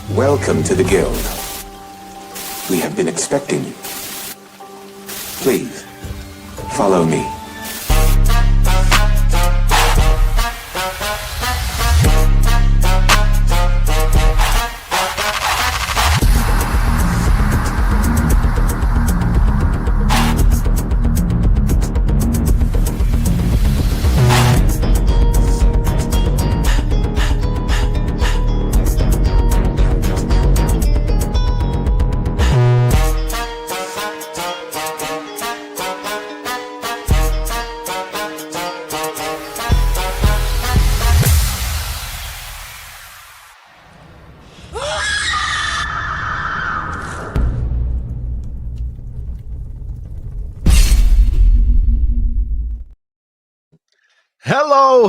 Welcome to the Guild. We have been expecting you. Please, follow me.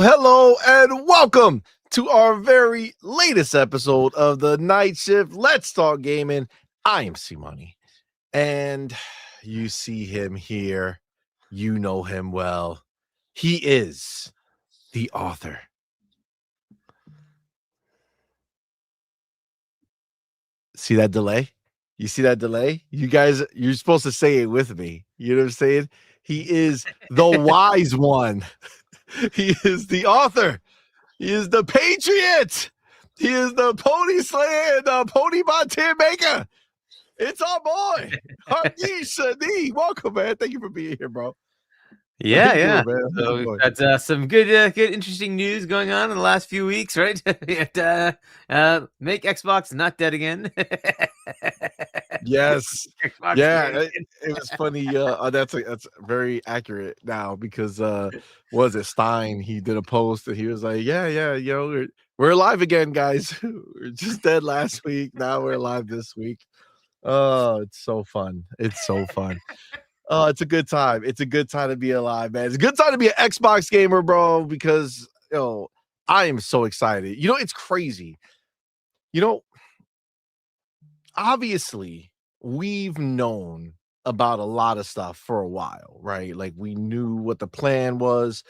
Hello, and welcome to our very latest episode of the Night Shift Let's Talk Gaming. I am CMoney, and you see him here. You know him well. He is the author. See that delay? You see that delay? You guys, you're supposed to say it with me. You know what I'm saying? He is the wise one. He is the author. He is the patriot. He is the pony slayer, the pony bontier maker. It's our boy, Hardeesh. Welcome, man. Thank you for being here, bro. Yeah. So we've got some good, interesting news going on in the last few weeks, right? Make Xbox not dead again. Yes. It was funny. That's very accurate now because was it Stein? He did a post and he was like, "Yeah, we're alive again, guys. We're just dead last week. Now we're alive this week." Oh, it's so fun. It's so fun. Oh, it's a good time. It's a good time to be alive, man. It's a good time to be an Xbox gamer, bro, because I am so excited. It's crazy. Obviously, we've known about a lot of stuff for a while, right? Like we knew what the plan was.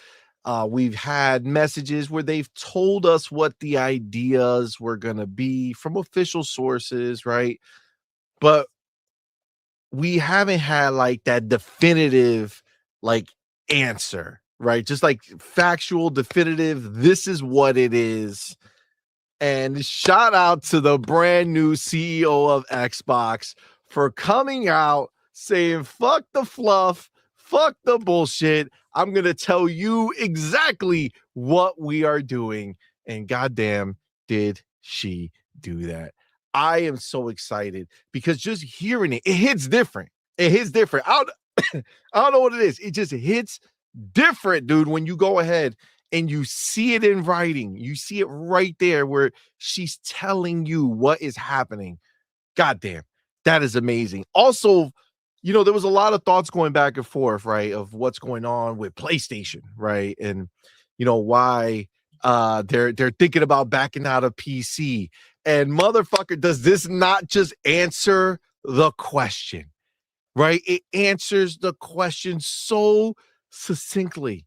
We've had messages where they've told us what the ideas were going to be from official sources, right? But we haven't had like that definitive answer, right? Just like factual, definitive, this is what it is. And shout out to the brand new CEO of Xbox for coming out saying, fuck the fluff, fuck the bullshit. I'm going to tell you exactly what we are doing. And goddamn, did she do that? I am so excited because just hearing it hits different. It hits different. I don't know what it is. It just hits different, dude, when you go ahead and you see it in writing. You see it right there where she's telling you what is happening. Goddamn, that is amazing. Also, there was a lot of thoughts going back and forth, right, of what's going on with PlayStation, right? And why they're thinking about backing out of PC. And motherfucker, does this not just answer the question, right? It answers the question so succinctly.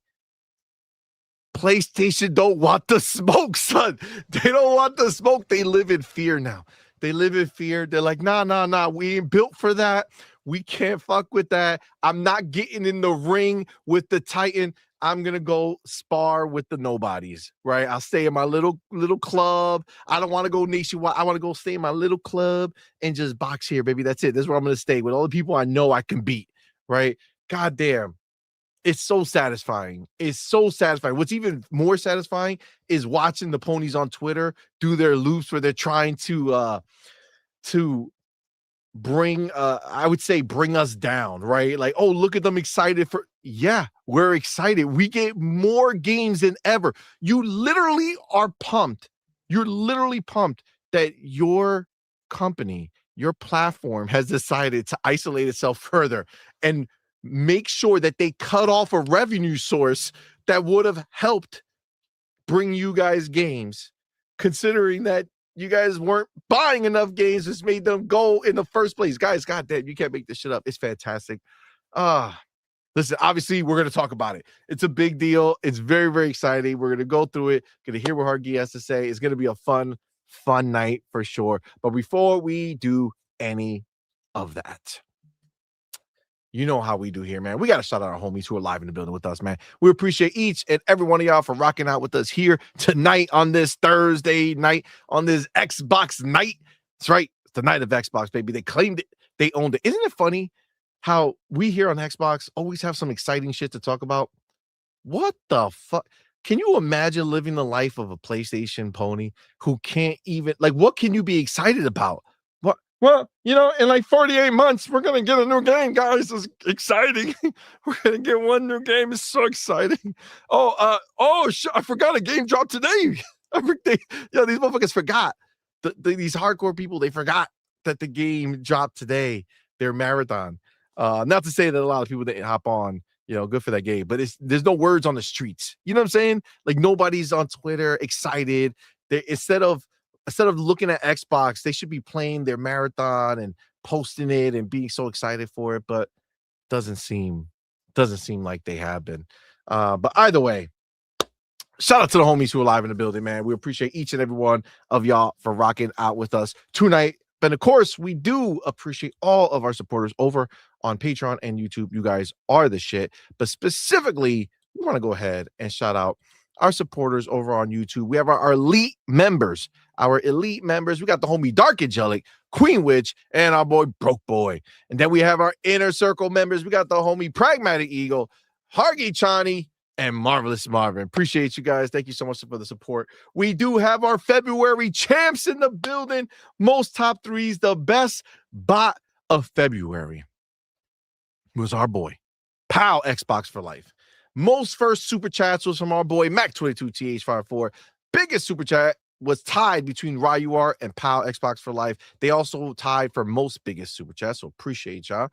PlayStation don't want the smoke, son. They don't want the smoke. They live in fear now. They live in fear. They're like, nah. We ain't built for that. We can't fuck with that. I'm not getting in the ring with the Titan. I'm going to go spar with the nobodies, right? I'll stay in my little club. I don't want to go nationwide. I want to go stay in my little club and just box here, baby. That's it. That's where I'm going to stay with all the people I know I can beat, right? God damn. It's so satisfying. It's so satisfying. What's even more satisfying is watching the ponies on Twitter do their loops where they're trying to bring bring us down, right? Like, oh, look at them excited for, yeah, we're excited. We get more games than ever. You literally are pumped. You're literally pumped that your company, your platform has decided to isolate itself further and make sure that they cut off a revenue source that would have helped bring you guys games, considering that you guys weren't buying enough games, just made them go in the first place. Guys, goddamn, you can't make this shit up. It's fantastic. Listen, obviously, we're going to talk about it. It's a big deal. It's very, very exciting. We're going to go through it, going to hear what Hargi has to say. It's going to be a fun night for sure. But before we do any of that, you know how we do here, man. We got to shout out our homies who are live in the building with us, man. We appreciate each and every one of y'all for rocking out with us here tonight on this Thursday night, on this Xbox night. That's right. It's the night of Xbox, baby. They claimed it. They owned it. Isn't it funny how we here on Xbox always have some exciting shit to talk about? What the fuck? Can you imagine living the life of a PlayStation pony who can't even, like, what can you be excited about? What? Well, you know, in like 48 months, we're going to get a new game, guys. It's exciting. We're going to get one new game. It's so exciting. I forgot a game dropped today. These motherfuckers forgot. These hardcore people, they forgot that the game dropped today. Their marathon. Not to say that a lot of people didn't hop on, you know, good for that game, but there's no words on the streets. You know what I'm saying? Like, nobody's on Twitter excited. Instead of looking at Xbox, they should be playing their marathon and posting it and being so excited for it, but doesn't seem like they have been. But either way, shout out to the homies who are live in the building, man. We appreciate each and every one of y'all for rocking out with us tonight. And of course, we do appreciate all of our supporters over on Patreon and YouTube. You guys are the shit. But specifically, we want to go ahead and shout out our supporters over on YouTube. We have our elite members. We got the homie Dark Angelic, Queen Witch, and our boy Broke Boy. And then we have our inner circle members. We got the homie Pragmatic Eagle, Hargi Chani, and Marvelous Marvin. Appreciate you guys. Thank you so much for the support. We do have our February champs in the building. Most top threes. The best bot of February was our boy, Pal Xbox for Life. Most first super chats was from our boy Mac22TH54. Biggest super chat was tied between Ryuar and Pal Xbox for Life. They also tied for most biggest super chats, so appreciate y'all.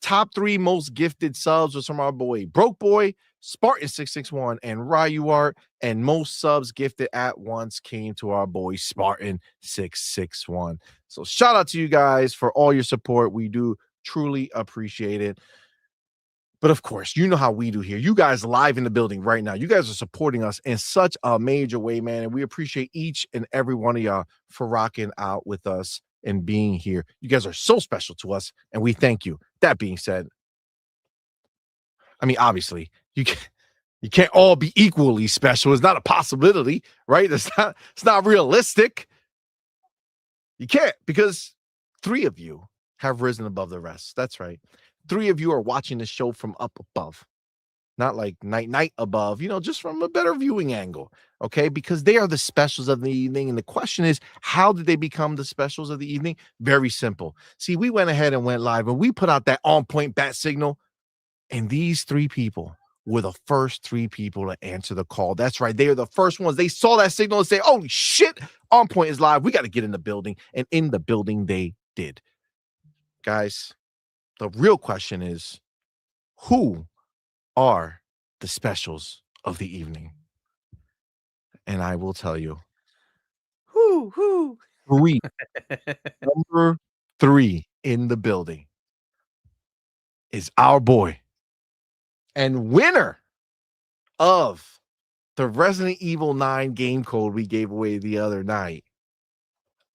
Top three most gifted subs was from our boy Broke Boy, Spartan661, and Ryuart. And most subs gifted at once came to our boy Spartan661. So shout out to you guys for all your support. We do truly appreciate it. But of course, you know how we do here. You guys live in the building right now. You guys are supporting us in such a major way, man. And we appreciate each and every one of y'all for rocking out with us and being here. You guys are so special to us, and we thank you. That being said, I mean, obviously, you can't all be equally special. It's not a possibility, right? It's not realistic. You can't, because 3 of you have risen above the rest. That's right. 3 of you are watching the show from up above, not like night above, you know, just from a better viewing angle. Okay, because they are the specials of the evening. And the question is, how did they become the specials of the evening? Very simple. See, we went ahead and went live and we put out that on point bat signal. And these 3 people were the first 3 people to answer the call. That's right. They are the first ones. They saw that signal and say, oh shit, On Point is live. We got to get in the building. And in the building, they did. Guys, the real question is, who are the specials of the evening? And I will tell you. Who? 3. Number 3 in the building is our boy and winner of the Resident Evil 9 game code we gave away the other night.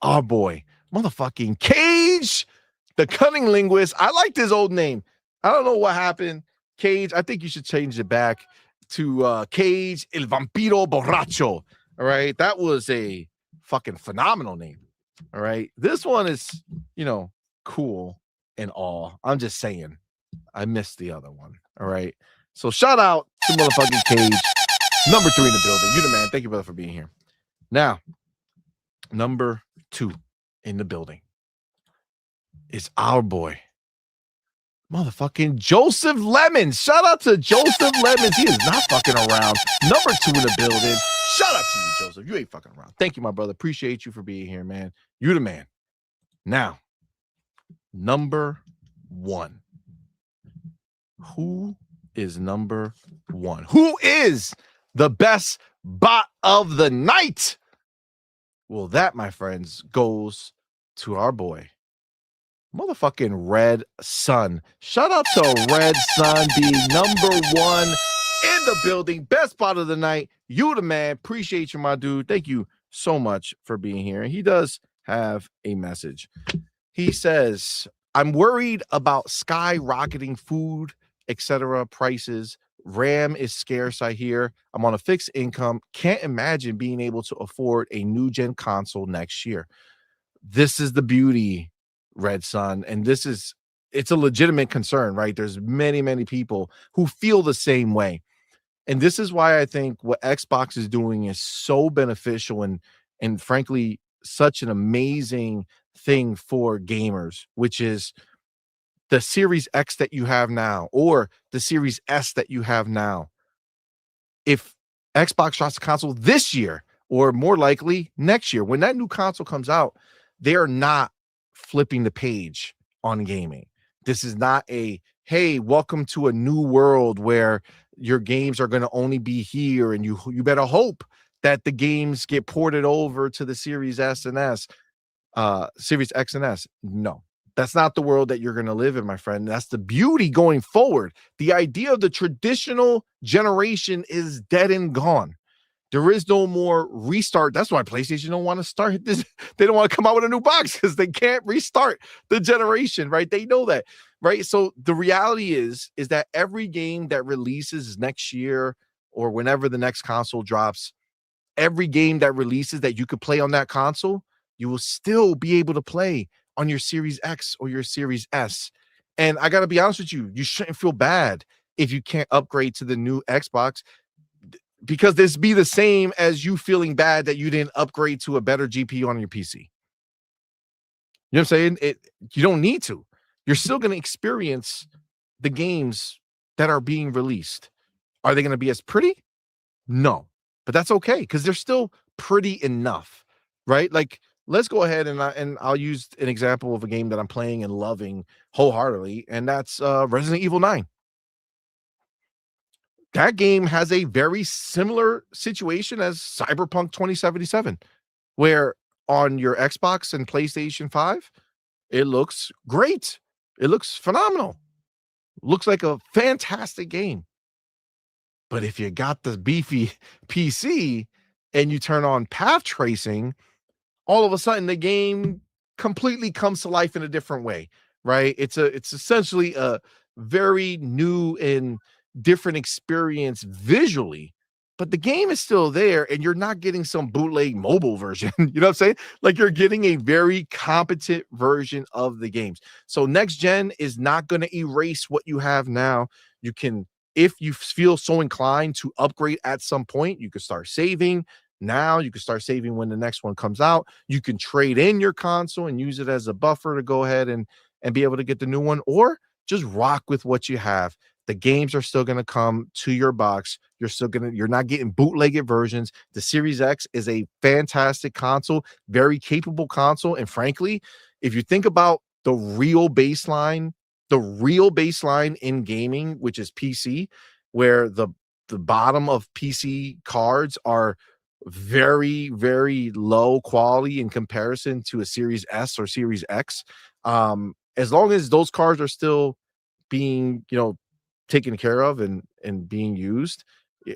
Our boy, motherfucking Cage, the Cunning Linguist. I liked his old name. I don't know what happened. Cage, I think you should change it back to Cage El Vampiro Borracho. All right. That was a fucking phenomenal name. All right. This one is, you know, cool and all. I'm just saying, I missed the other one. All right. So shout out to motherfucking Cage. Number 3 in the building. You the man. Thank you, brother, for being here. Now, number 2 in the building is our boy, motherfucking Joseph Lemons. Shout out to Joseph Lemons. He is not fucking around. Number 2 in the building. Shout out to you, Joseph. You ain't fucking around. Thank you, my brother. Appreciate you for being here, man. You the man. Now, number one. Who is number one? Who is the best bot of the night? Well, that, my friends, goes to our boy, motherfucking Red Sun. Shout out to Red Sun being number one in the building. Best bot of the night. You the man. Appreciate you, my dude. Thank you so much for being here. And he does have a message. He says, I'm worried about skyrocketing food, etc. prices. RAM is scarce, I hear. I'm on a fixed income. Can't imagine being able to afford a new gen console next year. This is the beauty, Red Sun. And it's a legitimate concern, right? There's many, many people who feel the same way. And this is why I think what Xbox is doing is so beneficial and frankly, such an amazing thing for gamers, which is the Series X that you have now or the Series S that you have now. If Xbox drops a console this year or more likely next year, when that new console comes out, they are not flipping the page on gaming. This is not a, hey, welcome to a new world where your games are going to only be here and you better hope that the games get ported over to the Series S and S, Series X and S. No. That's not the world that you're going to live in, my friend. That's the beauty going forward. The idea of the traditional generation is dead and gone. There is no more restart. That's why PlayStation don't want to start this. They don't want to come out with a new box because they can't restart the generation, right? They know that, right? So the reality is that every game that releases next year or whenever the next console drops, every game that releases that you could play on that console, you will still be able to play on your Series X or your Series S. And I got to be honest with you, you shouldn't feel bad if you can't upgrade to the new Xbox, because this be the same as you feeling bad that you didn't upgrade to a better GPU on your PC. You know what I'm saying? You don't need to. You're still going to experience the games that are being released. Are they going to be as pretty? No, but that's okay because they're still pretty enough, right? Like, let's go ahead and I'll use an example of a game that I'm playing and loving wholeheartedly, and that's Resident Evil 9. That game has a very similar situation as Cyberpunk 2077, where on your Xbox and PlayStation 5, it looks great. It looks phenomenal. Looks like a fantastic game. But if you got the beefy PC and you turn on path tracing, all of a sudden the game completely comes to life in a different way, right? It's essentially a very new and different experience visually, but the game is still there and you're not getting some bootleg mobile version. You know what I'm saying? Like, you're getting a very competent version of the games. So next gen is not going to erase what you have now. You can, if you feel so inclined to upgrade at some point, you could start saving. Now you can start saving when the next one comes out. You can trade in your console and use it as a buffer to go ahead and be able to get the new one, or just rock with what you have. The games are still going to come to your box. You're not getting bootlegged versions. The Series X is a fantastic console, very capable console. And frankly, if you think about the real baseline in gaming, which is PC, where the bottom of PC cards are very, very low quality in comparison to a Series S or Series X. As long as those cards are still being, taken care of and being used,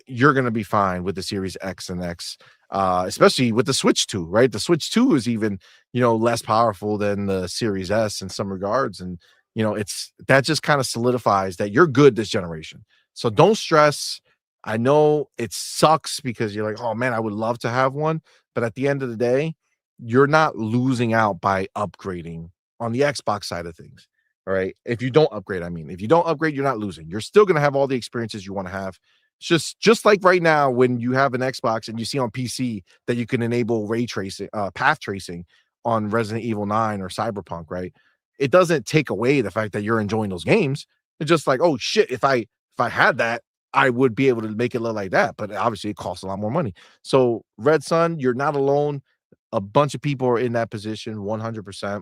you're going to be fine with the Series X and X, especially with the Switch 2, right? The Switch 2 is even, less powerful than the Series S in some regards. And, that just kind of solidifies that you're good this generation. So don't stress. I know it sucks because you're like, oh man, I would love to have one. But at the end of the day, you're not losing out by upgrading on the Xbox side of things. All right. If you don't upgrade, you're not losing. You're still going to have all the experiences you want to have. It's just like right now, when you have an Xbox and you see on PC that you can enable ray tracing, path tracing on Resident Evil 9 or Cyberpunk, right? It doesn't take away the fact that you're enjoying those games. It's just like, oh shit, if I had that, I would be able to make it look like that, but obviously it costs a lot more money. So Red Sun, you're not alone. A bunch of people are in that position, 100%.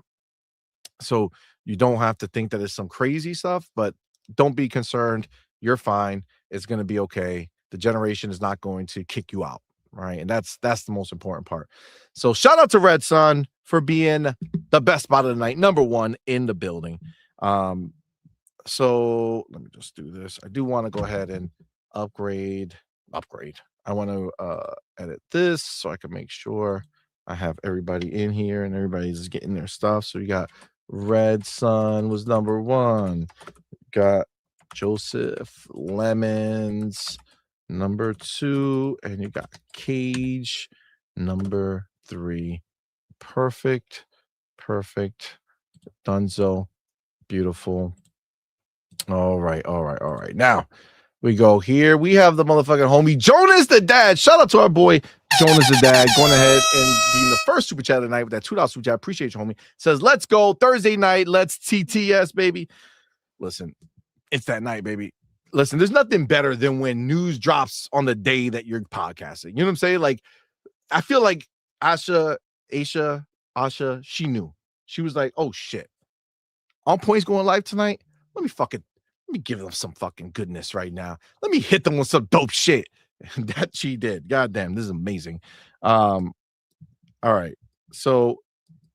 So you don't have to think that it's some crazy stuff, but don't be concerned. You're fine. It's going to be okay. The generation is not going to kick you out, right? And that's the most important part. So shout out to Red Sun for being the best spot of the night, number one in the building. So let me just do this. I do want to go ahead and upgrade. I want to edit this so I can make sure I have everybody in here and everybody's getting their stuff. So you got Red Sun was number one. Got Joseph Lemons number two, and you got Cage number three. Perfect. Dunzo. Beautiful. All right. Now we go here. We have the motherfucking homie Jonas the Dad. Shout out to our boy Jonas the Dad going ahead and being the first super chat of the night with that $2 super chat. Appreciate you, homie. Says, let's go Thursday night. Let's TTS, baby. Listen, it's that night, baby. Listen, there's nothing better than when news drops on the day that you're podcasting. You know what I'm saying? Like, I feel like Asha, she knew. She was like, oh shit. On Point's going live tonight. Let me give them some fucking goodness right now. Let me hit them with some dope shit. And that she did. God damn, this is amazing. All right. So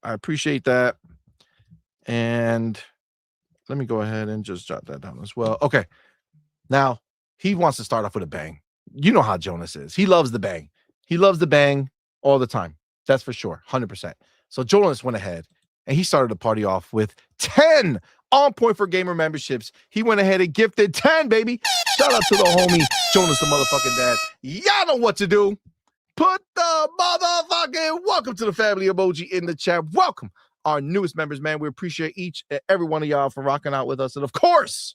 I appreciate that. And let me go ahead and just jot that down as well. Okay. Now, he wants to start off with a bang. You know how Jonas is. He loves the bang. He loves the bang all the time. That's for sure. 100%. So Jonas went ahead and he started the party off with 10 On Point for Gamer memberships. He went ahead and gifted 10, baby. Shout out to the homie Jonas the motherfucking Dad. Y'all know what to do. Put the motherfucking welcome to the family emoji in the chat. Welcome our newest members, man. We appreciate each and every one of y'all for rocking out with us. And of course,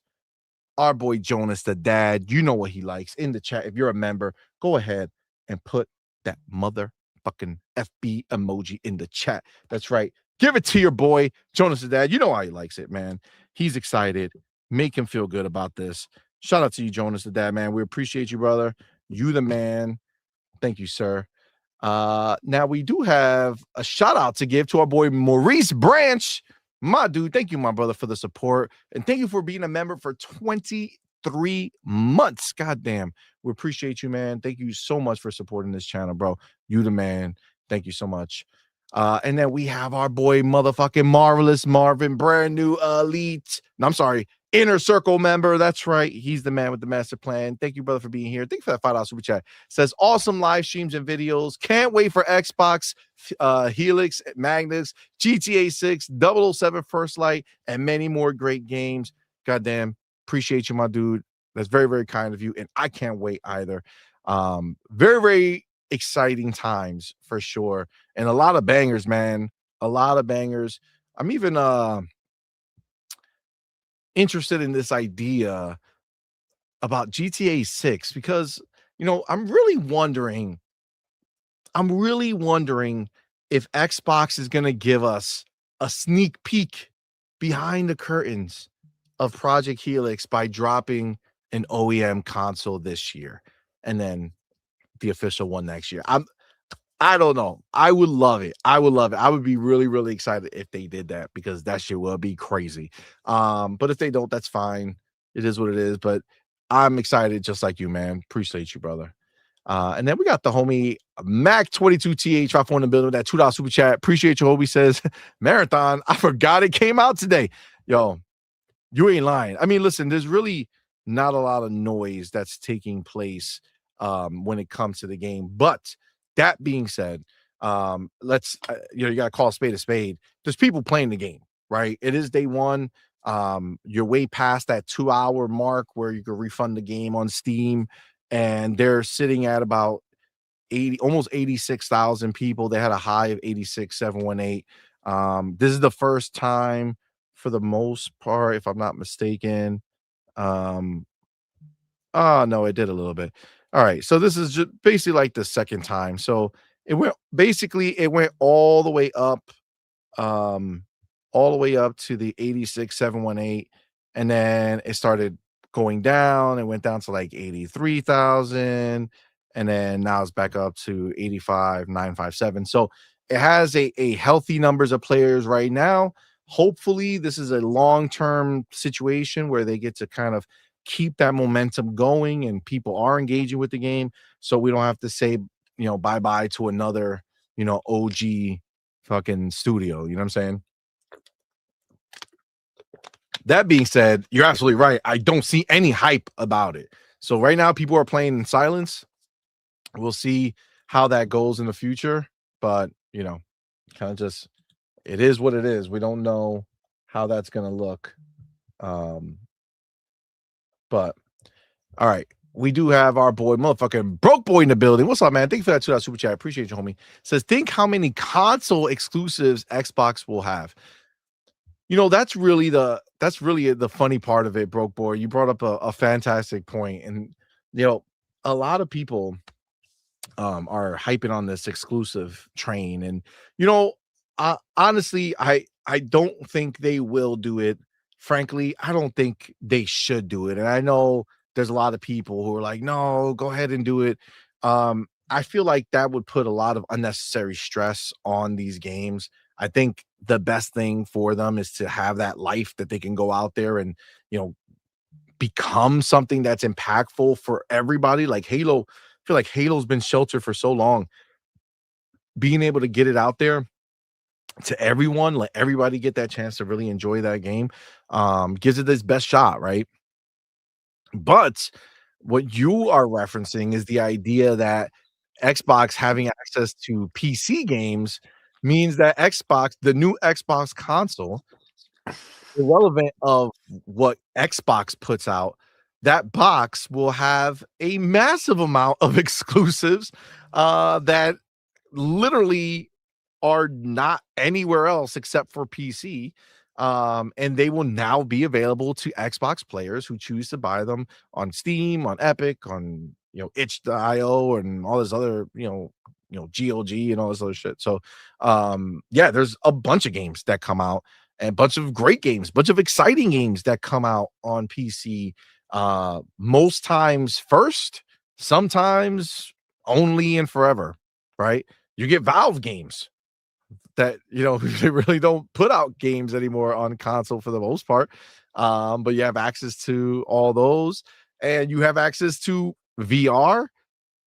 our boy Jonas the Dad. You know what he likes in the chat. If you're a member, go ahead and put that motherfucking FB emoji in the chat. That's right. Give it to your boy, Jonas the Dad. You know how he likes it, man. He's excited. Make him feel good about this. Shout out to you, Jonas the Dad, man. We appreciate you, brother. You the man. Thank you, sir. Now we do have a shout out to give to our boy Maurice Branch. My dude, thank you, my brother, for the support. And thank you for being a member for 23 months. God damn. We appreciate you, man. Thank you so much for supporting this channel, bro. You the man. Thank you so much. And then we have our boy motherfucking Marvelous Marvin, brand new elite. No, I'm sorry, Inner Circle member. That's right. He's the man with the master plan. Thank you, brother, for being here. Thank you for that $5 super chat. Says awesome live streams and videos. Can't wait for Xbox, Helix, Magnus, GTA 6, 007 First Light, and many more great games. Goddamn. Appreciate you, my dude. That's very, very kind of you. And I can't wait either. Very, very exciting times for sure. And a lot of bangers, man. A lot of bangers. I'm even interested in this idea about GTA 6 because, you know, I'm really wondering if Xbox is going to give us a sneak peek behind the curtains of Project Helix by dropping an OEM console this year and then the official one next year. I don't know. I would love it. I would be really, really excited if they did that because that shit will be crazy. But if they don't, that's fine. It is what it is. But I'm excited just like you, man. Appreciate you, brother. And then we got the homie Mac22TH 54 in the building with that $2 super chat. Appreciate you, homie. Says Marathon. I forgot it came out today. Yo, you ain't lying. I mean, listen, there's really not a lot of noise that's taking place when it comes to the game. But that being said, let's you got to call a spade a spade. There's people playing the game, right? It is day one. You're way past that 2-hour mark where you can refund the game on Steam, and they're sitting at about almost 86,000 people. They had a high of 86,718. This is the first time, for the most part, if I'm not mistaken. Oh no, it did a little bit. All right, so this is just basically like the second time. So it went all the way up, to the 86,718, and then it started going down. It went down to like 83,000, and then now it's back up to 85,957. So it has a healthy numbers of players right now. Hopefully, this is a long-term situation where they get to kind of keep that momentum going and people are engaging with the game. So we don't have to say, bye-bye to another, OG fucking studio. You know what I'm saying? That being said, you're absolutely right. I don't see any hype about it. So right now, people are playing in silence. We'll see how that goes in the future. But, kind of just, it is what it is. We don't know how that's going to look. But, all right. We do have our boy, motherfucking Broke Boy in the building. What's up, man? Thank you for that $2 super chat. I appreciate you, homie. Says, think how many console exclusives Xbox will have. That's really the funny part of it, Broke Boy. You brought up a fantastic point. And, a lot of people are hyping on this exclusive train. And, honestly, I don't think they will do it. Frankly, I don't think they should do it. And I know there's a lot of people who are like, no, go ahead and do it. I feel like that would put a lot of unnecessary stress on these games. I think the best thing for them is to have that life that they can go out there and, become something that's impactful for everybody. Like Halo, I feel like Halo's been sheltered for so long. Being able to get it out there to everyone, let everybody get that chance to really enjoy that game, gives it its best shot, right? But what you are referencing is the idea that Xbox having access to PC games means that the new Xbox console, irrelevant of what Xbox puts out, that box will have a massive amount of exclusives that literally are not anywhere else except for PC. And they will now be available to Xbox players who choose to buy them on Steam, on Epic, on itch.io and all this other, GLG and all this other shit. So there's a bunch of games that come out and a bunch of great games, bunch of exciting games that come out on PC. Most times first, sometimes only and forever, right? You get Valve games that they really don't put out games anymore on console for the most part, but you have access to all those, and you have access to VR.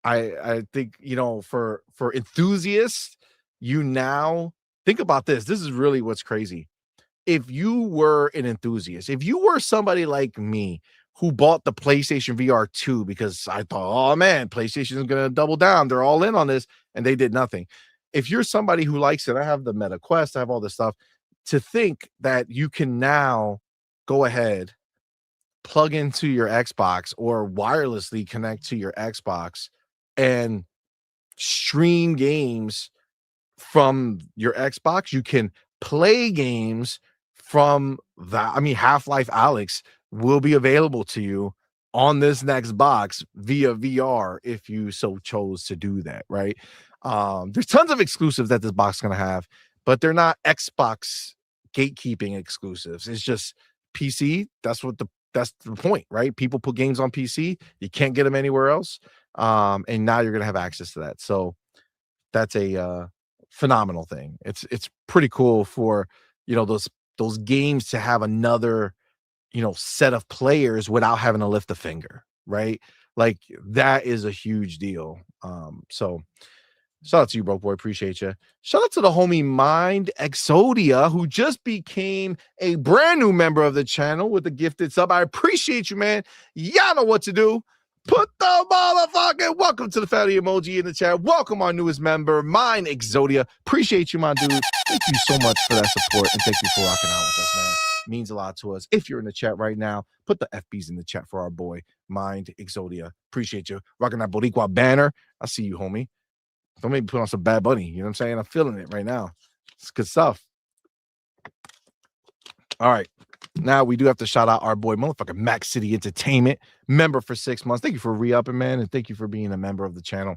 I think for enthusiasts, you now think about this. This is really what's crazy. If you were an enthusiast, if you were somebody like me who bought the PlayStation VR 2 because I thought, oh man, PlayStation is going to double down, they're all in on this, and they did nothing. If you're somebody who likes it, I have the Meta Quest, I have all this stuff, to think that you can now go ahead, plug into your Xbox or wirelessly connect to your Xbox and stream games from your Xbox. You can play games from that. I mean, Half-Life Alyx will be available to you on this next box via VR if you so chose to do that, right? There's tons of exclusives that this box is going to have, but they're not Xbox gatekeeping exclusives. It's just PC. That's the point, right? People put games on PC. You can't get them anywhere else. And now you're going to have access to that. So that's a phenomenal thing. It's pretty cool for, those games to have another, set of players without having to lift a finger, right? Like that is a huge deal. So shout out to you, Broke Boy. Appreciate you. Shout out to the homie Mind Exodia, who just became a brand new member of the channel with a gifted sub. I appreciate you, man. Y'all know what to do. Put the motherfucking welcome to the family emoji in the chat. Welcome our newest member, Mind Exodia. Appreciate you, my dude. Thank you so much for that support, and thank you for rocking out with us, man. Means a lot to us. If you're in the chat right now, put the FBs in the chat for our boy, Mind Exodia. Appreciate you. Rocking that Boricua banner. I see you, homie. Don't make me put on some Bad Bunny. You know what I'm saying? I'm feeling it right now. It's good stuff. All right. Now we do have to shout out our boy, motherfucker, Max City Entertainment, member for 6 months. Thank you for re-upping, man, and thank you for being a member of the channel.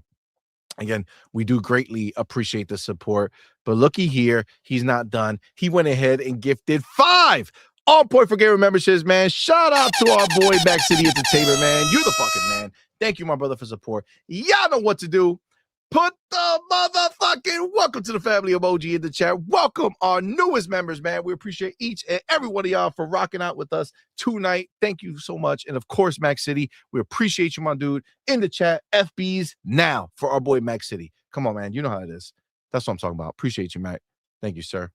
Again, we do greatly appreciate the support. But looky here, he's not done. He went ahead and gifted 5 On Point for Gamer memberships, man. Shout out to our boy Mac City Entertainment, man. You're the fucking man. Thank you, my brother, for support. Y'all know what to do. Put the motherfucking welcome to the family emoji in the chat. Welcome our newest members, man. We appreciate each and every one of y'all for rocking out with us tonight. Thank you so much. And of course, Mac City, we appreciate you, my dude. In the chat, FBs now for our boy Mac City. Come on, man. You know how it is. That's what I'm talking about. Appreciate you, Mac. Thank you, sir.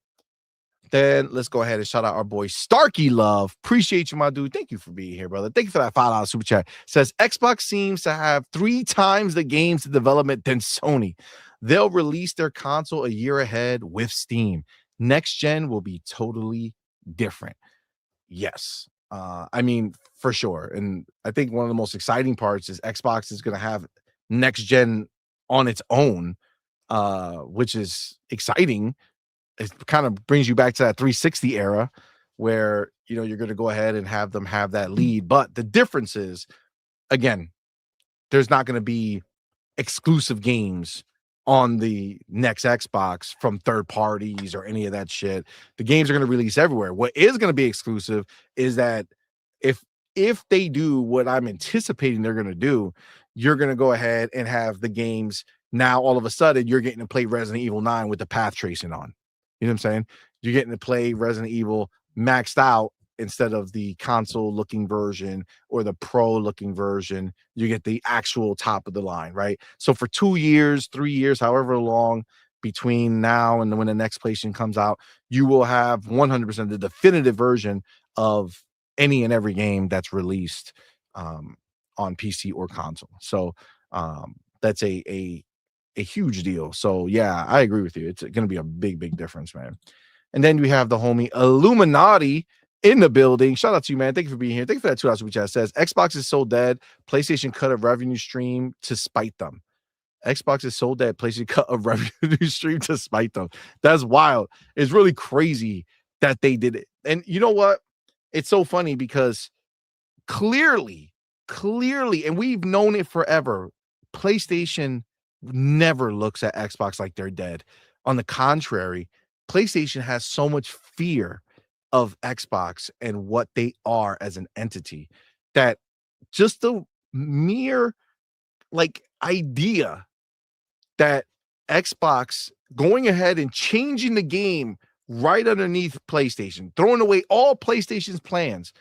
Then let's go ahead and shout out our boy Starkey Love. Appreciate you, my dude. Thank you for being here, brother. Thank you for that $5 super chat. Says Xbox seems to have 3 times the games in development than Sony. They'll release their console a year ahead with Steam. Next gen will be totally different. Yes. I mean, for sure. And I think one of the most exciting parts is Xbox is going to have next gen on its own, which is exciting. It kind of brings you back to that 360 era where, you know, you're going to go ahead and have them have that lead. But the difference is, again, there's not going to be exclusive games on the next Xbox from third parties or any of that shit. The games are going to release everywhere. What is going to be exclusive is that if they do what I'm anticipating they're going to do, you're going to go ahead and have the games. Now, all of a sudden, you're getting to play Resident Evil 9 with the path tracing on. You know what I'm saying? You're getting to play Resident Evil maxed out instead of the console looking version or the pro looking version. You get the actual top of the line, right? So for 2 years, 3 years, however long between now and when the next PlayStation comes out, you will have 100% the definitive version of any and every game that's released on PC or console. So that's a huge deal. So yeah, I agree with you. It's going to be a big difference, man. And then we have the homie Illuminati in the building. Shout out to you, man. Thank you for being here. Thank you for that $2 super chat. Says Xbox is so dead. PlayStation cut a revenue stream to spite them. Xbox is so dead. PlayStation cut a revenue stream to spite them. That's wild. It's really crazy that they did it. And you know what? It's so funny because clearly, and we've known it forever, PlayStation never looks at Xbox like they're dead. On the contrary, PlayStation has so much fear of Xbox and what they are as an entity that just the mere idea that Xbox going ahead and changing the game right underneath PlayStation, throwing away all PlayStation's plans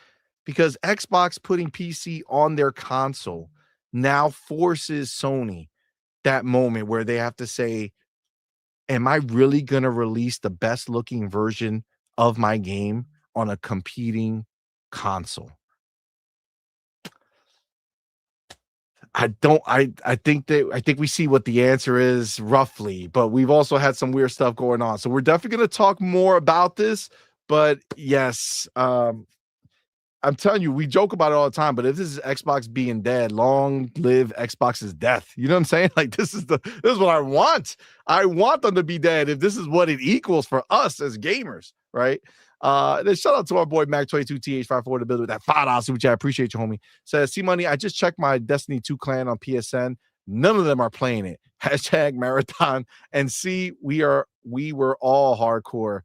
because Xbox putting PC on their console now forces Sony that moment where they have to say, am I really going to release the best looking version of my game on a competing console? I think we see what the answer is roughly, but we've also had some weird stuff going on. So we're definitely going to talk more about this, but yes, I'm telling you, we joke about it all the time, but if this is Xbox being dead, long live Xbox's death. You know what I'm saying? Like this is what I want. I want them to be dead if this is what it equals for us as gamers, right? Then shout out to our boy Mac22TH54 to build with that $5 which I appreciate you, homie. Says CMoney, I just checked my Destiny 2 clan on PSN. None of them are playing it. # marathon. And see, we were all hardcore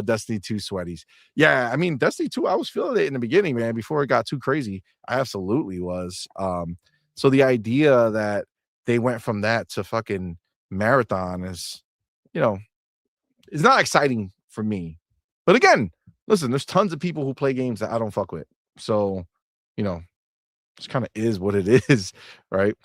Destiny 2 sweaties. Yeah, I mean Destiny 2, I was feeling it in the beginning, man, before it got too crazy. I absolutely was. So the idea that they went from that to fucking marathon is, you know, it's not exciting for me. But again, listen, there's tons of people who play games that I don't fuck with. So, you know, it kind of is what it is, right?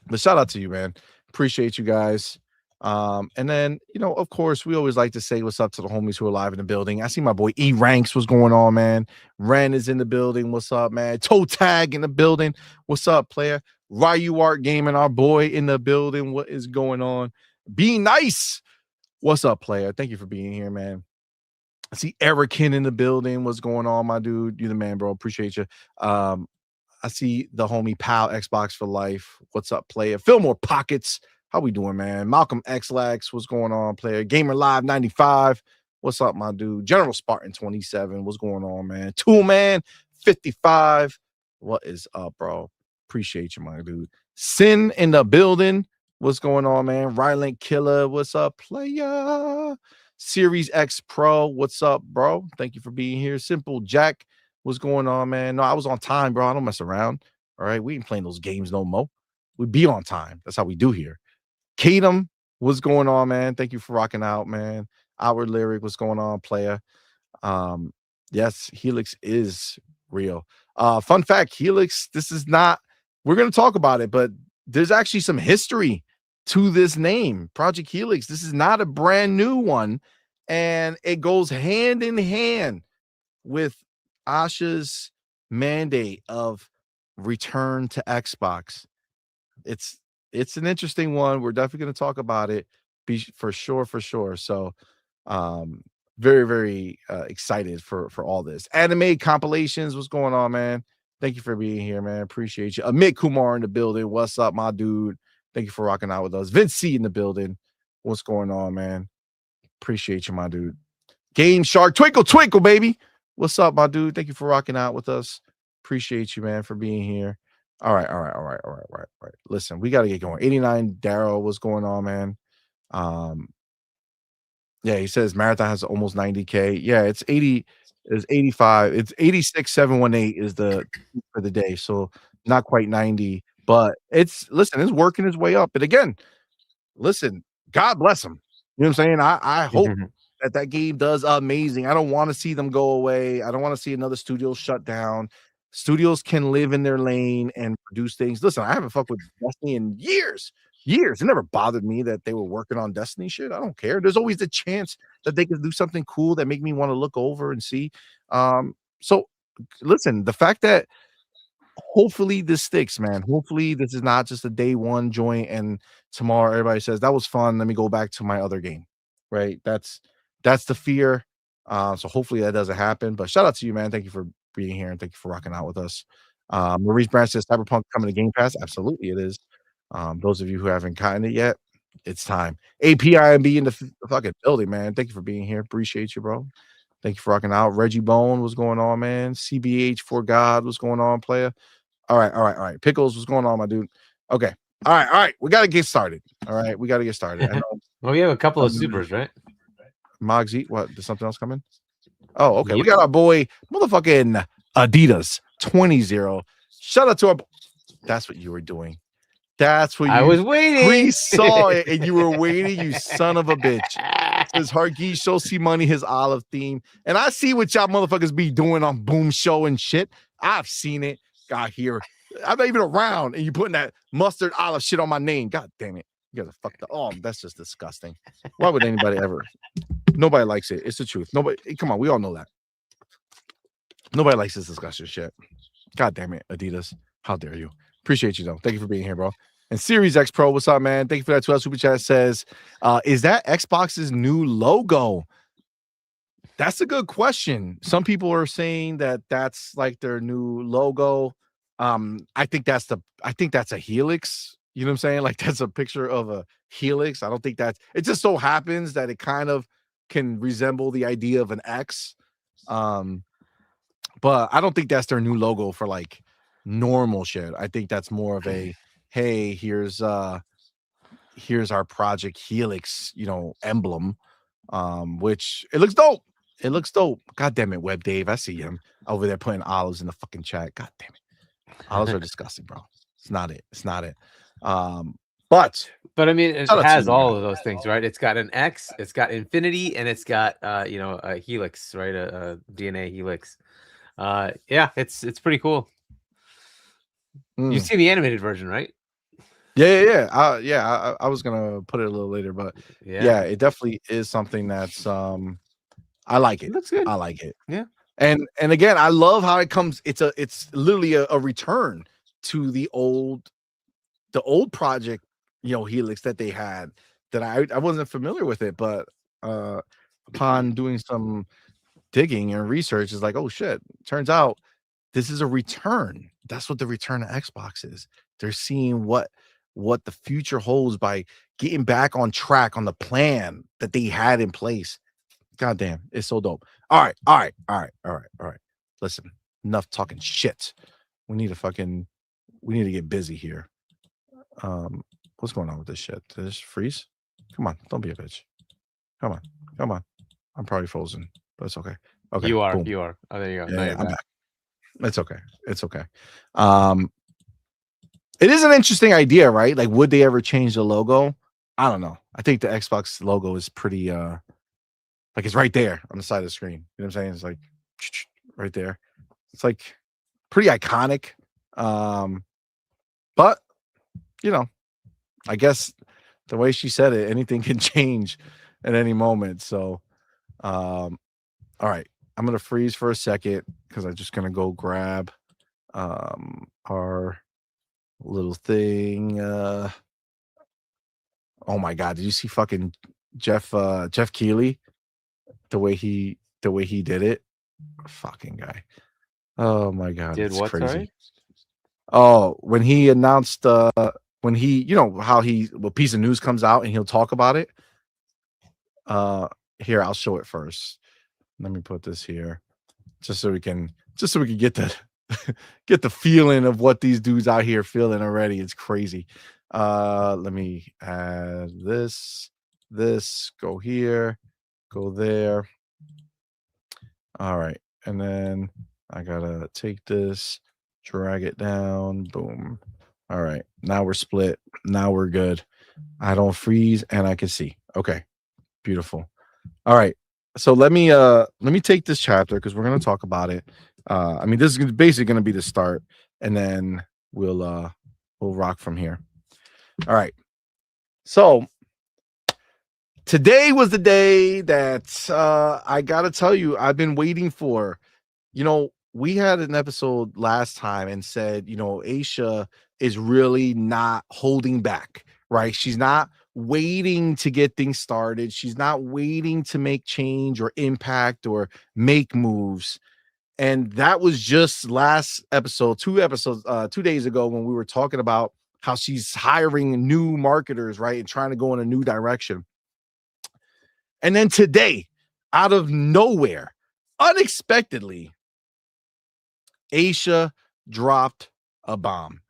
But shout out to you, man. Appreciate you guys. And then, you know, of course, we always like to say what's up to the homies who are live in the building. I see my boy E Ranks. What's going on, man? Ren is in the building. What's up, man? Toe Tag in the building. What's up, player? Ryu Art Gaming, our boy in the building. What is going on? Be nice. What's up, player? Thank you for being here, man. I see Erican in the building. What's going on, my dude? You the man, bro. Appreciate you. I see the homie Pal Xbox for life. What's up, player? Fillmore Pockets. How we doing, man? Malcolm X-Lax. What's going on, player? Gamer Live 95. What's up, my dude? General Spartan 27. What's going on, man? Tool Man 55. What is up, bro? Appreciate you, my dude. Sin in the building. What's going on, man? Rylink Killer. What's up, player? Series X Pro, what's up, bro? Thank you for being here. Simple Jack, what's going on, man? No, I was on time, bro. I don't mess around. All right, we ain't playing those games no more. We be on time. That's how we do here. Kadam, what's going on, man? Thank you for rocking out, man. Outward Lyric, what's going on, player? Yes, Helix is real. Fun fact, Helix, this is not, we're going to talk about it, but there's actually some history to this name, Project Helix. This is not a brand new one, and it goes hand in hand with Asha's mandate of return to Xbox. It's an interesting one. We're definitely going to talk about it for sure. So very, very excited for all this. Anime compilations, what's going on, man? Thank you for being here, man. Appreciate you. Amit Kumar in the building. What's up, my dude? Thank you for rocking out with us. Vince C in the building. What's going on, man? Appreciate you, my dude. Game Shark, twinkle, twinkle, baby. What's up, my dude? Thank you for rocking out with us. Appreciate you, man, for being here. All right. Listen, we got to get going. 89 Darrow, what's going on, man? Yeah, he says Marathon has almost 90K. Yeah, it's 80, it's 85, it's 86,718 is the for the day. So not quite 90, but it's working its way up. And again, listen, God bless him. You know what I'm saying? I hope that game does amazing. I don't want to see them go away. I don't want to see another studio shut down. Studios can live in their lane and produce things. Listen, I haven't fucked with Destiny in years. It never bothered me that they were working on Destiny shit. I don't care. There's always the chance that they could do something cool that make me want to look over and see. So listen, the fact that hopefully this sticks, man. Hopefully this is not just a day one joint and tomorrow everybody says that was fun. Let me go back to my other game. Right. That's the fear. So hopefully that doesn't happen. But shout out to you, man. Thank you for being here and thank you for rocking out with us. Maurice Branch says Cyberpunk coming to Game Pass. Absolutely, it is. Those of you who haven't gotten it yet, it's time. APIMB in the fucking building, man. Thank you for being here. Appreciate you, bro. Thank you for rocking out. Reggie Bone, what's going on, man? CBH for God, what's going on, player? All right. Pickles, what's going on, my dude? Okay. All right. We got to get started. All right. We got to get started. I know. Well, we have a couple of supers, right? Mogsy, what? Did something else come in? Oh, okay. Yep. We got our boy, motherfucking Adidas 20-0. Shout out to our. That's what you were doing. That's what I was waiting. We saw it and you were waiting, you son of a bitch. Says Hargeet show CMoney his olive theme. And I see what y'all motherfuckers be doing on Boom Show and shit. I've seen it. Got here. I'm not even around. And you putting that mustard olive shit on my name. God damn it. You guys are fucked up. Oh, that's just disgusting. Why would anybody ever? Nobody likes it. It's the truth. Nobody, come on, we all know that. Nobody likes this discussion shit. God damn it, Adidas. How dare you? Appreciate you though. Thank you for being here, bro. And Series X Pro, what's up, man? Thank you for that 12 super chat. Says, is that Xbox's new logo? That's a good question. Some people are saying that that's like their new logo. I think that's a Helix. You know what I'm saying? Like that's a picture of a Helix. I don't think that's. It just so happens that it kind of can resemble the idea of an X. But I don't think that's their new logo for like normal shit. I think that's more of a hey, here's our Project Helix, emblem. Which it looks dope. It looks dope. God damn it, Web Dave. I see him over there putting olives in the fucking chat. God damn it. Olives are disgusting, bro. It's not it. But I mean, it has all of those things, right? It's got an X, it's got infinity, and it's got a helix, right? A DNA helix. Yeah, it's pretty cool. You see the animated version, right? Yeah. I was gonna put it a little later, but yeah, it definitely is something that's I like it. Looks good. I like it. Yeah. And again, I love how it comes. It's literally a return to the old project, Helix that they had that I wasn't familiar with it, but upon doing some digging and research, is like, oh shit, turns out this is a return. That's what the return of Xbox is. They're seeing what the future holds by getting back on track on the plan that they had in place. God damn, it's so dope. All right. Listen, enough talking shit. We need to get busy here. What's going on with this shit? Did this freeze? Come on, don't be a bitch. Come on. Come on. I'm probably frozen, but it's okay. Okay. You are. Boom. You are. Oh, there you go. Yeah, Now yeah, you're I'm back. back. It's okay. It's okay. It is an interesting idea, right? Like, would they ever change the logo? I don't know. I think the Xbox logo is pretty like it's right there on the side of the screen. You know what I'm saying? It's like right there. It's like pretty iconic. But you know, I guess the way she said it, anything can change at any moment. So all right. I'm gonna freeze for a second because I'm just gonna go grab our little thing. Oh my god, did you see fucking Jeff Keighley? The way he did it? Fucking guy. Oh my god, Did it's what? crazy. Sorry? Oh, when he announced when he, you know, how he a piece of news comes out and he'll talk about it. Here, I'll show it first. Let me put this here just so we can get the get the feeling of what these dudes out here feeling already. It's crazy. Let me add this, go here, go there. All right. And then I gotta take this, drag it down, boom. All right. Now we're split. Now we're good. I don't freeze and I can see. Okay. Beautiful. All right. So let me take this chapter because we're gonna talk about it. I mean, this is basically gonna be the start, and then we'll rock from here. All right. So today was the day that I gotta tell you, I've been waiting for. You know, we had an episode last time and said, you know, Asha is really not holding back, right? She's not waiting to get things started. She's not waiting to make change or impact or make moves. And that was just last episode, 2 days ago when we were talking about how she's hiring new marketers, right? And trying to go in a new direction. And then today, out of nowhere, unexpectedly, Asha dropped a bomb.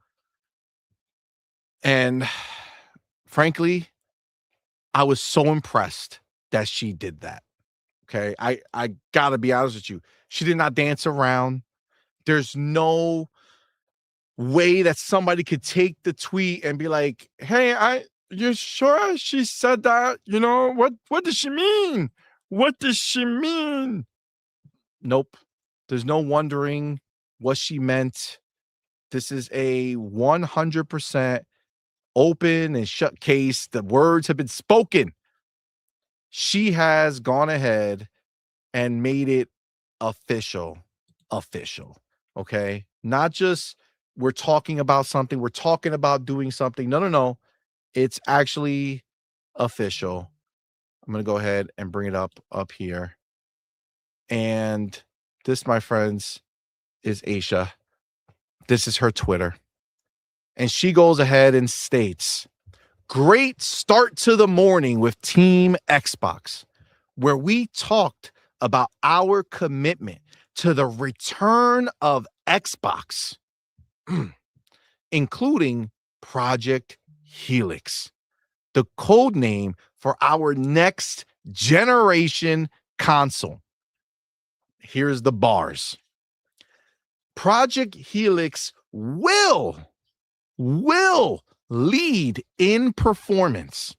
And frankly, I was so impressed that she did that. Okay. I gotta be honest with you. She did not dance around. There's no way that somebody could take the tweet and be like, hey, you sure she said that? You know, what does she mean? What does she mean? Nope. There's no wondering what she meant. This is a 100% open and shut case. The words have been spoken. She has gone ahead and made it official. Okay. Not just we're talking about something, we're talking about doing something. No. It's actually official. I'm going to go ahead and bring it up here. And this, my friends, is Asha. This is her Twitter. And she goes ahead and states, great start to the morning with Team Xbox, where we talked about our commitment to the return of Xbox, including Project Helix, the code name for our next generation console. Here's the bars. Project Helix will lead in performance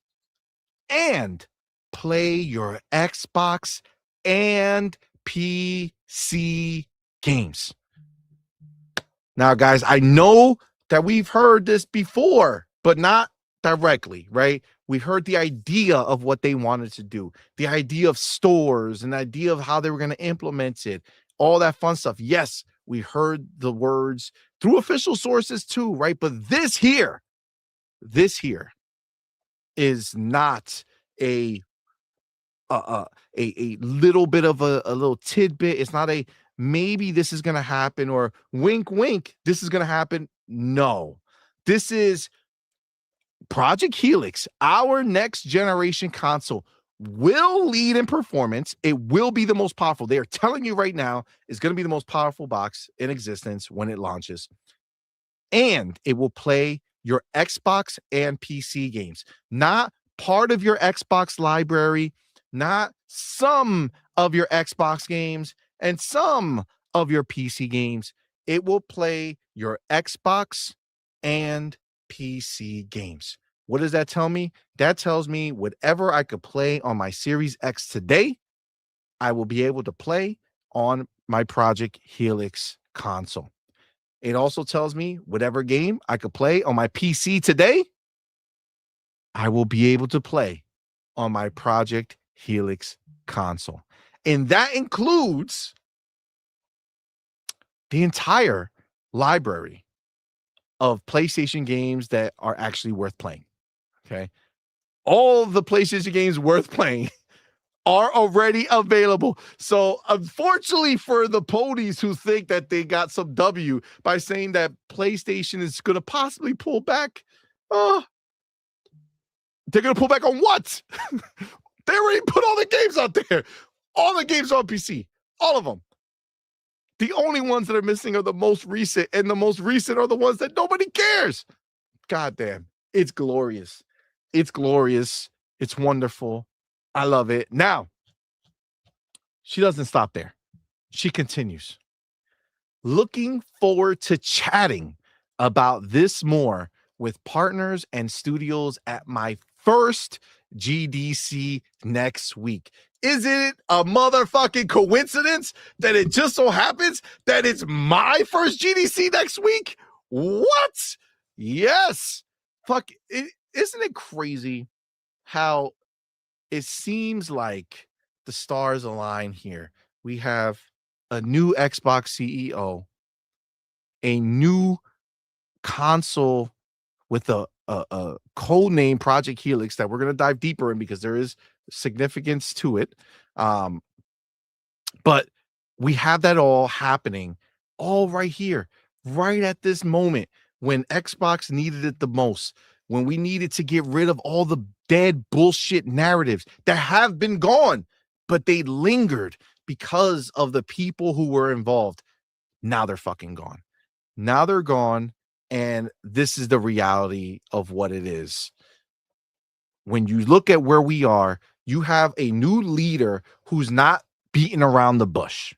and play your Xbox and PC games. Now, guys, I know that we've heard this before, but not directly, right? We heard the idea of what they wanted to do, the idea of stores and the idea of how they were going to implement it, all that fun stuff. Yes, we heard the words through official sources too, right? But this here is not a little bit of a little tidbit. It's not a maybe this is going to happen or wink, wink, this is going to happen. No, this is Project Helix, our next generation console, will lead in performance. It will be the most powerful. They are telling you right now it's going to be the most powerful box in existence when it launches. And it will play your Xbox and PC games, not part of your Xbox library, not some of your Xbox games and some of your PC games. It will play your Xbox and PC games. What does that tell me? That tells me whatever I could play on my Series X today, I will be able to play on my Project Helix console. It also tells me whatever game I could play on my PC today, I will be able to play on my Project Helix console. And that includes the entire library of PlayStation games that are actually worth playing. Okay. All the PlayStation games worth playing are already available. So unfortunately for the ponies who think that they got some W by saying that PlayStation is going to possibly pull back, they're going to pull back on what? They already put all the games out there. All the games on PC. All of them. The only ones that are missing are the most recent, and the most recent are the ones that nobody cares. God damn. It's glorious. It's glorious. It's wonderful. I love it. Now, she doesn't stop there. She continues. Looking forward to chatting about this more with partners and studios at my first GDC next week. Is it a motherfucking coincidence that it just so happens that it's my first GDC next week? What? Yes. Fuck. Isn't it crazy how it seems like the stars align here? We have a new Xbox CEO, a new console with a code name Project Helix that we're going to dive deeper in because there is significance to it. But we have that all happening all right here, right at this moment when Xbox needed it the most, when we needed to get rid of all the dead bullshit narratives that have been gone, but they lingered because of the people who were involved. Now they're fucking gone. Now they're gone. And this is the reality of what it is. When you look at where we are, you have a new leader who's not beating around the bush.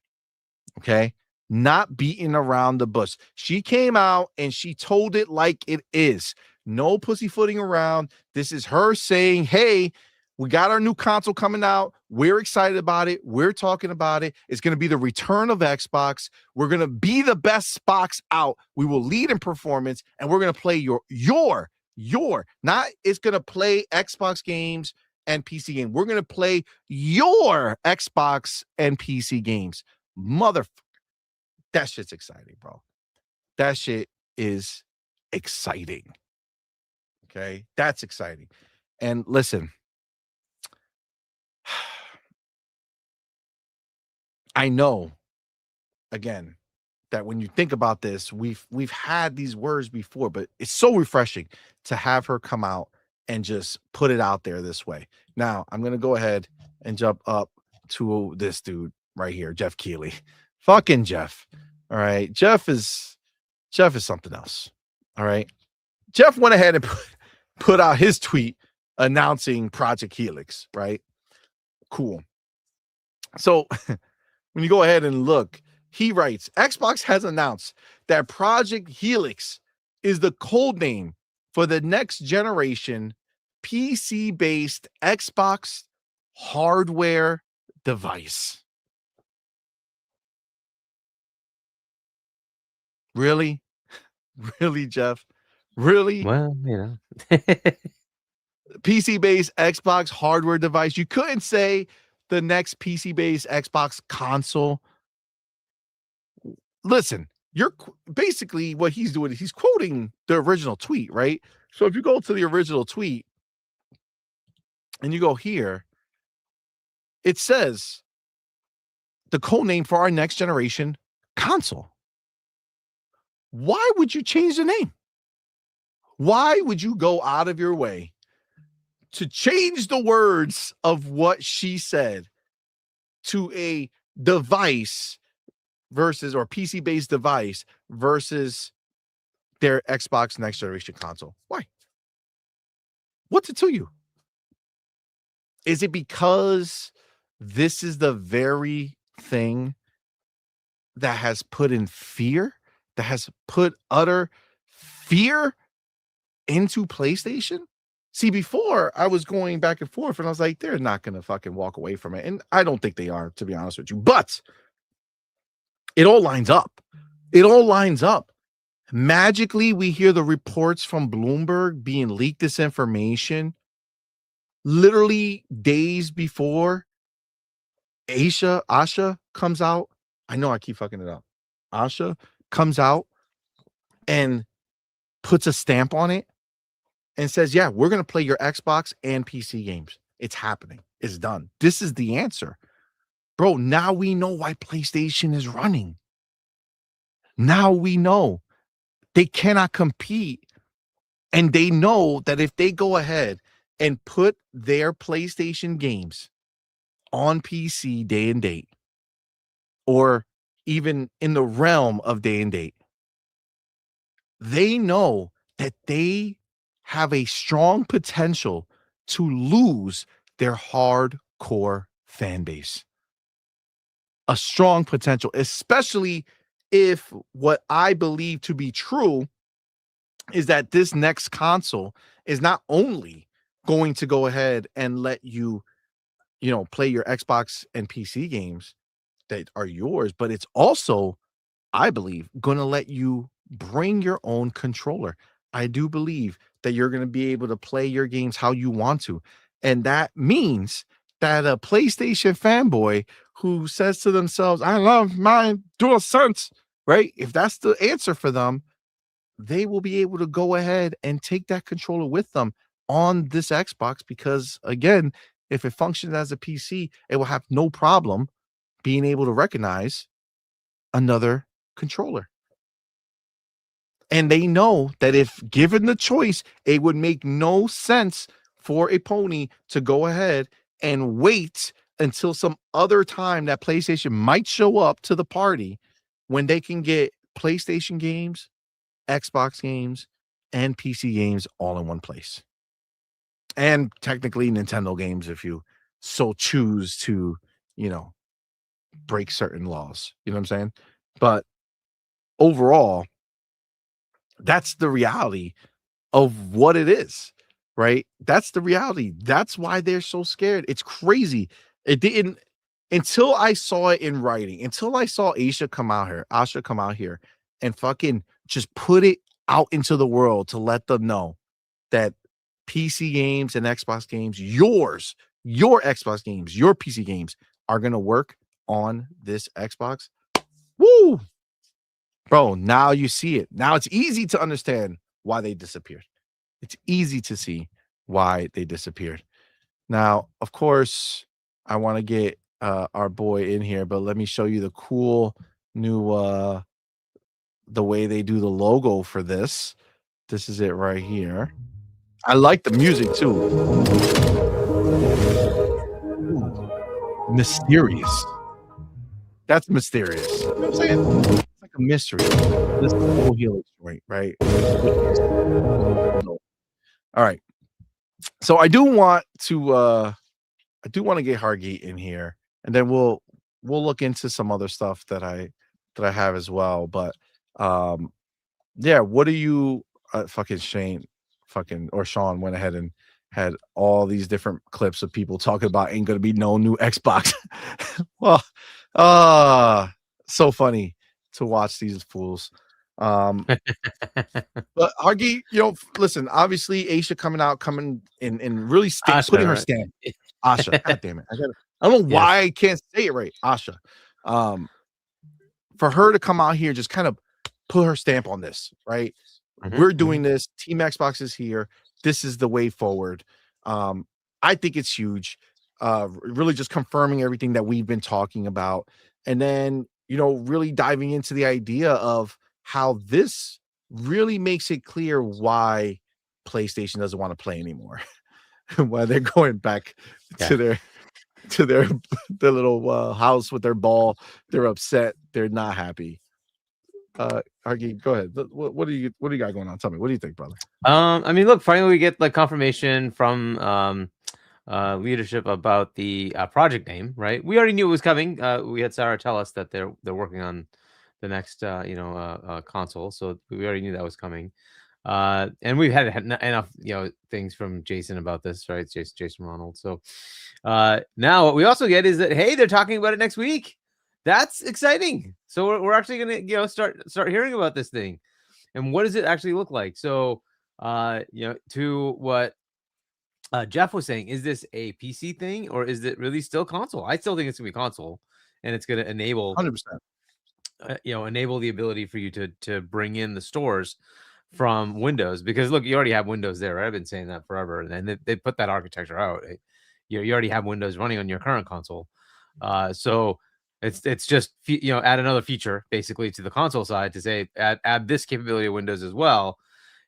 Okay. Not beating around the bush. She came out and she told it like it is. No pussyfooting around. This is her saying, hey, we got our new console coming out. We're excited about it. We're talking about it. It's going to be the return of Xbox. We're going to be the best Xbox out. We will lead in performance, and we're going to play your, not it's going to play Xbox games and PC games. We're going to play your Xbox and PC games. That shit's exciting, bro. That shit is exciting. Okay. That's exciting. And listen, I know, again, that when you think about this, we've had these words before, but it's so refreshing to have her come out and just put it out there this way. Now, I'm going to go ahead and jump up to this dude right here, Jeff Keighley. Fucking Jeff. All right. Jeff is something else. All right. Jeff went ahead and put out his tweet announcing Project Helix, right? Cool. So when you go ahead and look, he writes, Xbox has announced that Project Helix is the code name for the next generation PC-based Xbox hardware device. Really? Really, Jeff? Really? Well, you know. PC-based Xbox hardware device. You couldn't say the next PC-based Xbox console. Listen, you're basically what he's doing. He's quoting the original tweet, right? So if you go to the original tweet and you go here, it says the code name for our next generation console. Why would you change the name? Why would you go out of your way to change the words of what she said to a device versus, or PC-based device versus their Xbox next generation console? Why? What's it to you? Is it because this is the very thing that has put in fear, that has put utter fear into PlayStation? See, before I was going back and forth and I was like, they're not going to fucking walk away from it. And I don't think they are, to be honest with you. But it all lines up. It all lines up. Magically, we hear the reports from Bloomberg being leaked this information literally days before Asha comes out. I know I keep fucking it up. Asha comes out and puts a stamp on it and says, yeah, we're going to play your Xbox and PC games. It's happening. It's done. This is the answer. Bro, now we know why PlayStation is running. Now we know they cannot compete. And they know that if they go ahead and put their PlayStation games on PC day and date, or even in the realm of day and date, they know that they have a strong potential to lose their hardcore fan base. A strong potential, especially if what I believe to be true is that this next console is not only going to go ahead and let you, play your Xbox and PC games that are yours, but it's also, I believe, going to let you bring your own controller. I do believe that you're going to be able to play your games how you want to. And that means that a PlayStation fanboy who says to themselves, I love my DualSense, right? If that's the answer for them, they will be able to go ahead and take that controller with them on this Xbox because, again, if it functions as a PC, it will have no problem being able to recognize another controller. And they know that if given the choice, it would make no sense for a pony to go ahead and wait until some other time that PlayStation might show up to the party when they can get PlayStation games, Xbox games, and PC games all in one place. And technically Nintendo games if you so choose to, break certain laws. You know what I'm saying? But overall, that's the reality of what it is, right? That's the reality. That's why they're so scared. It's crazy. It didn't until I saw it in writing, until I saw Asha come out here and fucking just put it out into the world to let them know that PC games and Xbox games, your Xbox games, your PC games are going to work on this Xbox. Woo! Bro, now you see it. Now it's easy to understand why they disappeared. It's easy to see why they disappeared. Now, of course, I want to get our boy in here, but let me show you the cool new the way they do the logo for this. This is it right here. I like the music too. Ooh, mysterious. That's mysterious. You know what I'm saying? It's like a mystery. This whole Helix joint, right? All right. So I do want to get Hargeet in here, and then we'll look into some other stuff that I have as well. But yeah, what do you fucking Sean went ahead and had all these different clips of people talking about ain't gonna be no new Xbox. Well, so funny to watch these fools. But Hargeet, listen, obviously Asha coming in and really putting her stamp. Asha, god damn it. I don't know why I can't say it right. Asha. For her to come out here, just kind of put her stamp on this, right? We're doing this. Team Xbox is here. This is the way forward. I think it's huge. Really just confirming everything that we've been talking about. And then, really diving into the idea of how this really makes it clear why PlayStation doesn't want to play anymore. Why they're going back to their little house with their ball. They're upset. They're not happy. Hargeet, go ahead. What do you got going on? Tell me. What do you think, brother? I mean, look, finally we get like confirmation from leadership about the project name, right? We already knew it was coming. We had Sarah tell us that they're working on the next console, so we already knew that was coming. And we've had enough things from Jason about this, right? Jason Ronald. So now what we also get is that, hey, they're talking about it next week. That's exciting. So we're actually gonna start hearing about this thing, and what does it actually look like? So to what Jeff was saying, is this a PC thing or is it really still console? I still think it's gonna be console, and it's gonna enable 100%. Enable the ability for you to bring in the stores from Windows, because look, you already have Windows there, right? I've been saying that forever, and they put that architecture out. You already have Windows running on your current console, so it's just add another feature basically to the console side to say add this capability of Windows as well.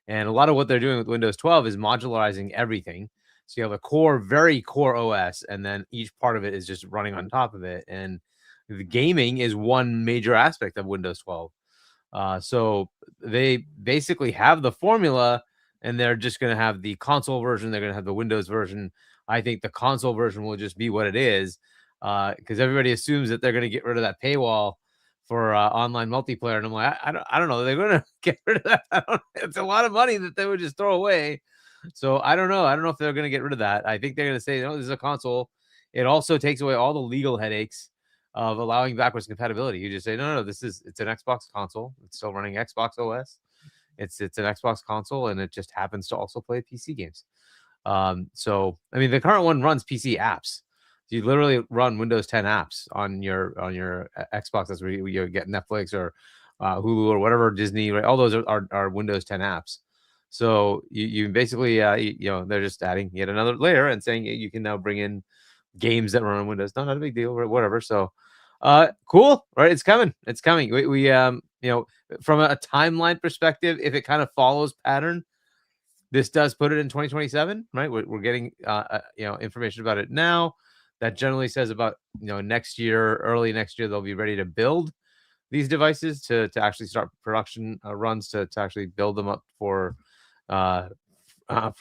And a lot of what they're doing with Windows 12 is modularizing everything. So you have a very core OS, and then each part of it is just running on top of it. And the gaming is one major aspect of Windows 12. So they basically have the formula, and they're just going to have the console version. They're going to have the Windows version. I think the console version will just be what it is, because everybody assumes that they're going to get rid of that paywall for online multiplayer. And I'm like, I don't know. They're going to get rid of that. It's a lot of money that they would just throw away. So I don't know. I don't know if they're going to get rid of that. I think they're going to say, no, this is a console. It also takes away all the legal headaches of allowing backwards compatibility. You just say, no, it's an Xbox console. It's still running Xbox OS. It's an Xbox console, and it just happens to also play PC games. So I mean, the current one runs PC apps. So you literally run Windows 10 apps on your Xbox. That's where you get Netflix or Hulu or whatever, Disney, right? All those are Windows 10 apps. So you basically they're just adding yet another layer and saying you can now bring in games that run on Windows. Not a big deal or whatever. So cool, right? It's coming. We from a timeline perspective, if it kind of follows pattern, this does put it in 2027, right? We're getting information about it now that generally says about next year, early next year, they'll be ready to build these devices to actually start production runs to actually build them up for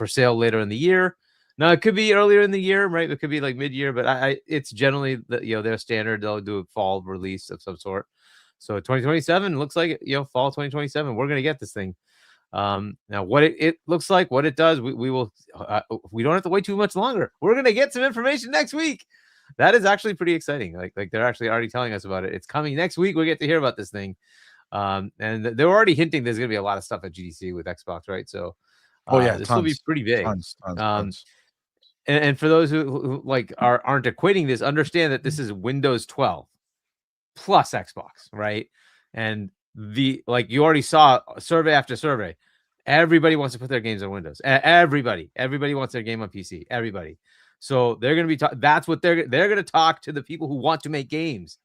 sale later in the year. Now it could be earlier in the year, right? It could be like mid-year, but it's generally their standard. They'll do a fall release of some sort. So 2027 looks like fall 2027. We're gonna get this thing. Now what it looks like, what it does, we will. We don't have to wait too much longer. We're gonna get some information next week. That is actually pretty exciting. Like they're actually already telling us about it. It's coming next week. We get to hear about this thing. And they're already hinting there's gonna be a lot of stuff at GDC with Xbox, right? So this will be pretty big. Tons. And for those who like aren't equating this, understand that this is Windows 12 plus Xbox, right? And you already saw survey after survey. Everybody wants to put their games on Windows. Everybody wants their game on PC. Everybody. So they're going to be that's what they're going to talk to the people who want to make games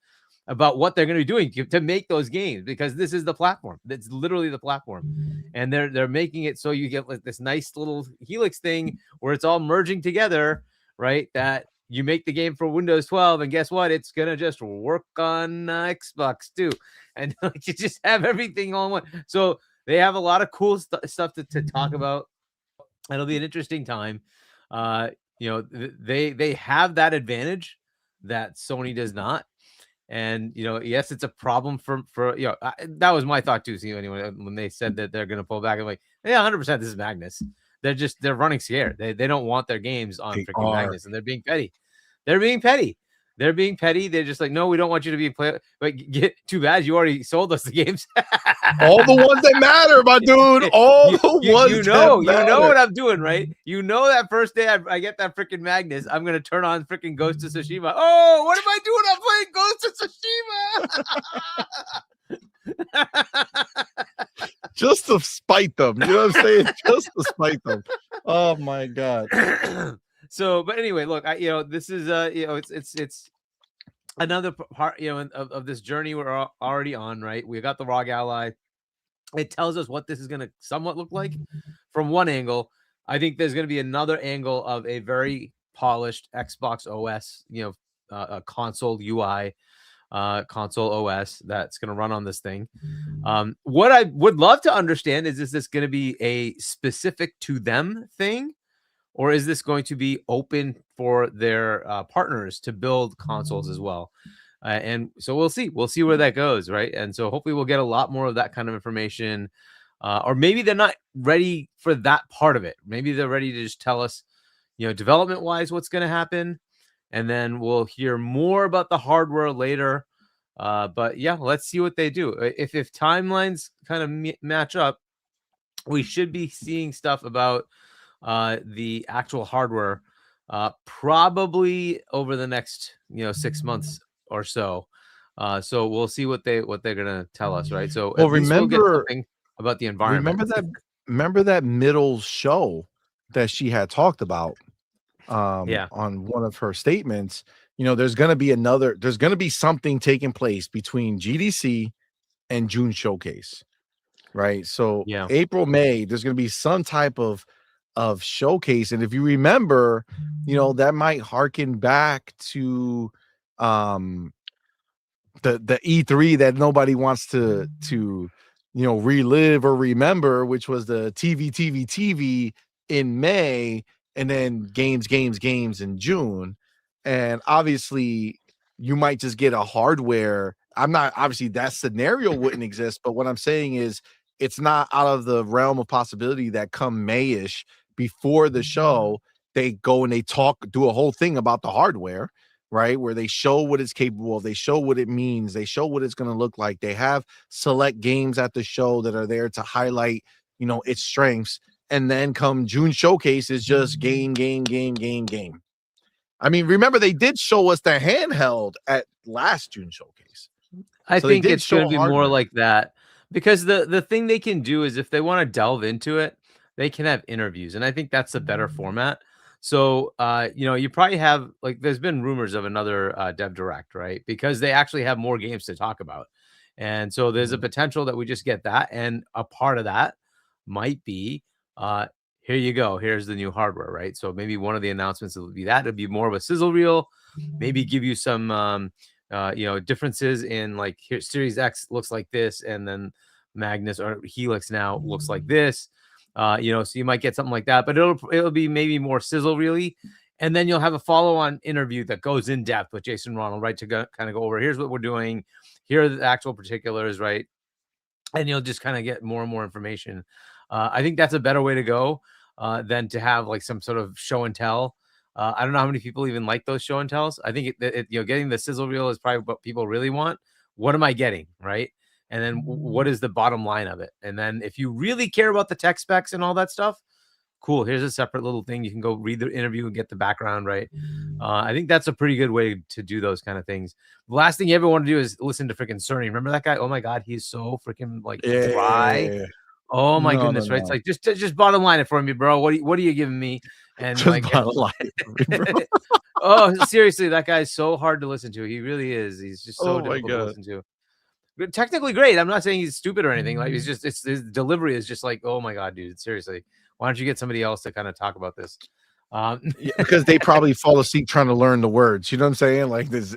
about what they're going to be doing to make those games, because this is the platform. That's literally the platform. And they're making it so you get like this nice little Helix thing where it's all merging together, right? That you make the game for Windows 12, and guess what? It's going to just work on Xbox too. And you just have everything all in one. So they have a lot of cool stuff to talk about. It'll be an interesting time. They have that advantage that Sony does not. And yes, it's a problem for that was my thought too. See, anyway, when they said that they're going to pull back, I'm like, yeah, 100%. This is Magnus. They're running scared. They don't want their games on freaking Magnus, and they're being petty. They're just like, no, we don't want you to be play. But too bad you already sold us the games. All the ones that matter, my dude. All the ones you know what I'm doing, right? You know that first day I get that freaking Magnus, I'm gonna turn on freaking Ghost of Tsushima. Oh, what am I doing? I'm playing Ghost of Tsushima. Just to spite them. You know what I'm saying? Just to spite them. Oh my god. So, but anyway, look, this is it's another part of this journey we're already on, right? We got the ROG Ally. It tells us what this is going to somewhat look like from one angle. I think there's going to be another angle of a very polished Xbox OS, a console UI, console OS that's going to run on this thing. What I would love to understand is this going to be a specific to them thing, or is this going to be open for their partners to build consoles as well? And so we'll see where that goes, right? And so hopefully we'll get a lot more of that kind of information, or maybe they're not ready for that part of it. Maybe they're ready to just tell us, development wise, what's going to happen, and then we'll hear more about the hardware later. But yeah, let's see what they do. If timelines kind of match up, we should be seeing stuff about the actual hardware probably over the next 6 months or so. So we'll see what they're gonna tell us, right? So at least we'll get something about the environment. Remember that middle show that she had talked about on one of her statements. There's gonna be something taking place between GDC and June showcase, right? So April, May, there's gonna be some type of showcase, and if you remember, that might harken back to the E3 that nobody wants to relive or remember, which was the TV in May, and then games in June. And obviously you might just get a hardware. Obviously that scenario wouldn't exist, but what I'm saying is it's not out of the realm of possibility that come Mayish, before the show, they go and they do a whole thing about the hardware, right? Where they show what it's capable of, they show what it means, they show what it's going to look like. They have select games at the show that are there to highlight, its strengths. And then come June showcase is just game. I mean, remember they did show us the handheld at last June showcase. I think it's going to be more like that, because the thing they can do is if they want to delve into it, they can have interviews, and I think that's a better format. So, you probably have, like, there's been rumors of another Dev Direct, right? Because they actually have more games to talk about. And so there's a potential that we just get that. And a part of that might be, here you go, here's the new hardware, right? So maybe one of the announcements will be that. It'll be more of a sizzle reel, maybe give you some, differences in, like, here, Series X looks like this, and then Magnus or Helix now looks like this. So you might get something like that, but it'll be maybe more sizzle really, and then you'll have a follow-on interview that goes in depth with Jason Ronald, right, to kind of go over, here's what we're doing, here are the actual particulars, right, and you'll just kind of get more and more information. I think that's a better way to go than to have like some sort of show and tell. I don't know how many people even like those show and tells. I think getting the sizzle reel is probably what people really want. What am I getting, right? And then what is the bottom line of it? And then if you really care about the tech specs and all that stuff, cool, here's a separate little thing. You can go read the interview and get the background, right? I think that's a pretty good way to do those kind of things. The last thing you ever want to do is listen to freaking Sony. Remember that guy? Oh my God, he's so freaking like dry. Oh my goodness, right? It's like just bottom line it for me, bro. What are you giving me? And just like bottom line it for me, bro. Oh, seriously, that guy's so hard to listen to. He really is. He's just so difficult to listen to. Technically great. I'm not saying he's stupid or anything. Like, it's just his delivery is just like, oh my God, dude, seriously, why don't you get somebody else to kind of talk about this? Because they probably fall asleep trying to learn the words. You know what I'm saying? Like this,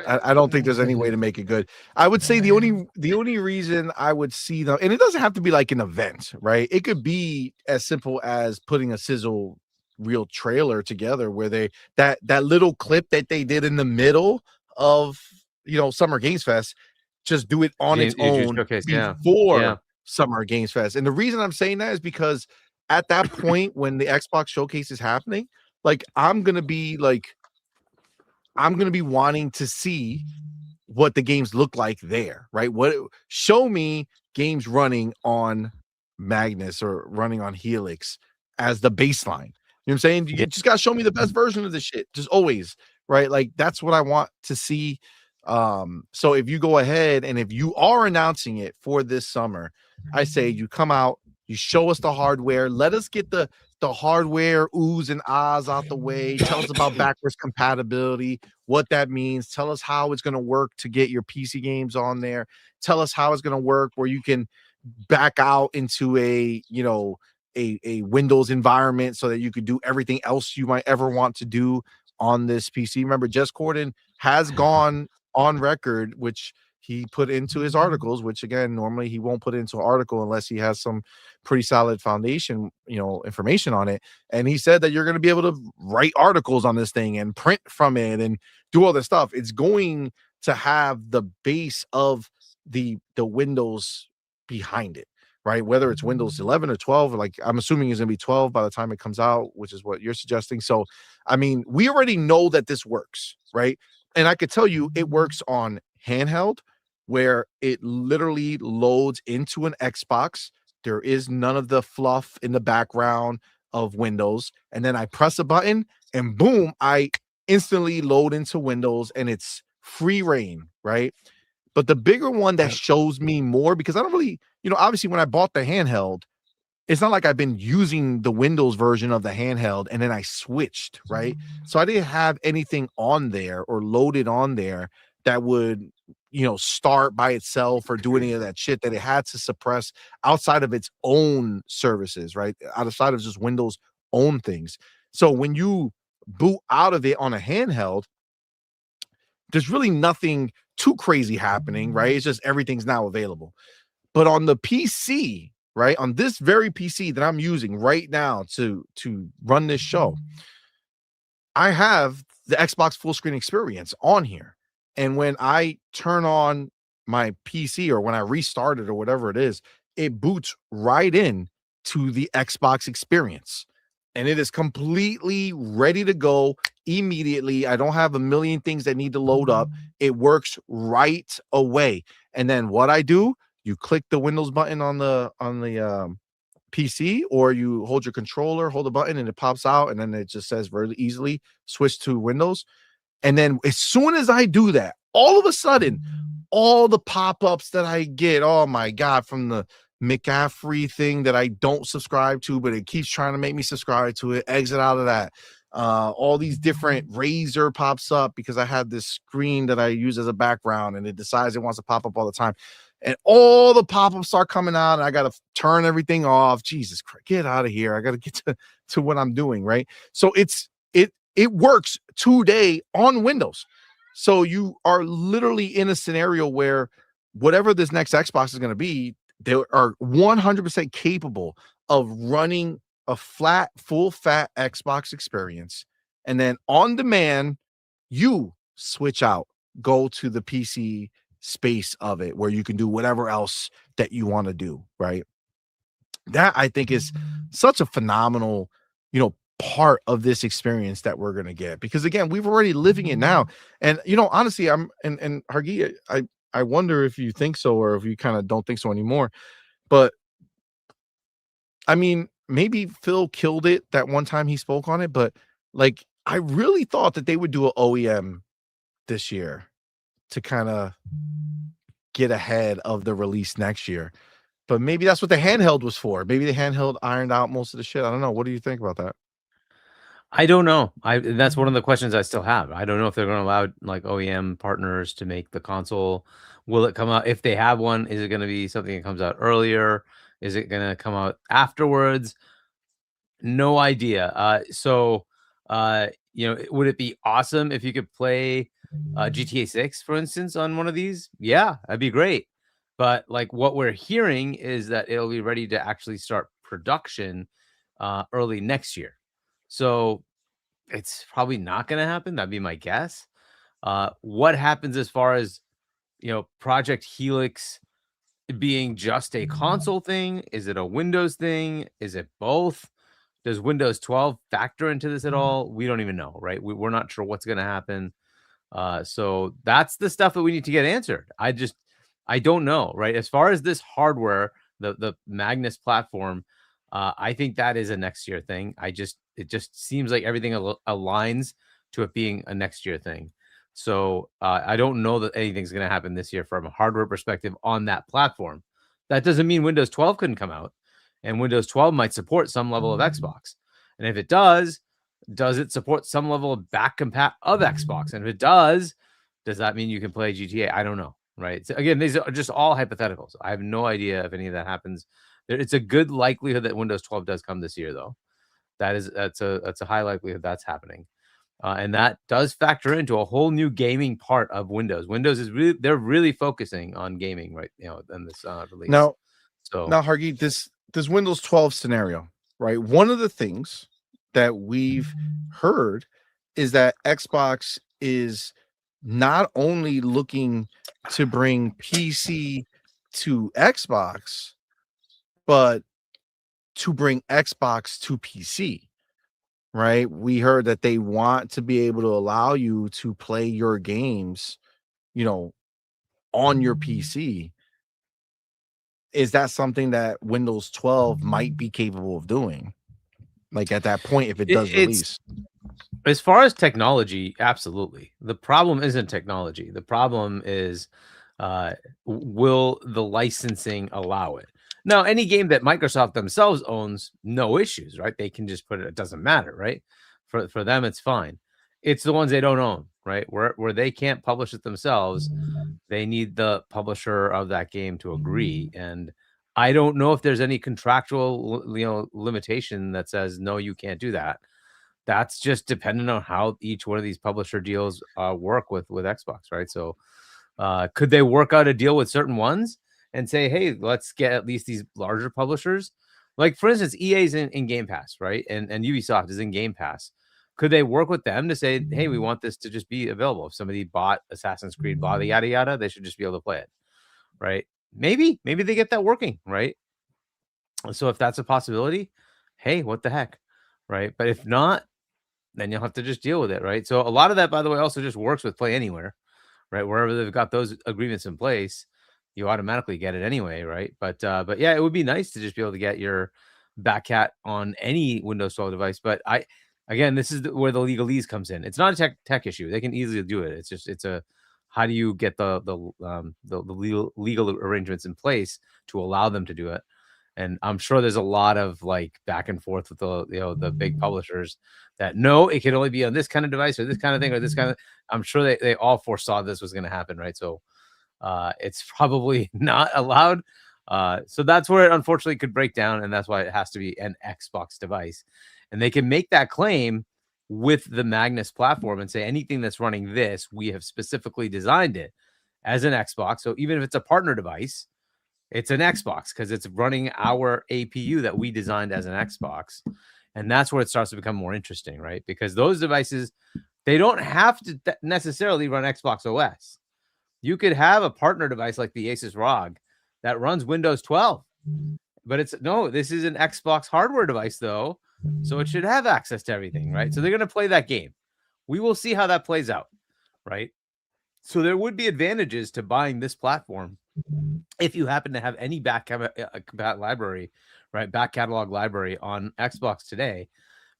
I don't think there's any way to make it good. I would say the only reason I would see them, and it doesn't have to be like an event, right? It could be as simple as putting a sizzle reel trailer together where that little clip that they did in the middle of Summer Games Fest. Just do it on its own before Summer Games Fest. And the reason I'm saying that is because at that point, when the Xbox showcase is happening, like I'm gonna be wanting to see what the games look like there, right? Show me games running on Magnus or running on Helix as the baseline. You know what I'm saying? You just gotta show me the best version of the shit, just always, right? Like that's what I want to see. So if you go ahead and if you are announcing it for this summer, I say you come out, you show us the hardware, let us get the hardware oohs and ahs out the way, tell us about backwards compatibility, what that means, tell us how it's going to work to get your PC games on there, tell us how it's going to work where you can back out into a Windows environment so that you could do everything else you might ever want to do on this PC. Remember, Jess Corden has gone on record, which he put into his articles, which again, normally he won't put into an article unless he has some pretty solid foundation, information on it. And he said that you're going to be able to write articles on this thing and print from it and do all this stuff. It's going to have the base of the Windows behind it, right? Whether it's Windows 11 or 12, like I'm assuming it's going to be 12 by the time it comes out, which is what you're suggesting. So, I mean, we already know that this works, right? And I could tell you it works on handheld, where it literally loads into an Xbox. There is none of the fluff in the background of Windows. And then I press a button and boom, I instantly load into Windows, and it's free reign, right? But the bigger one that shows me more, because I don't really, obviously when I bought the handheld, it's not like I've been using the Windows version of the handheld and then I switched, right? So I didn't have anything on there or loaded on there that would, start by itself or do any of that shit that it had to suppress outside of its own services, right? Outside of just Windows own things. So when you boot out of it on a handheld, there's really nothing too crazy happening, right? It's just everything's now available. But on the PC, right, on this very PC that I'm using right now to run this show, I have the Xbox full screen experience on here. And when I turn on my PC or when I restart it or whatever it is, it boots right in to the Xbox experience. And it is completely ready to go immediately. I don't have a million things that need to load up. It works right away. And then what I do, you click the Windows button on the PC, or you hold your controller, hold the button, and it pops out, and then it just says very easily switch to Windows. And then as soon as I do that, all of a sudden, all the pop-ups that I get, oh my God, from the McAfee thing that I don't subscribe to, but it keeps trying to make me subscribe to it, exit out of that. All these different Razer pops up because I had this screen that I use as a background, and it decides it wants to pop up all the time. And all the pop-ups start coming out, and I got to turn everything off. Jesus Christ, get out of here. I got to get to what I'm doing, right? So it works today on Windows. So you are literally in a scenario where whatever this next Xbox is going to be, they are 100% capable of running a full fat Xbox experience. And then on demand, you switch out, go to the PC space of it where you can do whatever else that you want to do, right? That I think is such a phenomenal, part of this experience that we're going to get, because again, we've already living it now. And honestly, and Hargi, I wonder if you think so or if you kind of don't think so anymore. But I mean, maybe Phil killed it that one time he spoke on it, but like I really thought that they would do an OEM this year to kind of get ahead of the release next year. But maybe that's what the handheld was for. Maybe the handheld ironed out most of the shit. I don't know. What do you think about that? I don't know. That's one of the questions I still have. I don't know if they're going to allow like OEM partners to make the console. Will it come out? If they have one, is it going to be something that comes out earlier? Is it going to come out afterwards? No idea. Would it be awesome if you could play GTA 6, for instance, on one of these? Yeah, that'd be great. But like what we're hearing is that it'll be ready to actually start production early next year. So it's probably not going to happen. That'd be my guess. What happens as far as, Project Helix being just a console thing? Is it a Windows thing? Is it both? Does Windows 12 factor into this at all? We don't even know, right? We're not sure what's going to happen. So that's the stuff that we need to get answered. I don't know, right? As far as this hardware, the Magnus platform, I think that is a next year thing. It just seems like everything aligns to it being a next year thing. So I don't know that anything's going to happen this year from a hardware perspective on that platform. That doesn't mean Windows 12 couldn't come out, and Windows 12 might support some level of Xbox. And if it does it support some level of back compat of Xbox? And if it does that mean you can play GTA? I don't know, right? So again, these are just all hypotheticals. I have no idea if any of that happens. It's a good likelihood that Windows 12 does come this year, though. That's a high likelihood that's happening. And that does factor into a whole new gaming part of Windows. Windows is they're really focusing on gaming right now in this release. Now, so Hargy, this Windows 12 scenario, right? One of the things that we've heard is that Xbox is not only looking to bring PC to Xbox, but to bring Xbox to PC, right? We heard that they want to be able to allow you to play your games, on your PC. Is that something that Windows 12 might be capable of doing? Like at that point, if it does release? As far as technology, absolutely. The problem isn't technology. The problem is, will the licensing allow it? Now, any game that Microsoft themselves owns, no issues, right? They can just put it. It doesn't matter, right? For them, it's fine. It's the ones they don't own, right? Where they can't publish it themselves, they need the publisher of that game to agree. And I don't know if there's any contractual, limitation that says no, you can't do that. That's just dependent on how each one of these publisher deals work with Xbox, right? So could they work out a deal with certain ones and say, hey, let's get at least these larger publishers? Like, for instance, EA's in Game Pass, right? And Ubisoft is in Game Pass. Could they work with them to say, hey, we want this to just be available? If somebody bought Assassin's Creed, blah, yada, yada, they should just be able to play it, right? Maybe they get that working, right? So if that's a possibility, hey, what the heck, right? But if not, then you'll have to just deal with it, right? So a lot of that, by the way, also just works with Play Anywhere, right? Wherever they've got those agreements in place, you automatically get it anyway, right? But yeah, it would be nice to just be able to get your Backcat on any Windows 12 device. But again, this is where the legalese comes in. It's not a tech issue; they can easily do it. It's a how do you get the legal arrangements in place to allow them to do it? And I'm sure there's a lot of like back and forth with the big publishers that no, it can only be on this kind of device or this kind of thing or this kind of. I'm sure they all foresaw this was going to happen, right? So it's probably not allowed. So that's where it unfortunately could break down, and that's why it has to be an Xbox device. And they can make that claim with the Magnus platform and say anything that's running this, we have specifically designed it as an Xbox. So even if it's a partner device, it's an Xbox because it's running our APU that we designed as an Xbox. And that's where it starts to become more interesting, right? Because those devices, they don't have to necessarily run Xbox OS. You could have a partner device like the Asus ROG that runs Windows 12. But this is an Xbox hardware device, though. So it should have access to everything, right? So they're going to play that game. We will see how that plays out, right? So there would be advantages to buying this platform if you happen to have any back catalog library on Xbox today,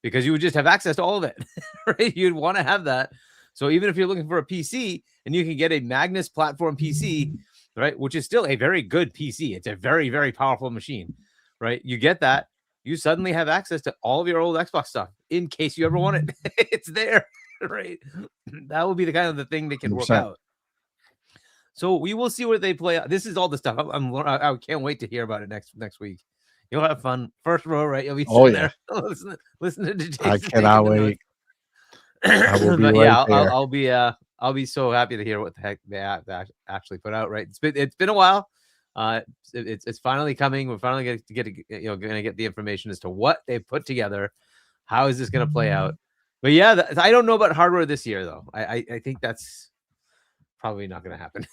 because you would just have access to all of it, right? You'd want to have that. So even if you're looking for a PC and you can get a Magnus platform PC, right, which is still a very good PC, it's a very, very powerful machine, right? You get that, you suddenly have access to all of your old Xbox stuff in case you ever want it. It's there, right? That would be the kind of the thing they can 100%. Work out. So we will see where they play out. This is all the stuff. I can't wait to hear about it next week. You'll have fun. First row, right? You'll be sitting there listening to Jason. I cannot wait. I will be right there. I'll be so happy to hear what the heck they actually put out. Right? It's been a while. It's finally coming. We're finally going to get the information as to what they put together. How is this going to play out? But yeah, I don't know about hardware this year though. I think that's probably not going to happen.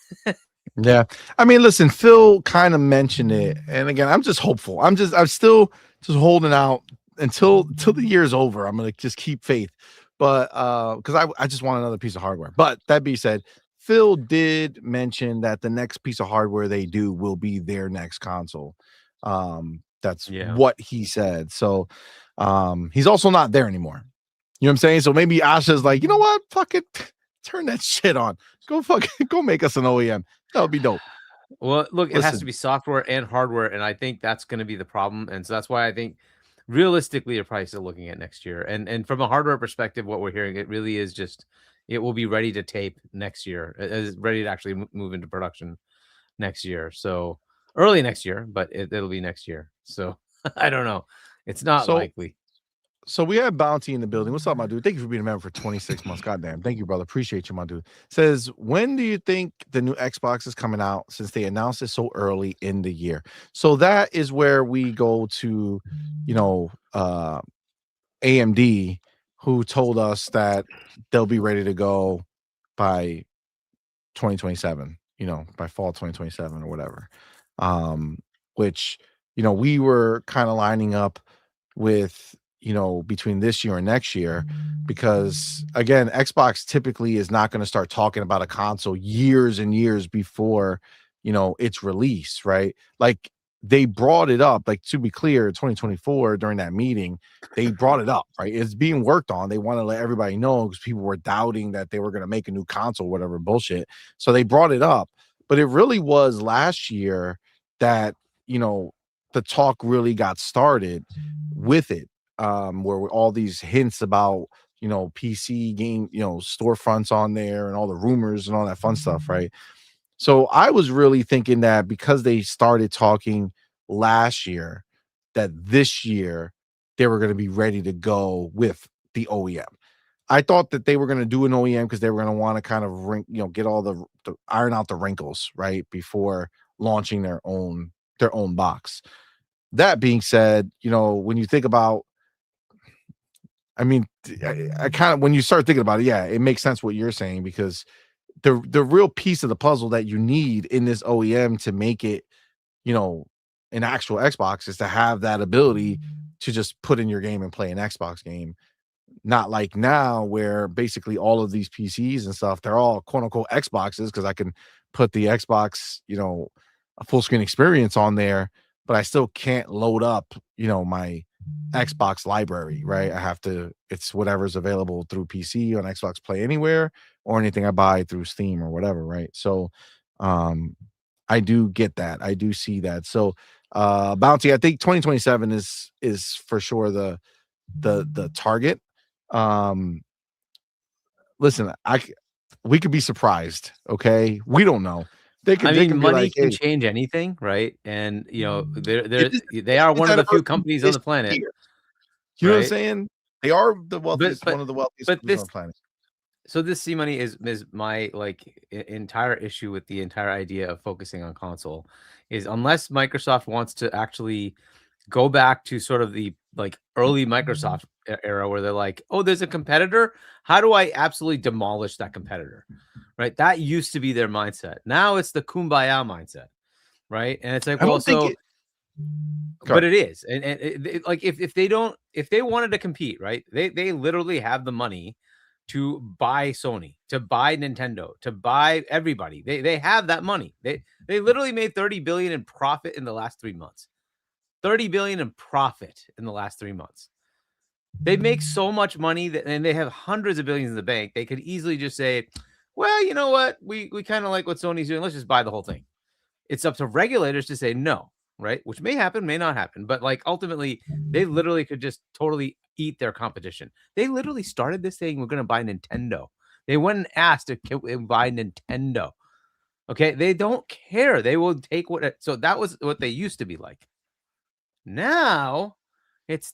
Yeah. I mean, listen, Phil kind of mentioned it. And again, I'm just hopeful. I'm still just holding out until the year's over. I'm going to just keep faith. But because I just want another piece of hardware. But that being said, Phil did mention that the next piece of hardware they do will be their next console. That's what he said. So he's also not there anymore. You know what I'm saying? So maybe Asha's like, you know what? Fuck it. Turn that shit on. Go make us an OEM. That would be dope. Well, look, it has to be software and hardware, and I think that's going to be the problem. And so that's why I think realistically, you're probably still looking at next year. And from a hardware perspective, what we're hearing, it really is just it will be ready to tape next year. It's ready to actually move into production next year. So early next year, but it'll be next year. So I don't know. It's not likely. So we have Bounty in the building. What's up, my dude? Thank you for being a member for 26 months. Goddamn. Thank you, brother. Appreciate you, my dude. Says, when do you think the new Xbox is coming out since they announced it so early in the year? So that is where we go to, AMD, who told us that they'll be ready to go by 2027, by fall 2027 or whatever. Which, we were kind of lining up with, between this year and next year, because again, Xbox typically is not going to start talking about a console years and years before, its release, right? Like they brought it up, like to be clear, 2024 during that meeting, they brought it up, right? It's being worked on. They want to let everybody know because people were doubting that they were going to make a new console, whatever bullshit. So they brought it up, but it really was last year that, the talk really got started with it, where all these hints about, PC game, storefronts on there and all the rumors and all that fun stuff, right? So I was really thinking that because they started talking last year, that this year they were going to be ready to go with the OEM. I thought that they were going to do an OEM because they were going to want to kind of get all the iron out the wrinkles, right, before launching their own box. That being said, when you think about, I kind of, when you start thinking about it, yeah, it makes sense what you're saying, because the real piece of the puzzle that you need in this OEM to make it, an actual Xbox, is to have that ability to just put in your game and play an Xbox game. Not like now where basically all of these PCs and stuff, they're all quote unquote Xboxes because I can put the Xbox, a full screen experience on there, but I still can't load up, my Xbox library, right? It's whatever's available through PC on Xbox Play Anywhere or anything I buy through Steam or whatever, right? So I do get that. I do see that. So Bounty, I think 2027 is for sure the target. Listen, we could be surprised, okay? We don't know. Money like, can hey, change anything, right? And they are one of the few companies on the planet. You know what I'm saying? They are the wealthiest, but one of the wealthiest but companies on the planet. So this CMoney is my entire issue with the entire idea of focusing on console, is unless Microsoft wants to actually go back to sort of the early Microsoft era where they're like, oh, there's a competitor. How do I absolutely demolish that competitor? Right. That used to be their mindset. Now it's the kumbaya mindset. Right. And it's like, well, so, but it is. And if they wanted to compete, right, they literally have the money to buy Sony, to buy Nintendo, to buy everybody. They have that money. They literally made 30 billion in profit in the last 3 months. 30 billion in profit in the last 3 months. They make so much money and they have hundreds of billions in the bank. They could easily just say, well, you know what? We kind of like what Sony's doing. Let's just buy the whole thing. It's up to regulators to say no, right? Which may happen, may not happen. But ultimately, they literally could just totally eat their competition. They literally started this saying, we're going to buy Nintendo. They went and asked to buy Nintendo. Okay. They don't care. They will take so that was what they used to be like. Now it's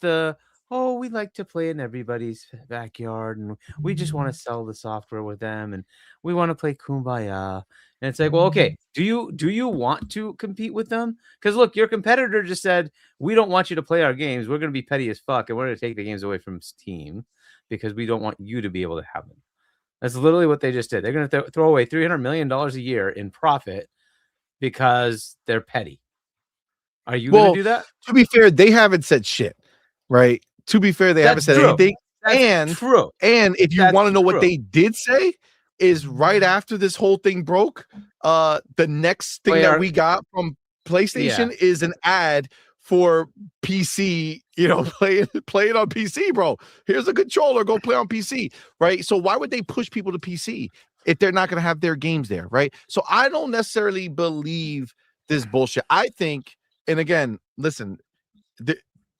we like to play in everybody's backyard and we just want to sell the software with them and we want to play kumbaya. And it's like, well, okay, do you want to compete with them? Because look, your competitor just said, we don't want you to play our games. We're going to be petty as fuck and we're going to take the games away from Steam because we don't want you to be able to have them. That's literally what they just did. They're going to throw away $300 million a year in profit because they're petty. Are you going to do that? To be fair, they haven't said shit, right? To be fair, they haven't said anything. That's true. And if you want to know what they did say, is right after this whole thing broke, the next thing that we got from PlayStation is an ad for PC, play it on PC, bro. Here's a controller, go play on PC, right? So why would they push people to PC if they're not going to have their games there, right? So I don't necessarily believe this bullshit. I think, and again, listen,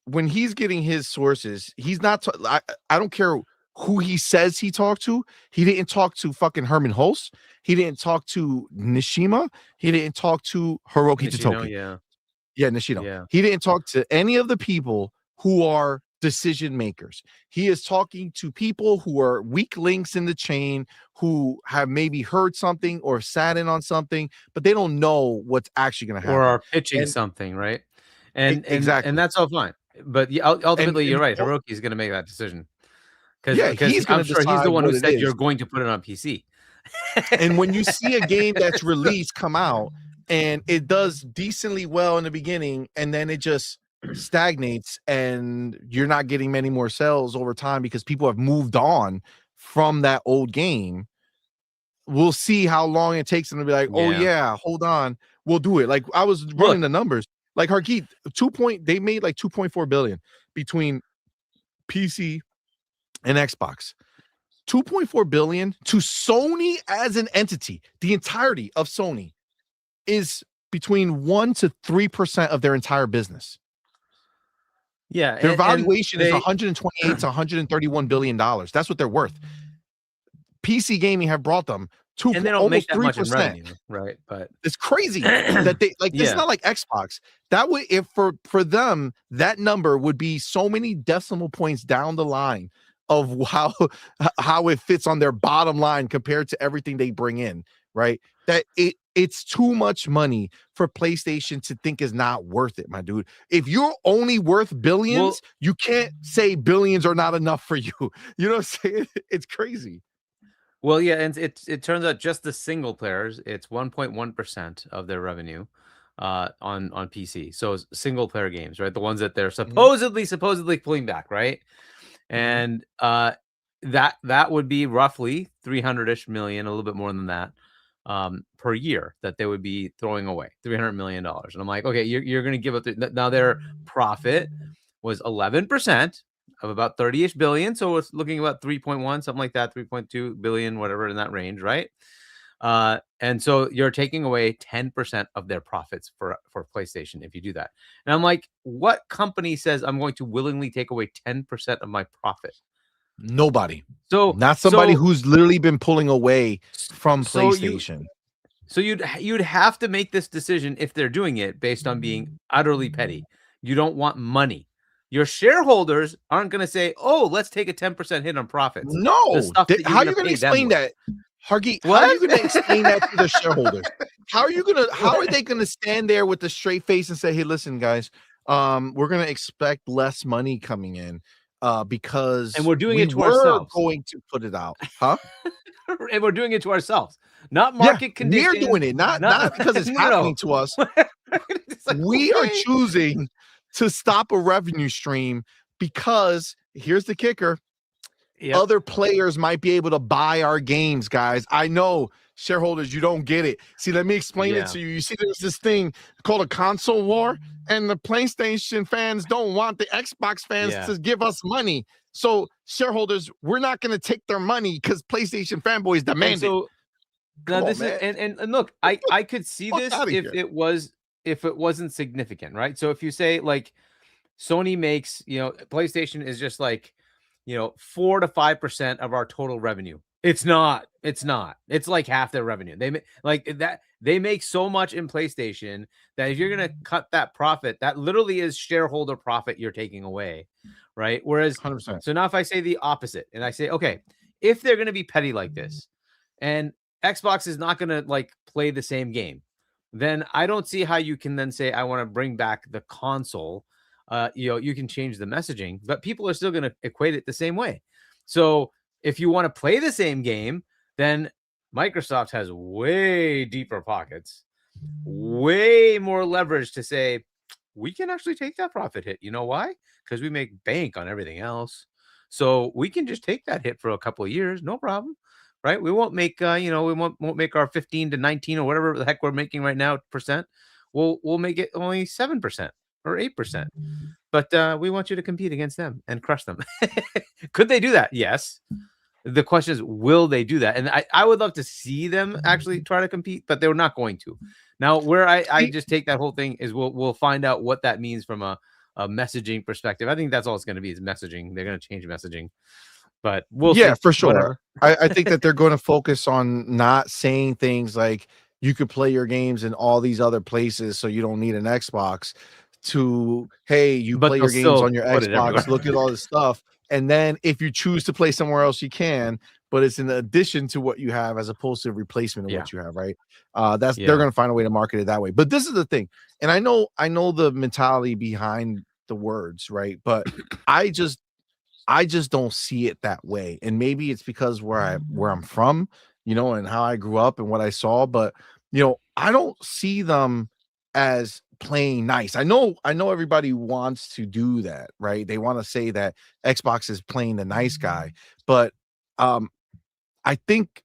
when he's getting his sources, he's not. I don't care who he says he talked to. He didn't talk to fucking Herman Hulse. He didn't talk to Nishima. He didn't talk to Hiroki Totoki. Yeah, Nishino. Yeah. He didn't talk to any of the people who are decision makers. He is talking to people who are weak links in the chain, who have maybe heard something or sat in on something, but they don't know what's actually going to happen. Or are pitching And something, right? And exactly. that's all fine. But ultimately, And you're right. Hiroki is going to make that decision. yeah, Because he's I'm going to sure he's the decide one who what it said is. you're going to put it on PC. And when you see a game that's released come out and it does decently well in the beginning, and then it just stagnates and you're not getting many more sales over time because people have moved on from that old game, we'll see how long it takes them to be like, oh yeah, hold on, we'll do it. Like I was running the numbers, like Hargeet, they made like 2.4 billion between PC and Xbox. 2.4 billion to Sony as an entity. The entirety of Sony is between 1 to 3% of their entire business. Yeah, their valuation is 128 to 131 billion dollars. That's what they're worth. PC gaming have brought them to and they don't almost make that 3%. much in revenue, right? But it's crazy that they like. It's not like Xbox. That would, if for them, that number would be so many decimal points down the line of how it fits on their bottom line compared to everything they bring in, right? That it's too much money for PlayStation to think is not worth it, my dude. If you're only worth billions, you can't say billions are not enough for you. You know what I'm saying? It's crazy. Well, yeah, and it turns out just the single players, it's 1.1% of their revenue on PC. So single player games, right? The ones that they're supposedly pulling back, right? And that would be roughly 300-ish million, a little bit more than that, per year that they would be throwing away, $300 million. And I'm like, okay, you're going to give up now their profit was 11% of about 30-ish billion. So it's looking about 3.1, something like that, 3.2 billion, whatever in that range, right? And so you're taking away 10% of their profits for PlayStation if you do that. And I'm like, what company says I'm going to willingly take away 10% of my profit? Nobody. So not somebody who's literally been pulling away from PlayStation. So you'd have to make this decision if they're doing it based on being utterly petty. You don't want money. Your shareholders aren't going to say, "Oh, let's take a 10% hit on profits." No. How are you going to explain that? Hargeet, how are you going to explain that to the shareholders? How are they going to stand there with a straight face and say, "Hey, listen, guys, we're going to expect less money coming in because and we're doing it to ourselves. Going to put it out, huh?" And we're doing it to ourselves, not market conditions. We're doing it, not because it's happening to us. Like, we are choosing to stop a revenue stream because here's the kicker. Other players might be able to buy our games, guys. I know, shareholders, you don't get it. See, let me explain it to you. You see, there's this thing called a console war, and the PlayStation fans don't want the Xbox fans to give us money. So, shareholders, we're not going to take their money because PlayStation fanboys demand it. Now this is and look, I could see this if it wasn't significant, right? So if you say like Sony makes, PlayStation is just like, 4 to 5% of our total revenue. It's not. It's like half their revenue. They make so much in PlayStation that if you're going to cut that profit, that literally is shareholder profit you're taking away, right? Whereas 100%. So now if I say the opposite and I say, okay, if they're going to be petty like this and Xbox is not going to like play the same game, then I don't see how you can then say, I want to bring back the console. You can change the messaging, but people are still going to equate it the same way. So if you want to play the same game, then Microsoft has way deeper pockets, way more leverage to say, we can actually take that profit hit. You know why? Because we make bank on everything else. So we can just take that hit for a couple of years. No problem. Right? We won't make, we won't make our 15 to 19 or whatever the heck we're making right now percent. We'll make it only 7% or 8%. But we want you to compete against them and crush them. Could they do that? Yes. The question is, will they do that? And I would love to see them actually try to compete, but they're not going to. Now, where I just take that whole thing is we'll find out what that means from a messaging perspective. I think that's all it's going to be is messaging. They're going to change messaging. But we'll see. For sure. I think that they're going to focus on not saying things like you could play your games in all these other places, so you don't need an Xbox. to, hey, you But play they'll your games still on your put it Xbox, everywhere. look at all this stuff. And then if you choose to play somewhere else, you can, but it's in addition to what you have as opposed to a replacement of what you have, right? They're gonna find a way to market it that way. But this is the thing, and I know the mentality behind the words, right? But I just don't see it that way. And maybe it's because where I'm from, and how I grew up and what I saw, but I don't see them as playing nice. I know everybody wants to do that, right? They want to say that Xbox is playing the nice guy, but I think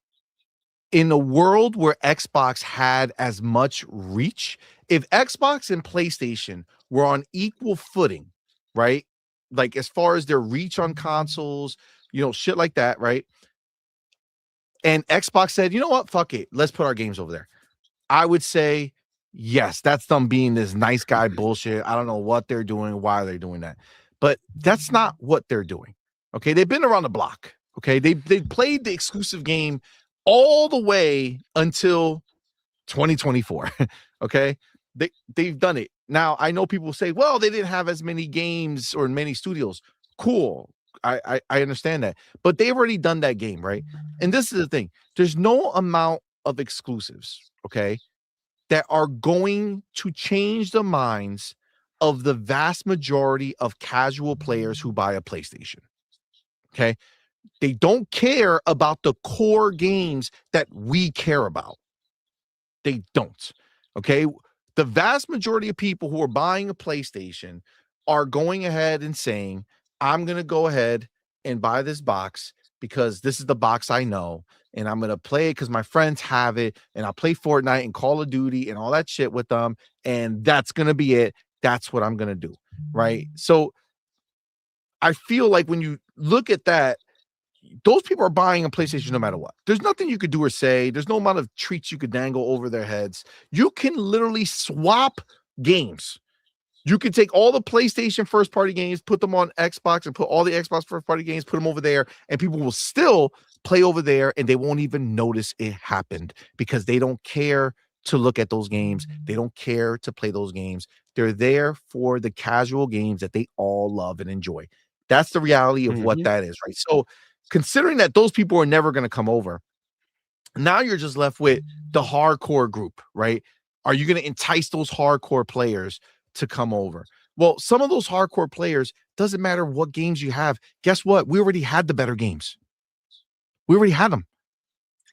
in a world where Xbox had as much reach, if Xbox and PlayStation were on equal footing, right? Like as far as their reach on consoles, shit like that, right? And Xbox said, you know what? Fuck it. Let's put our games over there. I would say, yes, that's them being this nice guy bullshit. I don't know what they're doing, why they're doing that. But that's not what they're doing. Okay. They've been around the block. Okay. They played the exclusive game all the way until 2024. Okay. They've done it. Now I know people say, well, they didn't have as many games or many studios. Cool. I understand that. But they've already done that game, right? And this is the thing. There's no amount of exclusives, okay, that are going to change the minds of the vast majority of casual players who buy a PlayStation. Okay. They don't care about the core games that we care about. They don't. Okay. The vast majority of people who are buying a PlayStation are going ahead and saying, I'm going to go ahead and buy this box because this is the box I know. And I'm going to play it because my friends have it. And I'll play Fortnite and Call of Duty and all that shit with them. And that's going to be it. That's what I'm going to do. Right. So I feel like when you look at that, those people are buying a PlayStation no matter what. There's nothing you could do or say. There's no amount of treats you could dangle over their heads. You can literally swap games. You can take all the PlayStation first-party games, put them on Xbox, and put all the Xbox first-party games, put them over there, and people will still play over there, and they won't even notice it happened because they don't care to look at those games. They don't care to play those games. They're there for the casual games that they all love and enjoy. That's the reality of what that is, right? So considering that those people are never going to come over, now you're just left with the hardcore group, right? Are you going to entice those hardcore players to come over? Well, some of those hardcore players, doesn't matter what games you have. Guess what? We already had the better games. We already had them.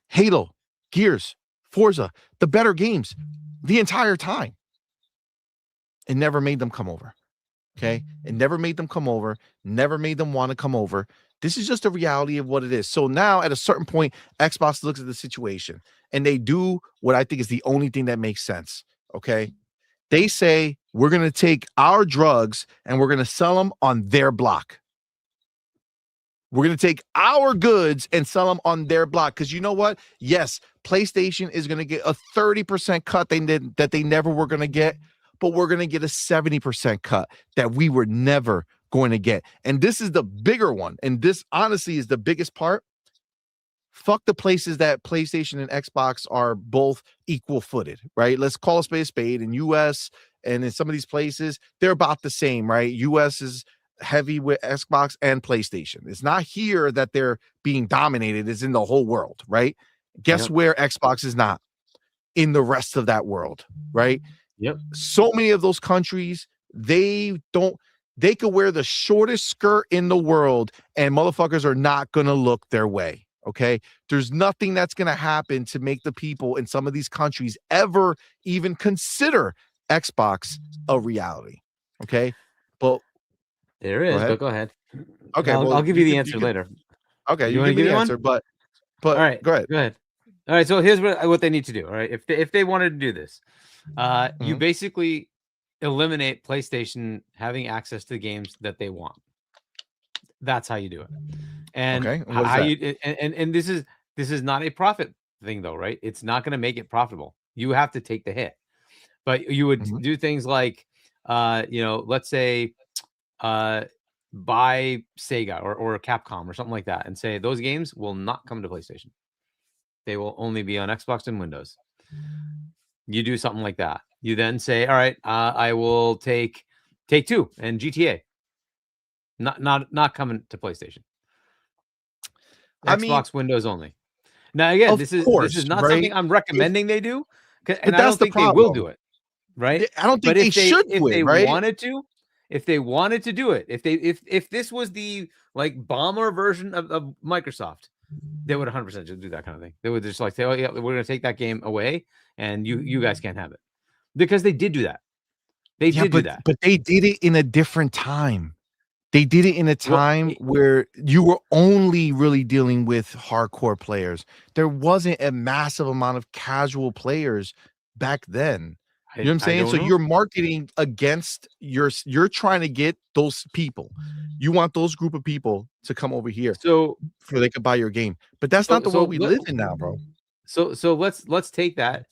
Halo, Gears, Forza, the better games the entire time. It never made them come over. Okay. It never made them come over, never made them want to come over. This is just the reality of what it is. So now at a certain point, Xbox looks at the situation and they do what I think is the only thing that makes sense. Okay. They say, we're going to take our drugs and we're going to sell them on their block. We're going to take our goods and sell them on their block. Because you know what? Yes, PlayStation is going to get a 30% cut that they never were going to get, but we're going to get a 70% cut that we were never going to get. And this is the bigger one. And this honestly is the biggest part. Fuck the places that PlayStation and Xbox are both equal footed, right? Let's call a spade. In US and in some of these places, they're about the same, right? US is heavy with Xbox and PlayStation. It's not here that they're being dominated. It's in the whole world, right? Guess where Xbox is not? In the rest of that world, right? Yep. So many of those countries, they could wear the shortest skirt in the world and motherfuckers are not going to look their way. Okay. There's nothing that's going to happen to make the people in some of these countries ever even consider Xbox a reality. Okay. But there is, but go ahead. Okay. I'll give you the answer later. Okay. You give me the answer, but all right, go ahead. All right. So here's what they need to do. All right. If they wanted to do this, you basically eliminate PlayStation having access to the games that they want. That's how you do it. And how you and this is not a profit thing though, right? It's not going to make it profitable. You have to take the hit. But you would do things like let's say buy Sega or Capcom or something like that and say those games will not come to PlayStation. They will only be on Xbox and Windows. You do something like that. You then say, all right, I will take Take-Two and GTA. Not coming to PlayStation. I mean, Xbox Windows only. Now again, this is not something I'm recommending they do, and I don't think they will do it, right? I don't think they should do it, right? Wanted to, if they wanted to do it, if this was the like bomber version of Microsoft, they would 100% just do that kind of thing. They would just like say, "Oh yeah, we're going to take that game away, and you guys can't have it," because they did do that. They did do that, but they did it in a different time. They did it in a time where you were only really dealing with hardcore players. There wasn't a massive amount of casual players back then. You know what I'm saying? So you're marketing against you're trying to get those people. You want those group of people to come over here so they can buy your game. But that's not the world we live in now, bro. So let's take that.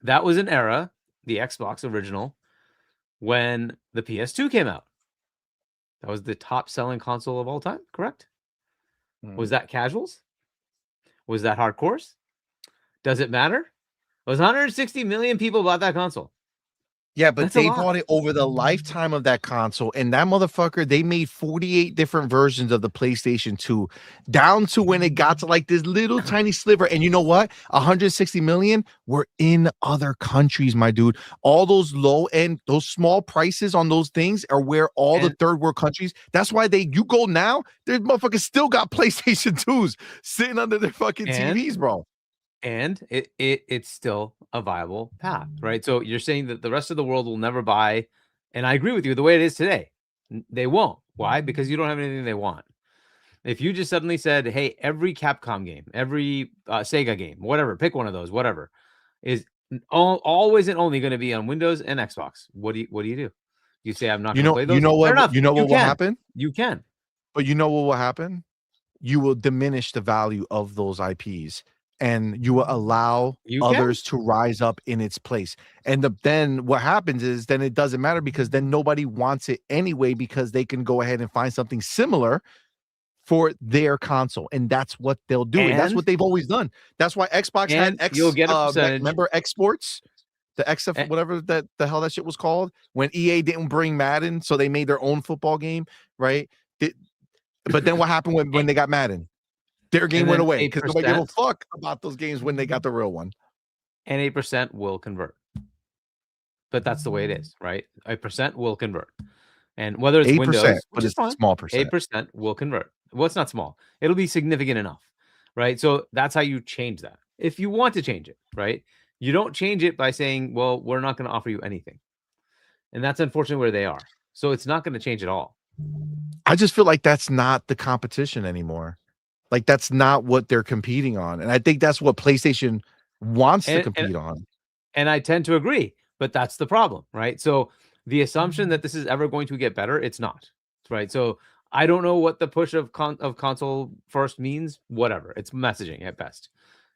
That was an era, the Xbox original, when the PS2 came out. That was the top selling console of all time, correct? Was that casuals? Was that hardcores? Does it matter? It was 160 million people bought that console. Yeah, but they bought it over the lifetime of that console, and that motherfucker, they made 48 different versions of the PlayStation 2, down to when it got to like this little tiny sliver. And you know what? 160 million were in other countries, my dude. All those low end, those small prices on those things are where all the third world countries. That's why you go now, there's motherfuckers still got PlayStation 2s sitting under their fucking TVs, bro. And it's still a viable path, right? So you're saying that the rest of the world will never buy, and I agree with you, the way it is today, they won't. Why? Because you don't have anything they want. If you just suddenly said, hey, every Capcom game, every Sega game, whatever, pick one of those, whatever, is always and only going to be on Windows and Xbox. What do you do? You say, I'm not going to play those? You know what will happen? You can. But you know what will happen? You will diminish the value of those IPs. And you will allow others to rise up in its place. And then what happens is then it doesn't matter because then nobody wants it anyway because they can go ahead and find something similar for their console. And that's what they'll do. And that's what they've always done. That's why Xbox had you'll get a percentage. Remember exports? The XF, whatever the hell that shit was called? When EA didn't bring Madden, so they made their own football game, right? But then what happened when they got Madden? Their game went away because nobody gave a fuck about those games when they got the real one. And 8% will convert. But that's the way it is, right? 8% will convert. And whether it's 8%, Windows, but it's a small percent. 8% will convert. Well, it's not small. It'll be significant enough, right? So that's how you change that. If you want to change it, right? You don't change it by saying, well, we're not going to offer you anything. And that's unfortunately where they are. So it's not going to change at all. I just feel like that's not the competition anymore. Like that's not what they're competing on. And I think that's what PlayStation wants to compete on. And I tend to agree, but that's the problem, right? So the assumption that this is ever going to get better, it's not, right? So I don't know what the push of console first means, whatever. It's messaging at best.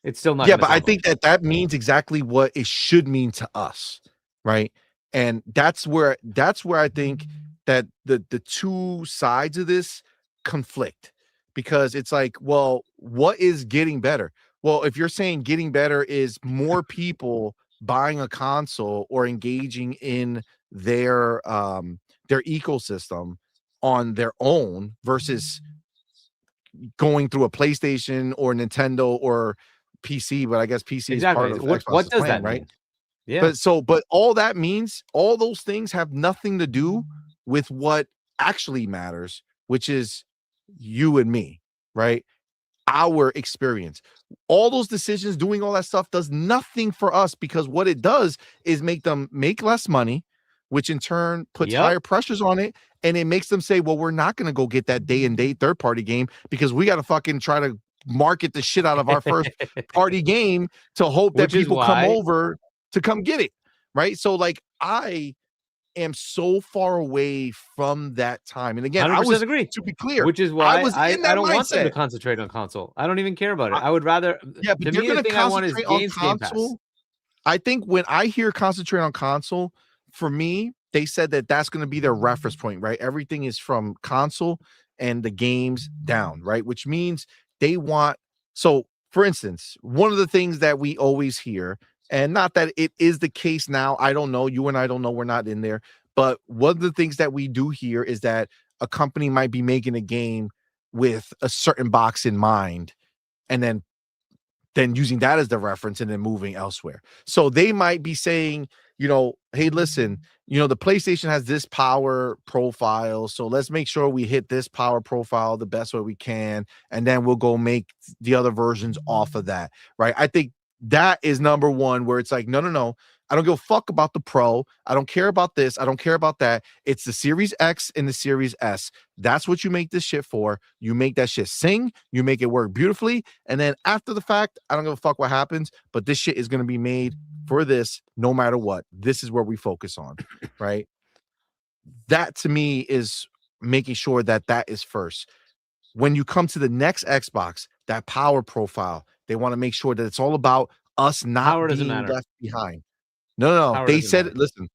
It's still not. Yeah, but I think that means exactly what it should mean to us, right? And that's where I think that the two sides of this conflict. Because it's like, well, what is getting better? Well, if you're saying getting better is more people buying a console or engaging in their ecosystem on their own versus going through a PlayStation or Nintendo or PC, but I guess PC is part of what does that mean? Right? Yeah. But all that means, all those things have nothing to do with what actually matters, which is you and me, right? Our experience. All those decisions, doing all that stuff does nothing for us because what it does is make them make less money, which in turn puts higher pressures on it. And it makes them say, well, we're not going to go get that day and date third party game because we got to fucking try to market the shit out of our first party game to hope that people come over to come get it. Right. So like I am so far away from that time. And again, I was agree. To be clear, which is why I don't want them to concentrate on console. I don't even care about it. I would rather. Yeah, but you're going to concentrate on console. I think when I hear concentrate on console, for me, they said that that's going to be their reference point, right? Everything is from console and the games down, right? Which means they want. So, for instance, one of the things that we always hear. And not that it is the case now. I don't know. You and I don't know. We're not in there. But one of the things that we do here is that a company might be making a game with a certain box in mind, and then using that as the reference and then moving elsewhere. So they might be saying, hey, listen, the PlayStation has this power profile, so let's make sure we hit this power profile the best way we can, and then we'll go make the other versions off of that, right? I think that is number one, where it's like, no. I don't give a fuck about the Pro. I don't care about this. I don't care about that. It's the Series X and the Series S. That's what you make this shit for. You make that shit sing. You make it work beautifully. And then after the fact, I don't give a fuck what happens, but this shit is going to be made for this no matter what. This is where we focus on, right? That to me is making sure that is first. When you come to the next Xbox, that power profile, they want to make sure that it's all about us not being left behind. No. They said, listen,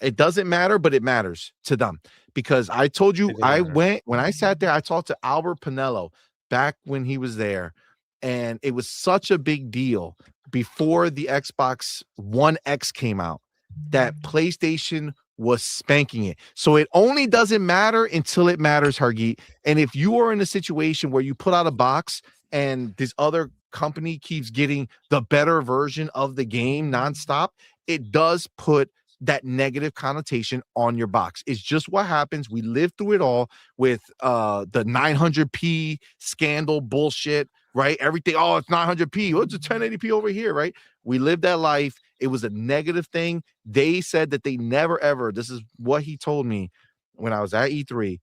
it doesn't matter, but it matters to them, because I told you, when I sat there, I talked to Albert Pinello back when he was there, and it was such a big deal before the Xbox One X came out that PlayStation was spanking it. So it only doesn't matter until it matters, Hargeet. And if you are in a situation where you put out a box and this other company keeps getting the better version of the game nonstop, it does put that negative connotation on your box. It's just what happens. We lived through it all with the 900p scandal bullshit, right? Everything, it's 900p. It's a 1080p over here, right? We lived that life. It was a negative thing. They said that they never, ever, this is what he told me when I was at E3.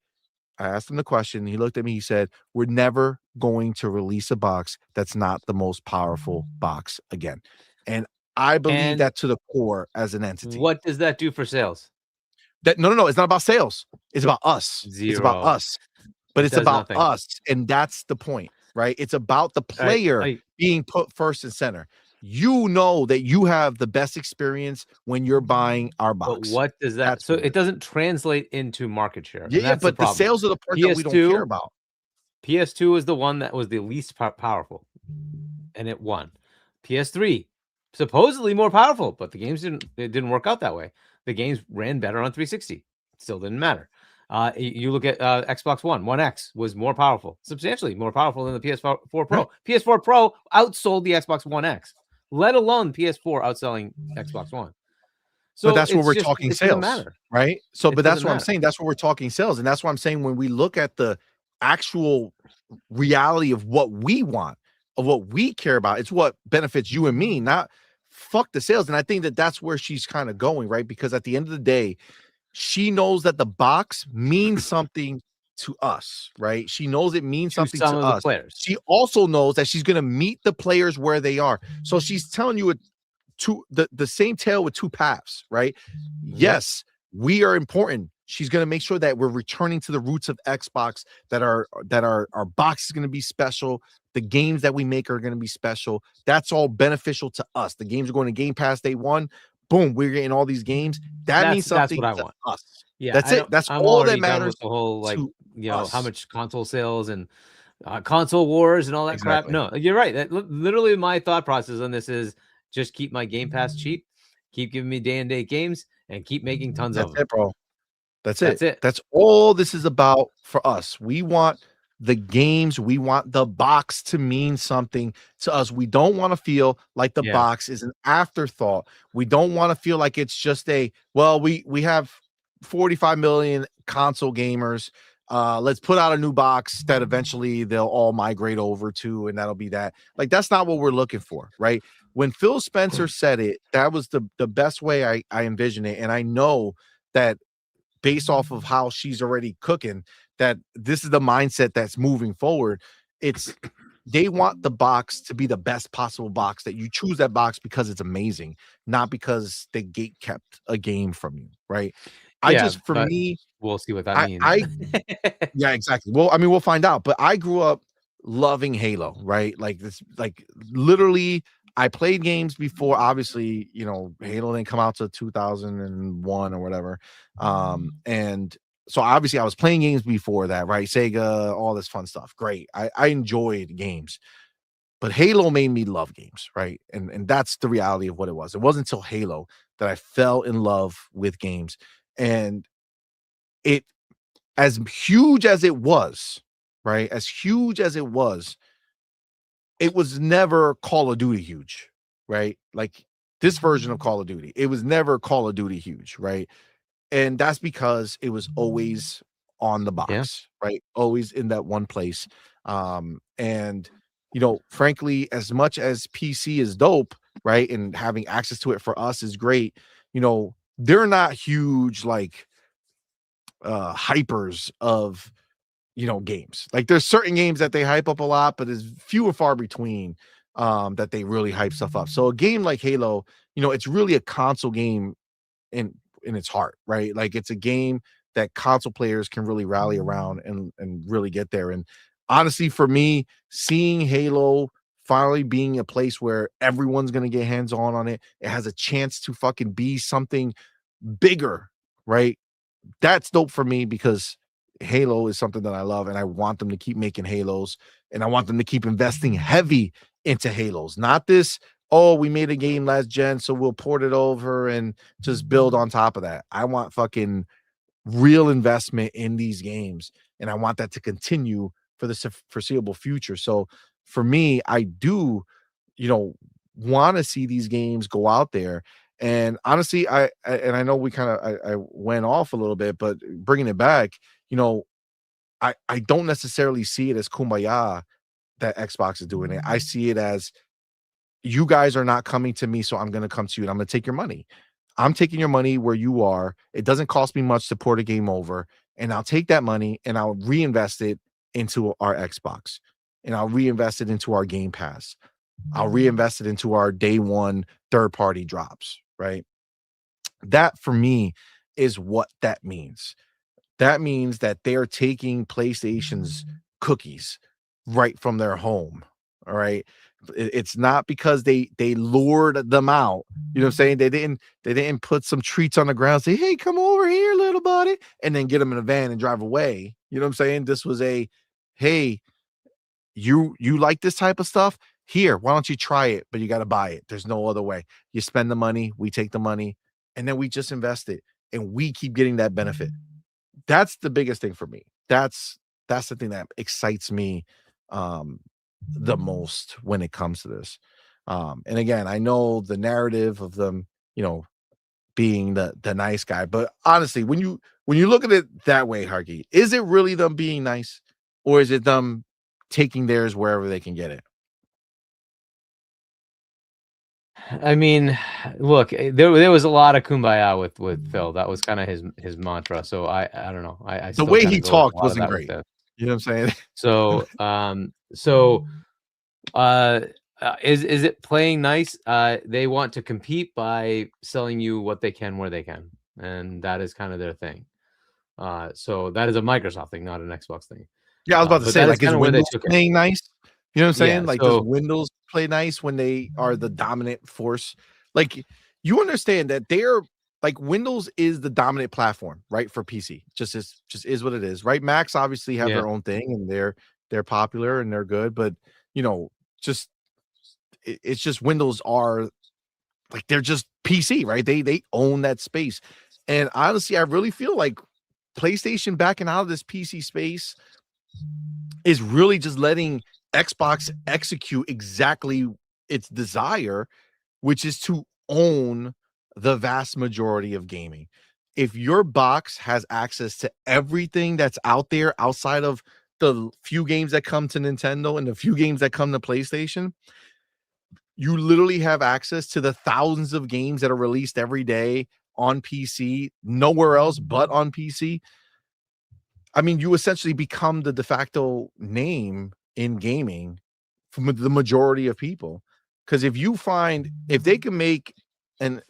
I asked him the question. He looked at me. He said, we're never going to release a box that's not the most powerful box again. And I believe that to the core as an entity. What does that do for sales? No. It's not about sales. It's about us. Zero. It's about us. But it's about us. And that's the point, right? It's about the player being put first and center. You know that you have the best experience when you're buying our box. But what does that? So it doesn't translate into market share. Yeah, but the sales are the part that we don't care about. PS2 is the one that was the least powerful, and it won. PS3, supposedly more powerful, but the games didn't work out that way. The games ran better on 360. Still didn't matter. You look at Xbox One X was more powerful, substantially more powerful than the PS4 Pro. PS4 Pro outsold the Xbox One X, let alone PS4 outselling Xbox One. So but that's where we're talking sales, right? So, but that's what I'm saying. That's where we're talking sales. And that's what I'm saying when we look at the actual reality of what we want, of what we care about, it's what benefits you and me, not fuck the sales. And I think that that's where she's kind of going, right? Because at the end of the day, she knows that the box means something to us, right? She knows it means something to us. Players. She also knows that she's going to meet the players where they are. So she's telling you the same tale with two paths, right? Yes, we are important. She's going to make sure that we're returning to the roots of Xbox, that our box is going to be special. The games that we make are going to be special. That's all beneficial to us. The games are going to Game Pass day one. Boom, we're getting all these games. That means something that's what I want. Us. Yeah, that's it. That's all that matters. With the whole how much console sales and console wars and all that crap. No, you're right. Literally, my thought process on this is just keep my Game Pass cheap, keep giving me day and date games, and keep making tons of them. That's it, bro. That's it. That's all this is about for us. We want the games, we want the box to mean something to us. We don't want to feel like the box is an afterthought. We don't want to feel like it's just we have 45 million console gamers. Let's put out a new box that eventually they'll all migrate over to, and that'll be that. Like, that's not what we're looking for, right? When Phil Spencer said it, that was the best way I envision it. And I know that based off of how she's already cooking, that this is the mindset that's moving forward. It's they want the box to be the best possible box, that you choose that box because it's amazing, not because they gate kept a game from you, right? For me, we'll see what that means. Yeah, exactly. Well, I mean, we'll find out. But I grew up loving Halo, right? Like this, like literally, I played games before. Obviously, Halo didn't come out till 2001 or whatever. And so obviously I was playing games before that, right? Sega, all this fun stuff. Great. I enjoyed games, but Halo made me love games, right? And that's the reality of what it was. It wasn't until Halo that I fell in love with games. And it, as huge as it was, right? As huge as it was never Call of Duty huge, right? Like this version of Call of Duty, it was never Call of Duty huge, right? And that's because it was always on the box, right? Always in that one place. And frankly, as much as PC is dope, right? And having access to it for us is great, they're not huge like hypers of games. Like there's certain games that they hype up a lot, but it's few and far between that they really hype stuff up. So a game like Halo, it's really a console game in its heart, right? Like it's a game that console players can really rally around and really get there. And honestly, for me, seeing Halo finally being a place where everyone's going to get hands on it, it has a chance to fucking be something bigger, right? That's dope for me because Halo is something that I love and I want them to keep making Halos and I want them to keep investing heavy into Halos. Not this, oh, we made a game last gen, so we'll port it over and just build on top of that. I want fucking real investment in these games and I want that to continue for the foreseeable future. So for me, I do, want to see these games go out there. And honestly, I know we kind of I went off a little bit, but bringing it back, I don't necessarily see it as kumbaya that Xbox is doing it. I see it as you guys are not coming to me, so I'm going to come to you and I'm going to take your money. I'm taking your money where you are. It doesn't cost me much to port a game over, and I'll take that money and I'll reinvest it into our Xbox, and I'll reinvest it into our Game Pass. I'll reinvest it into our day one third-party drops, right? That for me is what that means. That means that they're taking PlayStation's cookies right from their home. All right. It's not because they lured them out. You know what I'm saying? They didn't put some treats on the ground, say, hey, come over here, little buddy, and then get them in a van and drive away. You know what I'm saying? This was a, hey, you like this type of stuff? Here, why don't you try it? But you got to buy it. There's no other way. You spend the money, we take the money, and then we just invest it, and we keep getting that benefit. That's the biggest thing for me. That's the thing that excites me the most when it comes to this. And again, I know the narrative of them, being the nice guy, but honestly, when you look at it that way, Harky, is it really them being nice, or is it them taking theirs wherever they can get it? I mean, look, there was a lot of kumbaya with Phil. That was kind of his mantra. So I don't know. I The way he talked wasn't great. You know what I'm saying? So is it playing nice? They want to compete by selling you what they can where they can, and that is kind of their thing. So that is a Microsoft thing, not an Xbox thing. Yeah, I was about to say, like, is Windows playing nice? You know what I'm saying? Like, does Windows play nice when they are the dominant force? Like, you understand that they're like Windows is the dominant platform, right? For PC, just is what it is, right? Macs obviously have their own thing, and they're popular and they're good, but just it's just Windows are like they're just PC, right? They own that space, and honestly, I really feel like PlayStation backing out of this PC space is really just letting Xbox execute exactly its desire, which is to own the vast majority of gaming. If your box has access to everything that's out there outside of the few games that come to Nintendo and the few games that come to PlayStation, you literally have access to the thousands of games that are released every day on PC, nowhere else but on PC. I mean, you essentially become the de facto name in gaming from the majority of people. Because if they can make an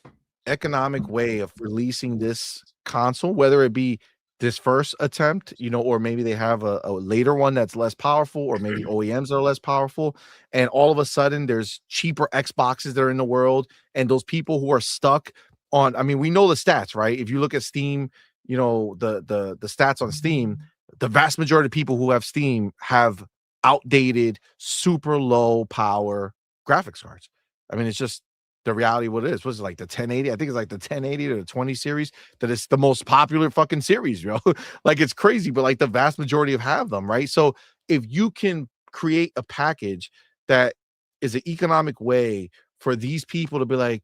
economic way of releasing this console, whether it be this first attempt, or maybe they have a later one that's less powerful, or maybe OEMs are less powerful, and all of a sudden there's cheaper Xboxes that are in the world, and those people who are stuck on, I mean, we know the stats, right? If you look at Steam, the stats on Steam, the vast majority of people who have Steam have outdated, super low power graphics cards. I mean, it's just the reality of what it is. Was it like the 1080? I think it's like the 1080 to the 20 series that is the most popular fucking series, yo. Like it's crazy, but like the vast majority have them, right? So if you can create a package that is an economic way for these people to be like,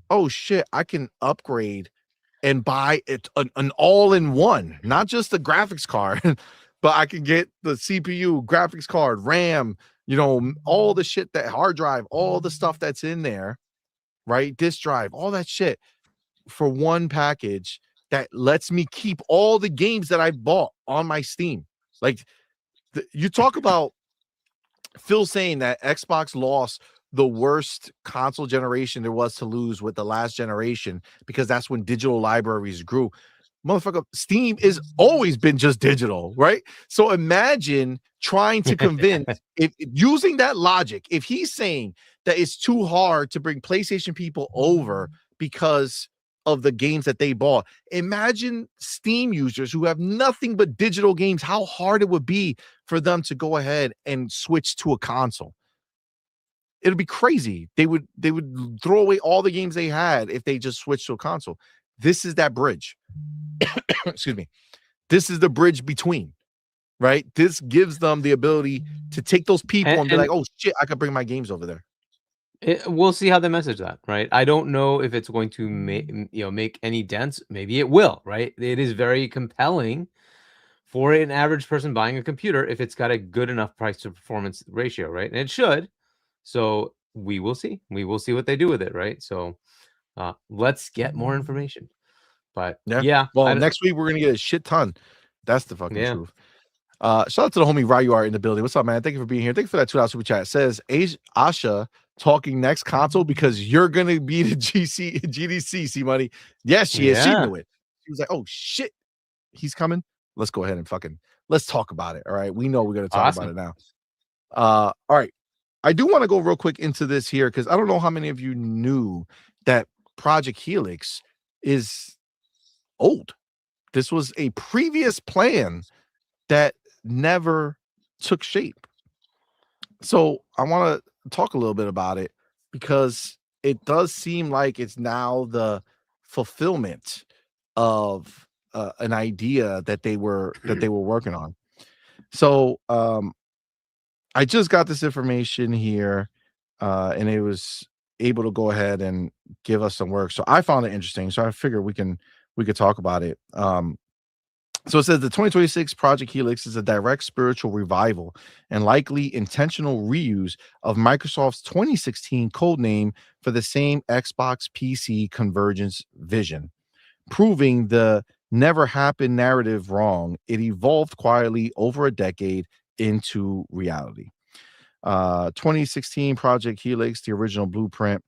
oh shit, I can upgrade and buy it an all-in-one, not just the graphics card, but I can get the CPU, graphics card, RAM, all the shit, that hard drive, all the stuff that's in there, right? Disk drive, all that shit for one package that lets me keep all the games that I bought on my Steam. Like you talk about Phil saying that Xbox lost the worst console generation there was to lose with the last generation because that's when digital libraries grew. Motherfucker, Steam is always been just digital, right? So imagine trying to convince, if using that logic, if he's saying that it's too hard to bring PlayStation people over because of the games that they bought, imagine Steam users who have nothing but digital games, how hard it would be for them to go ahead and switch to a console. It'd be crazy. They would throw away all the games they had if they just switched to a console. This is that bridge. Excuse me. This is the bridge between, right? This gives them the ability to take those people and be like, oh shit, I could bring my games over there. We'll see how they message that, right? I don't know if it's going to make any dents. Maybe it will, right? It is very compelling for an average person buying a computer if it's got a good enough price to performance ratio, right? And it should. So we will see. We will see what they do with it, right? So let's get more information. But yeah. Well, next week we're gonna get a shit ton. That's the fucking truth. Shout out to the homie Ryu Art in the building. What's up, man? Thank you for being here. Thank you for that $2 super chat. It says Asha talking next console because you're gonna be the GDC CMoney. Yes, she is. She knew it. She was like, oh shit, he's coming. Let's go ahead and let's talk about it. All right. We know we're gonna talk about it now. All right. I do want to go real quick into this here because I don't know how many of you knew that Project Helix is old. This was a previous plan that never took shape. So I want to talk a little bit about it because it does seem like it's now the fulfillment of an idea that they were working on. So I just got this information here, and it was able to go ahead and give us some work. So I found it interesting. So I figured we could talk about it. So it says the 2026 Project Helix is a direct spiritual revival and likely intentional reuse of Microsoft's 2016 codename for the same Xbox PC convergence vision, proving the never happened narrative wrong. It evolved quietly over a decade into reality. 2016 Project Helix, the original blueprint,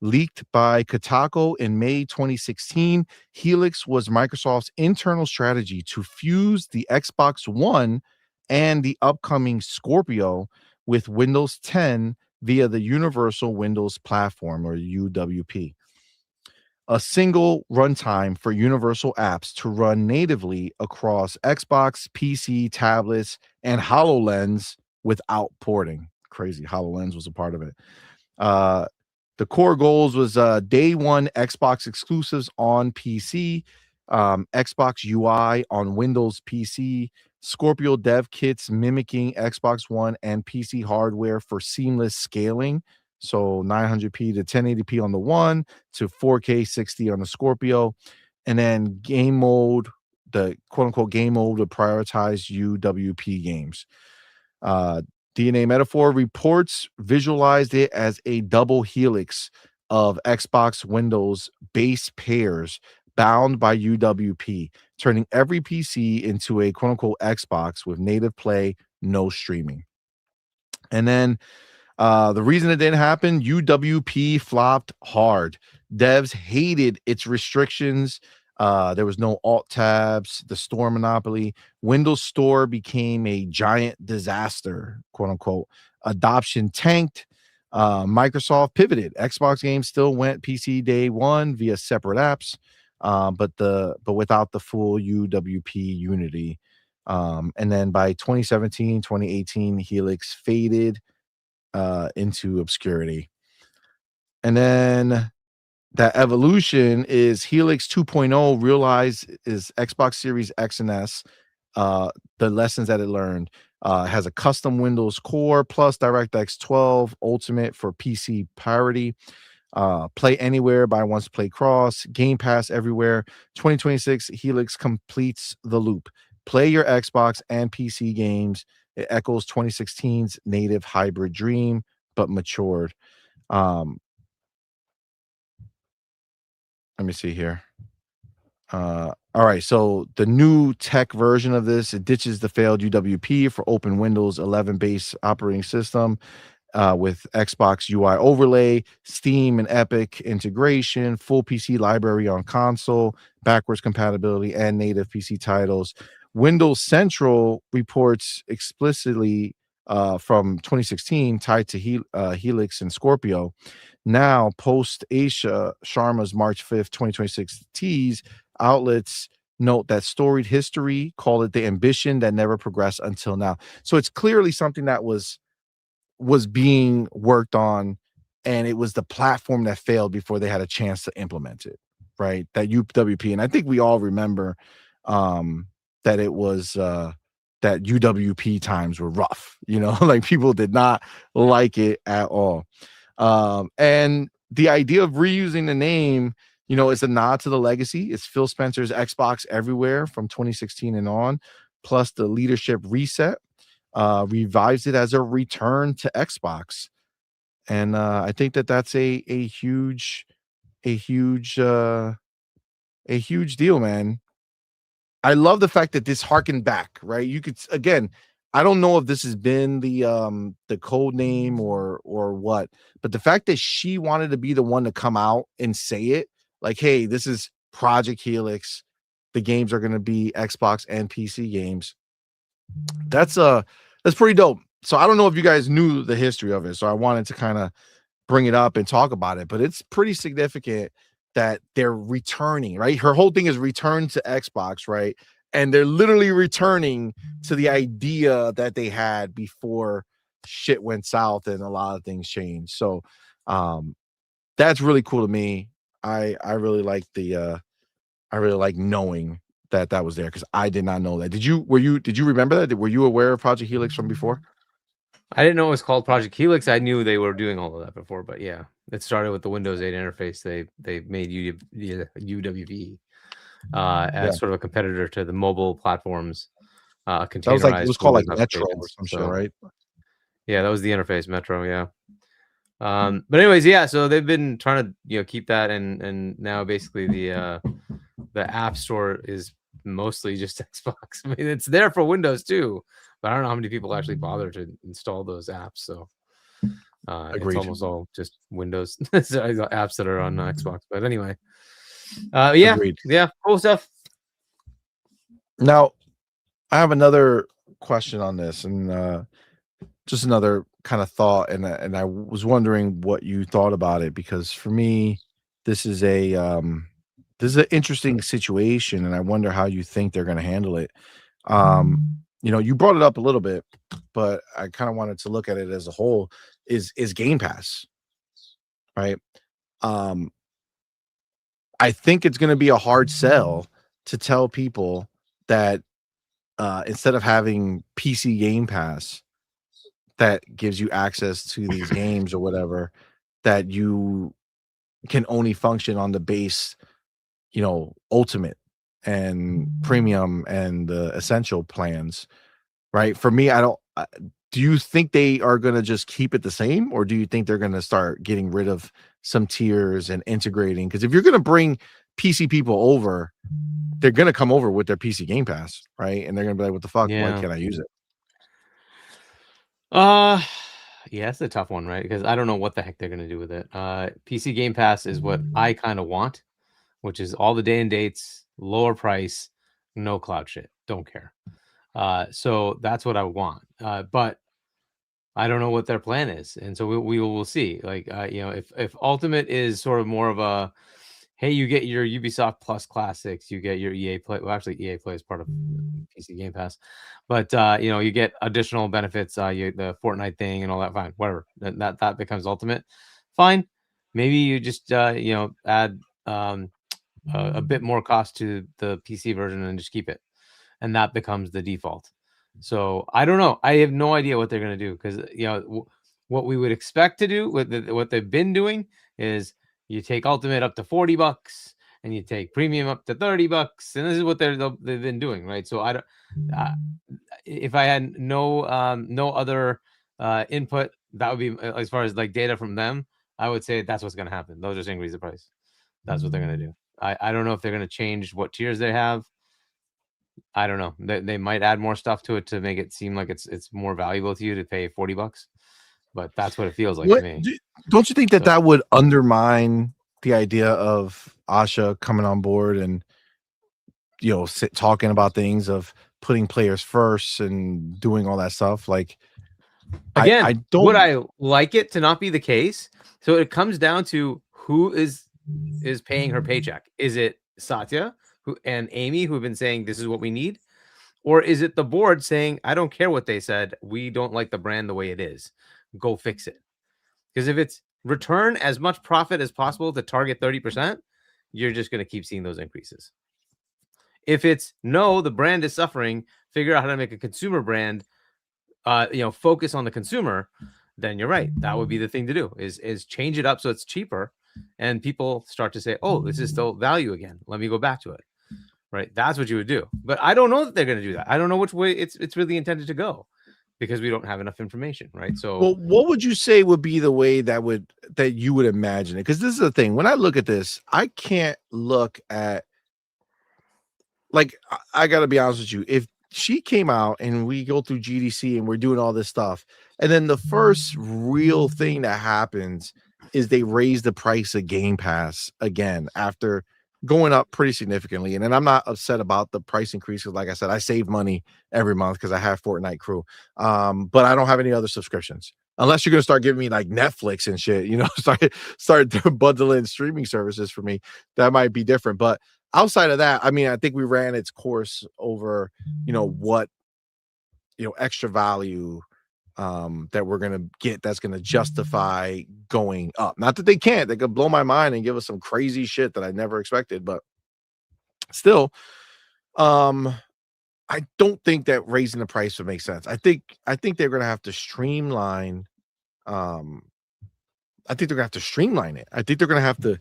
leaked by Kotaku in May 2016, Helix was Microsoft's internal strategy to fuse the Xbox One and the upcoming Scorpio with Windows 10 via the Universal Windows Platform, or UWP. A single runtime for universal apps to run natively across Xbox, PC, tablets, and HoloLens without porting. Crazy. HoloLens was a part of it. The core goals was day one Xbox exclusives on PC, Xbox UI on Windows PC, Scorpio dev kits mimicking Xbox One and PC hardware for seamless scaling. So 900p to 1080p on the one to 4K 60 on the Scorpio. And then game mode, the quote unquote game mode to prioritize UWP games. DNA Metaphor reports visualized it as a double helix of Xbox Windows base pairs bound by UWP, turning every PC into a quote-unquote Xbox with native play, no streaming. And then the reason it didn't happen, UWP flopped hard. Devs hated its restrictions. There was no alt tabs, the store monopoly. Windows Store became a giant disaster, quote unquote. Adoption tanked. Microsoft pivoted. Xbox games still went PC day one via separate apps, but without the full UWP unity. And then by 2017, 2018, Helix faded into obscurity. And then that evolution is Helix 2.0. Realize is Xbox Series X and S. The lessons that it learned. Has a custom Windows Core plus DirectX 12 Ultimate for PC parity. Play anywhere, buy once, play cross, Game Pass everywhere. 2026 Helix completes the loop. Play your Xbox and PC games. It echoes 2016's native hybrid dream, but matured. Let me see here. All right, so the new tech version of this, it ditches the failed UWP for open Windows 11 base operating system. With Xbox UI overlay, Steam and Epic integration, full PC library on console, backwards compatibility, and native PC titles. Windows Central reports explicitly from 2016 tied to Helix and Scorpio. Now, post Asha Sharma's March 5th, 2026 tease, outlets note that storied history, call it the ambition that never progressed until now. So it's clearly something that was being worked on, and it was the platform that failed before they had a chance to implement it, right? That UWP, and I think we all remember that it was that UWP times were rough, like people did not like it at all. And the idea of reusing the name, is a nod to the legacy. It's Phil Spencer's Xbox Everywhere from 2016 and on, plus the leadership reset. Revives it as a return to Xbox, and I think that that's a huge deal, man. I love the fact that this harkened back, right? You could again, I don't know if this has been the code name or what, but the fact that she wanted to be the one to come out and say it, like, hey, this is Project Helix. The games are going to be Xbox and PC games. That's pretty dope. So I don't know if you guys knew the history of it, so I wanted to kind of bring it up and talk about it, but it's pretty significant that they're returning, right? Her whole thing is return to Xbox, right? And they're literally returning to the idea that they had before shit went south and a lot of things changed. So that's really cool to me. I really like I really like knowing that was there, because I did not know that. Did you remember that? Were you aware of Project Helix from before? I didn't know it was called Project Helix. I knew they were doing all of that before, but yeah, it started with the Windows 8 interface. They made UWP as sort of a competitor to the mobile platforms. Containerized. That was like, it was called like Metro or some shit, right? Yeah, that was the interface, Metro. Yeah. But anyways, yeah. So they've been trying to keep that, and now basically the App Store is mostly just Xbox. I mean, it's there for Windows too, but I don't know how many people actually bother to install those apps. So it's almost all just Windows apps that are on Xbox. But anyway, yeah, cool stuff. Now, I have another question on this, and just another kind of thought, and I was wondering what you thought about it, because for me, this is an interesting situation, and I wonder how you think they're going to handle it. You brought it up a little bit, but I kind of wanted to look at it as a whole. Is Game Pass, right? I think it's going to be a hard sell to tell people that instead of having PC Game Pass that gives you access to these games or whatever, that you can only function on the base, Ultimate and Premium and the Essential plans, right? For me, I don't. Do you think they are going to just keep it the same, or do you think they're going to start getting rid of some tiers and integrating? Because if you're going to bring PC people over, they're going to come over with their PC Game Pass, right? And they're going to be like, "What the fuck? Yeah. Why can't I use it?" Yeah, it's a tough one, right? Because I don't know what the heck they're going to do with it. PC Game Pass is what I kind of want, which is all the day and dates, lower price, no cloud shit. Don't care. So that's what I want. But I don't know what their plan is, and so we will see. Like, if Ultimate is sort of more of a, hey, you get your Ubisoft Plus classics, you get your EA Play. Well, actually, EA Play is part of PC Game Pass, but you get additional benefits, the Fortnite thing and all that. Fine, whatever. That becomes Ultimate. Fine. maybe you just add a bit more cost to the PC version and just keep it, and that becomes the default. So I don't know. I have no idea what they're going to do, because what we would expect to do, what they've been doing, is you take Ultimate up to $40 and you take Premium up to $30, and this is what they've been doing, right? So I don't. If I had no other input, that would be, as far as like data from them, I would say that's what's going to happen. They'll just increase the price. That's what they're going to do. I don't know if they're going to change what tiers they have. I don't know. They might add more stuff to it to make it seem like it's more valuable to you to pay $40, but that's what it feels like to me. Don't you think that that would undermine the idea of Asha coming on board and talking about things of putting players first and doing all that stuff? Like, again, I don't. Would I like it to not be the case? So it comes down to who is paying her paycheck. Is it Satya and Amy, who have been saying this is what we need? Or is it the board saying, I don't care what they said, we don't like the brand the way it is, go fix it? Because if it's return as much profit as possible to target 30%, you're just going to keep seeing those increases. If it's no, the brand is suffering, figure out how to make a consumer brand, focus on the consumer, then you're right. That would be the thing to do, is change it up so it's cheaper, and people start to say, oh, this is still value again. Let me go back to it. Right. That's what you would do. But I don't know that they're going to do that. I don't know which way it's really intended to go, because we don't have enough information. Right. So, well, what would you say would be the way that you would imagine it? Because this is the thing. When I look at this, I can't look at, like, I got to be honest with you. If she came out and we go through GDC and we're doing all this stuff, and then the first real thing that happens is they raise the price of Game Pass again after going up pretty significantly. And then I'm not upset about the price increase, because like I said, I save money every month because I have Fortnite Crew. But I don't have any other subscriptions, unless you're gonna start giving me like Netflix and shit, start bundling streaming services for me. That might be different. But outside of that, I mean, I think we ran its course over, what extra value that we're gonna get that's gonna justify going up. Not that they can't, they could blow my mind and give us some crazy shit that I never expected, but still, I don't think that raising the price would make sense. I think they're gonna have to streamline. I think they're gonna have to streamline it. I think they're gonna have to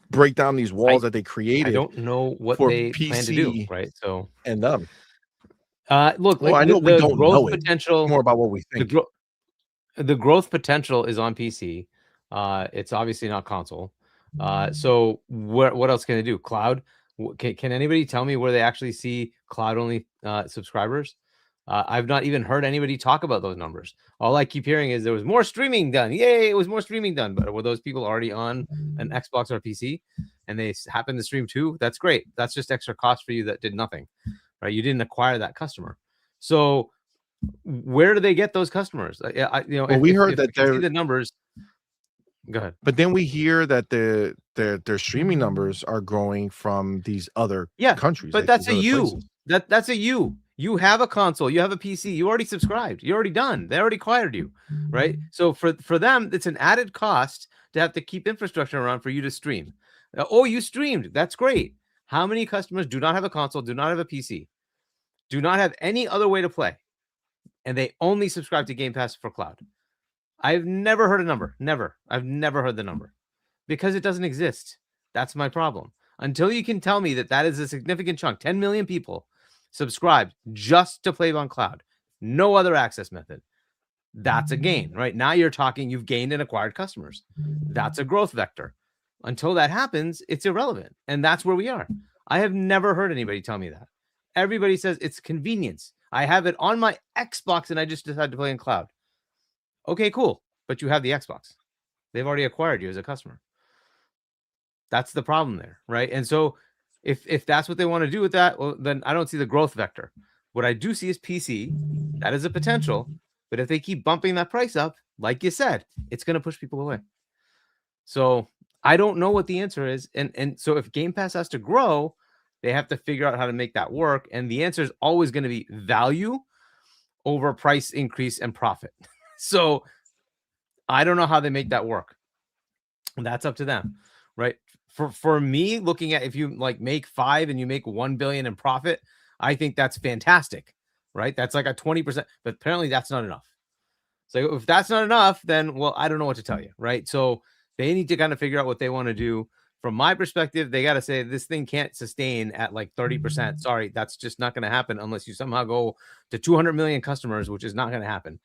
break down these walls that they created. I don't know what they plan to do, right? So and look, well, I know we don't know it. Potential, more about what we think. The growth potential is on PC. It's obviously not console. So what else can they do? Cloud? Can anybody tell me where they actually see cloud only subscribers? I've not even heard anybody talk about those numbers. All I keep hearing is there was more streaming done. Yay, it was more streaming done. But were those people already on an Xbox or PC and they happen to stream too? That's great. That's just extra cost for you that did nothing, right? You didn't acquire that customer. So where do they get those customers? We heard that see the numbers. Go ahead. But then we hear that their streaming numbers are growing from these other countries. But that's a you. That's a you. You have a console, you have a PC, you already subscribed, you're already done. They already acquired you, right? So for them, it's an added cost to have to keep infrastructure around for you to stream. Oh, you streamed. That's great. How many customers do not have a console, do not have a PC, do not have any other way to play, and they only subscribe to Game Pass for cloud? I've never heard a number. Never. I've never heard the number, because it doesn't exist. That's my problem. Until you can tell me that is a significant chunk, 10 million people subscribed just to play on cloud, no other access method, that's a gain, right? Now you're talking, you've gained and acquired customers. That's a growth vector. Until that happens, it's irrelevant. And that's where we are. I have never heard anybody tell me that. Everybody says it's convenience. I have it on my Xbox and I just decided to play in cloud. Okay, cool. But you have the Xbox. They've already acquired you as a customer. That's the problem there, right? And so if that's what they want to do with that, well, then I don't see the growth vector. What I do see is PC. That is a potential. But if they keep bumping that price up, like you said, it's going to push people away. So I don't know what the answer is. And so if Game Pass has to grow, they have to figure out how to make that work. And the answer is always going to be value over price increase and profit. So I don't know how they make that work. That's up to them, right? For me, looking at if you like make 5 and you make 1 billion in profit, I think that's fantastic, right? That's like a 20%, but apparently that's not enough. So if that's not enough, then well, I don't know what to tell you, right? So they need to kind of figure out what they want to do. From my perspective, they got to say this thing can't sustain at like 30%. Sorry, that's just not going to happen unless you somehow go to 200 million customers, which is not going to happen.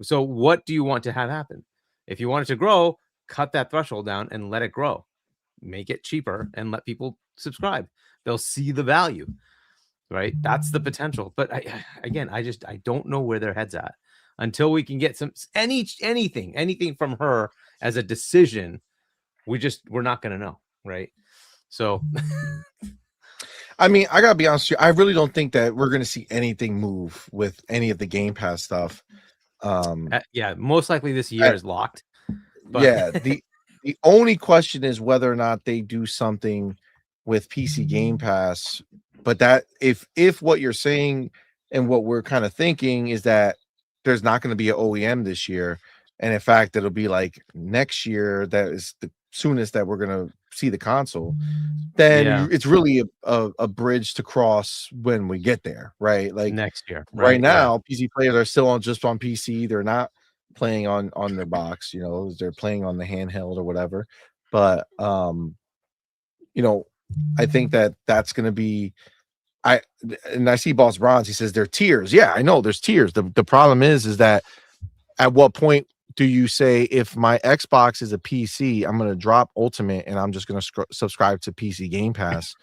So what do you want to have happen? If you want it to grow, cut that threshold down and let it grow. Make it cheaper and let people subscribe. They'll see the value, right? That's the potential. But I don't know where their head's at until we can get anything from her as a decision. We're not going to know, right? So I mean, I gotta be honest with you, I really don't think that we're gonna see anything move with any of the Game Pass stuff. yeah, most likely this year is locked. But yeah, the only question is whether or not they do something with PC Game Pass. But that if what you're saying and what we're kind of thinking is that there's not going to be an OEM this year, and in fact it'll be like next year that is the soonest that we're going to see the console, then it's really a bridge to cross when we get there, right? Like next year, right now, PC players are still just on PC. They're not playing on their box, they're playing on the handheld or whatever. But I think that's going to be I see Boss Bronze, he says there are tiers. Yeah, I know there's tiers. The problem is that at what point do you say if my Xbox is a PC, I'm going to drop Ultimate and I'm just going to subscribe to PC Game Pass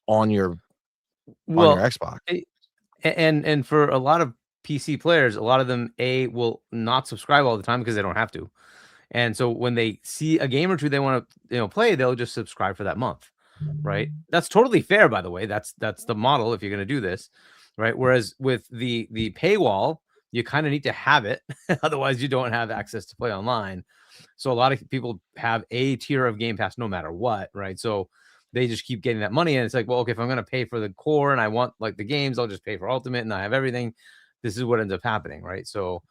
on your Xbox? And for a lot of PC players, a lot of them will not subscribe all the time because they don't have to. And so when they see a game or two they want to play, they'll just subscribe for that month. Right. That's totally fair, by the way. That's the model if you're going to do this. Right. Whereas with the paywall, you kind of need to have it. Otherwise, you don't have access to play online. So a lot of people have a tier of Game Pass no matter what. Right. So they just keep getting that money. And it's like, well, okay, if I'm going to pay for the core and I want like the games, I'll just pay for Ultimate and I have everything. This is what ends up happening. Right. So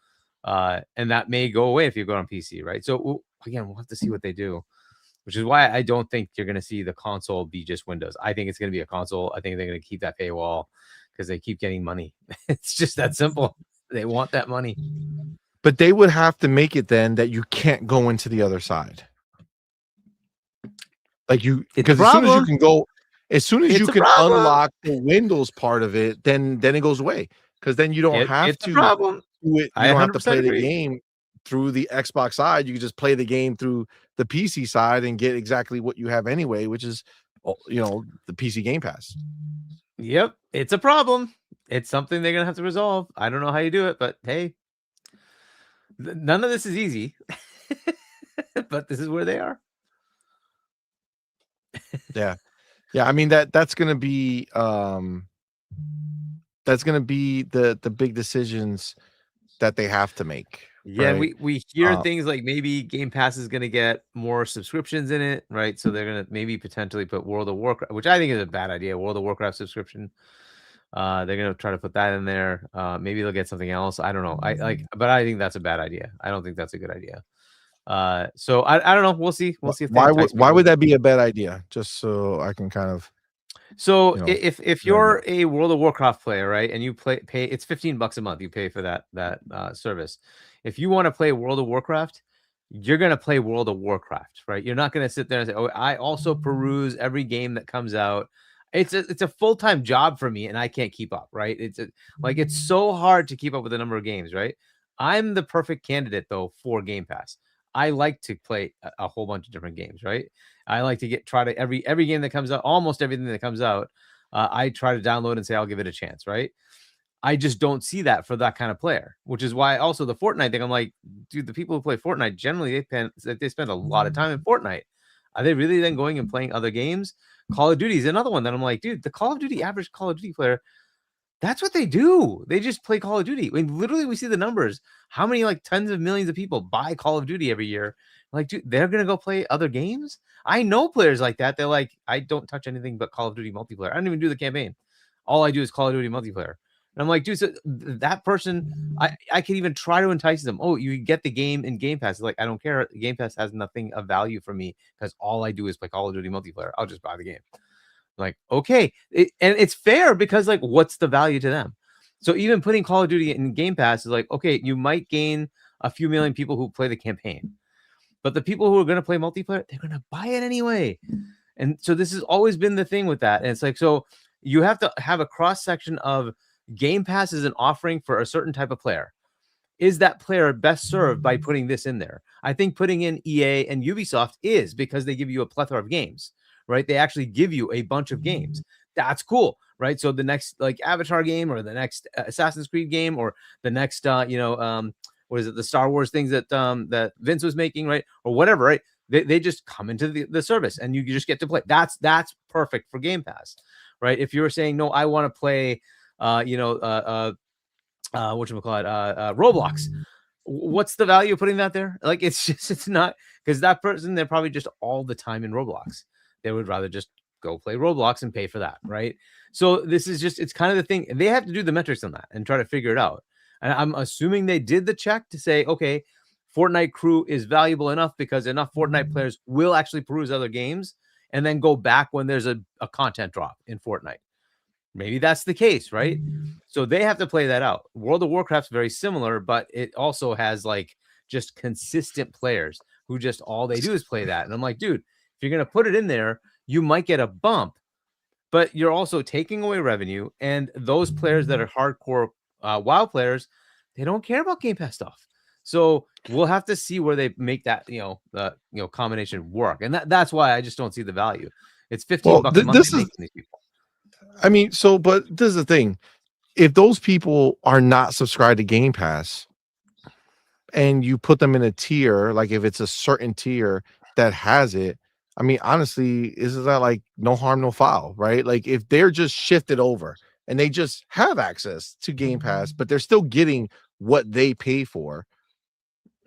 and that may go away if you go on PC. Right. So again, we'll have to see what they do. Which is why I don't think you're going to see the console be just Windows. I think it's going to be a console. I think they're going to keep that paywall because they keep getting money. It's just that simple. They want that money. But they would have to make it then that you can't go into the other side. Like because as soon as you can go, as soon as you can unlock the Windows part of it, then it goes away. Because then you don't have to do it. You don't have to play the game through the Xbox side. You can just play the game through the PC side and get exactly what you have anyway, which is the PC Game Pass. Yep, it's a problem. It's something they're gonna have to resolve. I don't know how you do it, but hey, none of this is easy. But this is where they are. Yeah. I mean that's gonna be the big decisions that they have to make. Yeah, right? we hear things like maybe Game Pass is going to get more subscriptions in it, right? So they're going to maybe potentially put World of Warcraft, which I think is a bad idea. World of Warcraft subscription. They're going to try to put that in there. Maybe they'll get something else. I don't know. But I think that's a bad idea. I don't think that's a good idea. So I don't know. We'll see. We'll see if why would that be a bad idea? Just so I can kind of. So if you're a World of Warcraft player, right, and you pay it's $15 a month, you pay for that service. If you want to play World of Warcraft, you're going to play World of Warcraft, right? You're not going to sit there and say, "Oh, I also peruse every game that comes out." It's a full-time job for me and I can't keep up, right? It's so hard to keep up with the number of games, right? I'm the perfect candidate though for Game Pass. I like to play a whole bunch of different games, right? I like to try to every game that comes out, almost everything that comes out, I try to download and say I'll give it a chance, right? I just don't see that for that kind of player, which is why also the Fortnite thing. I'm like, dude, the people who play Fortnite generally they spend a lot of time in Fortnite. Are they really then going and playing other games? Call of Duty is another one that I'm like, dude, the average Call of Duty player, that's what they do. They just play Call of Duty. I mean, literally, we see the numbers. How many tens of millions of people buy Call of Duty every year? Like, dude, they're gonna go play other games. I know players like that. They're like, I don't touch anything but Call of Duty multiplayer. I don't even do the campaign. All I do is Call of Duty multiplayer. And I'm like, dude, so that person, I can even try to entice them. Oh, you get the game in Game Pass. Like, I don't care. Game Pass has nothing of value for me because all I do is play Call of Duty multiplayer. I'll just buy the game. Like, okay. And it's fair because, like, what's the value to them? So even putting Call of Duty in Game Pass is like, okay, you might gain a few million people who play the campaign. But the people who are going to play multiplayer, they're going to buy it anyway. And so this has always been the thing with that. And it's like, so you have to have a cross section of Game Pass is an offering for a certain type of player. Is that player best served by putting this in there? I think putting in EA and Ubisoft is because they give you a plethora of games, right? They actually give you a bunch of games. That's cool, right? So the next like Avatar game or the next Assassin's Creed game or the next, what is it? The Star Wars things that that Vince was making, right? Or whatever, right? They just come into the service and you just get to play. That's perfect for Game Pass, right? If you're saying, no, I want to play, whatchamacallit, Roblox. What's the value of putting that there? Like, it's not, because that person, they're probably just all the time in Roblox. They would rather just go play Roblox and pay for that, right? So this is just, it's kind of the thing. They have to do the metrics on that and try to figure it out. And I'm assuming they did the check to say, okay, Fortnite crew is valuable enough because enough Fortnite players will actually peruse other games and then go back when there's a content drop in Fortnite. Maybe that's the case, right? So they have to play that out. World of Warcraft's very similar, but it also has like just consistent players who just all they do is play that. And I'm like, dude, if you're going to put it in there, you might get a bump, but you're also taking away revenue. And those players that are hardcore WoW players, they don't care about Game Pass stuff. So we'll have to see where they make that, combination work. And that's why I just don't see the value. It's $15 a month these people. I mean, but this is the thing. If those people are not subscribed to Game Pass and you put them in a tier, like if it's a certain tier that has it, I mean, honestly, isn't that like no harm, no foul, right? Like if they're just shifted over and they just have access to Game Pass, but they're still getting what they pay for,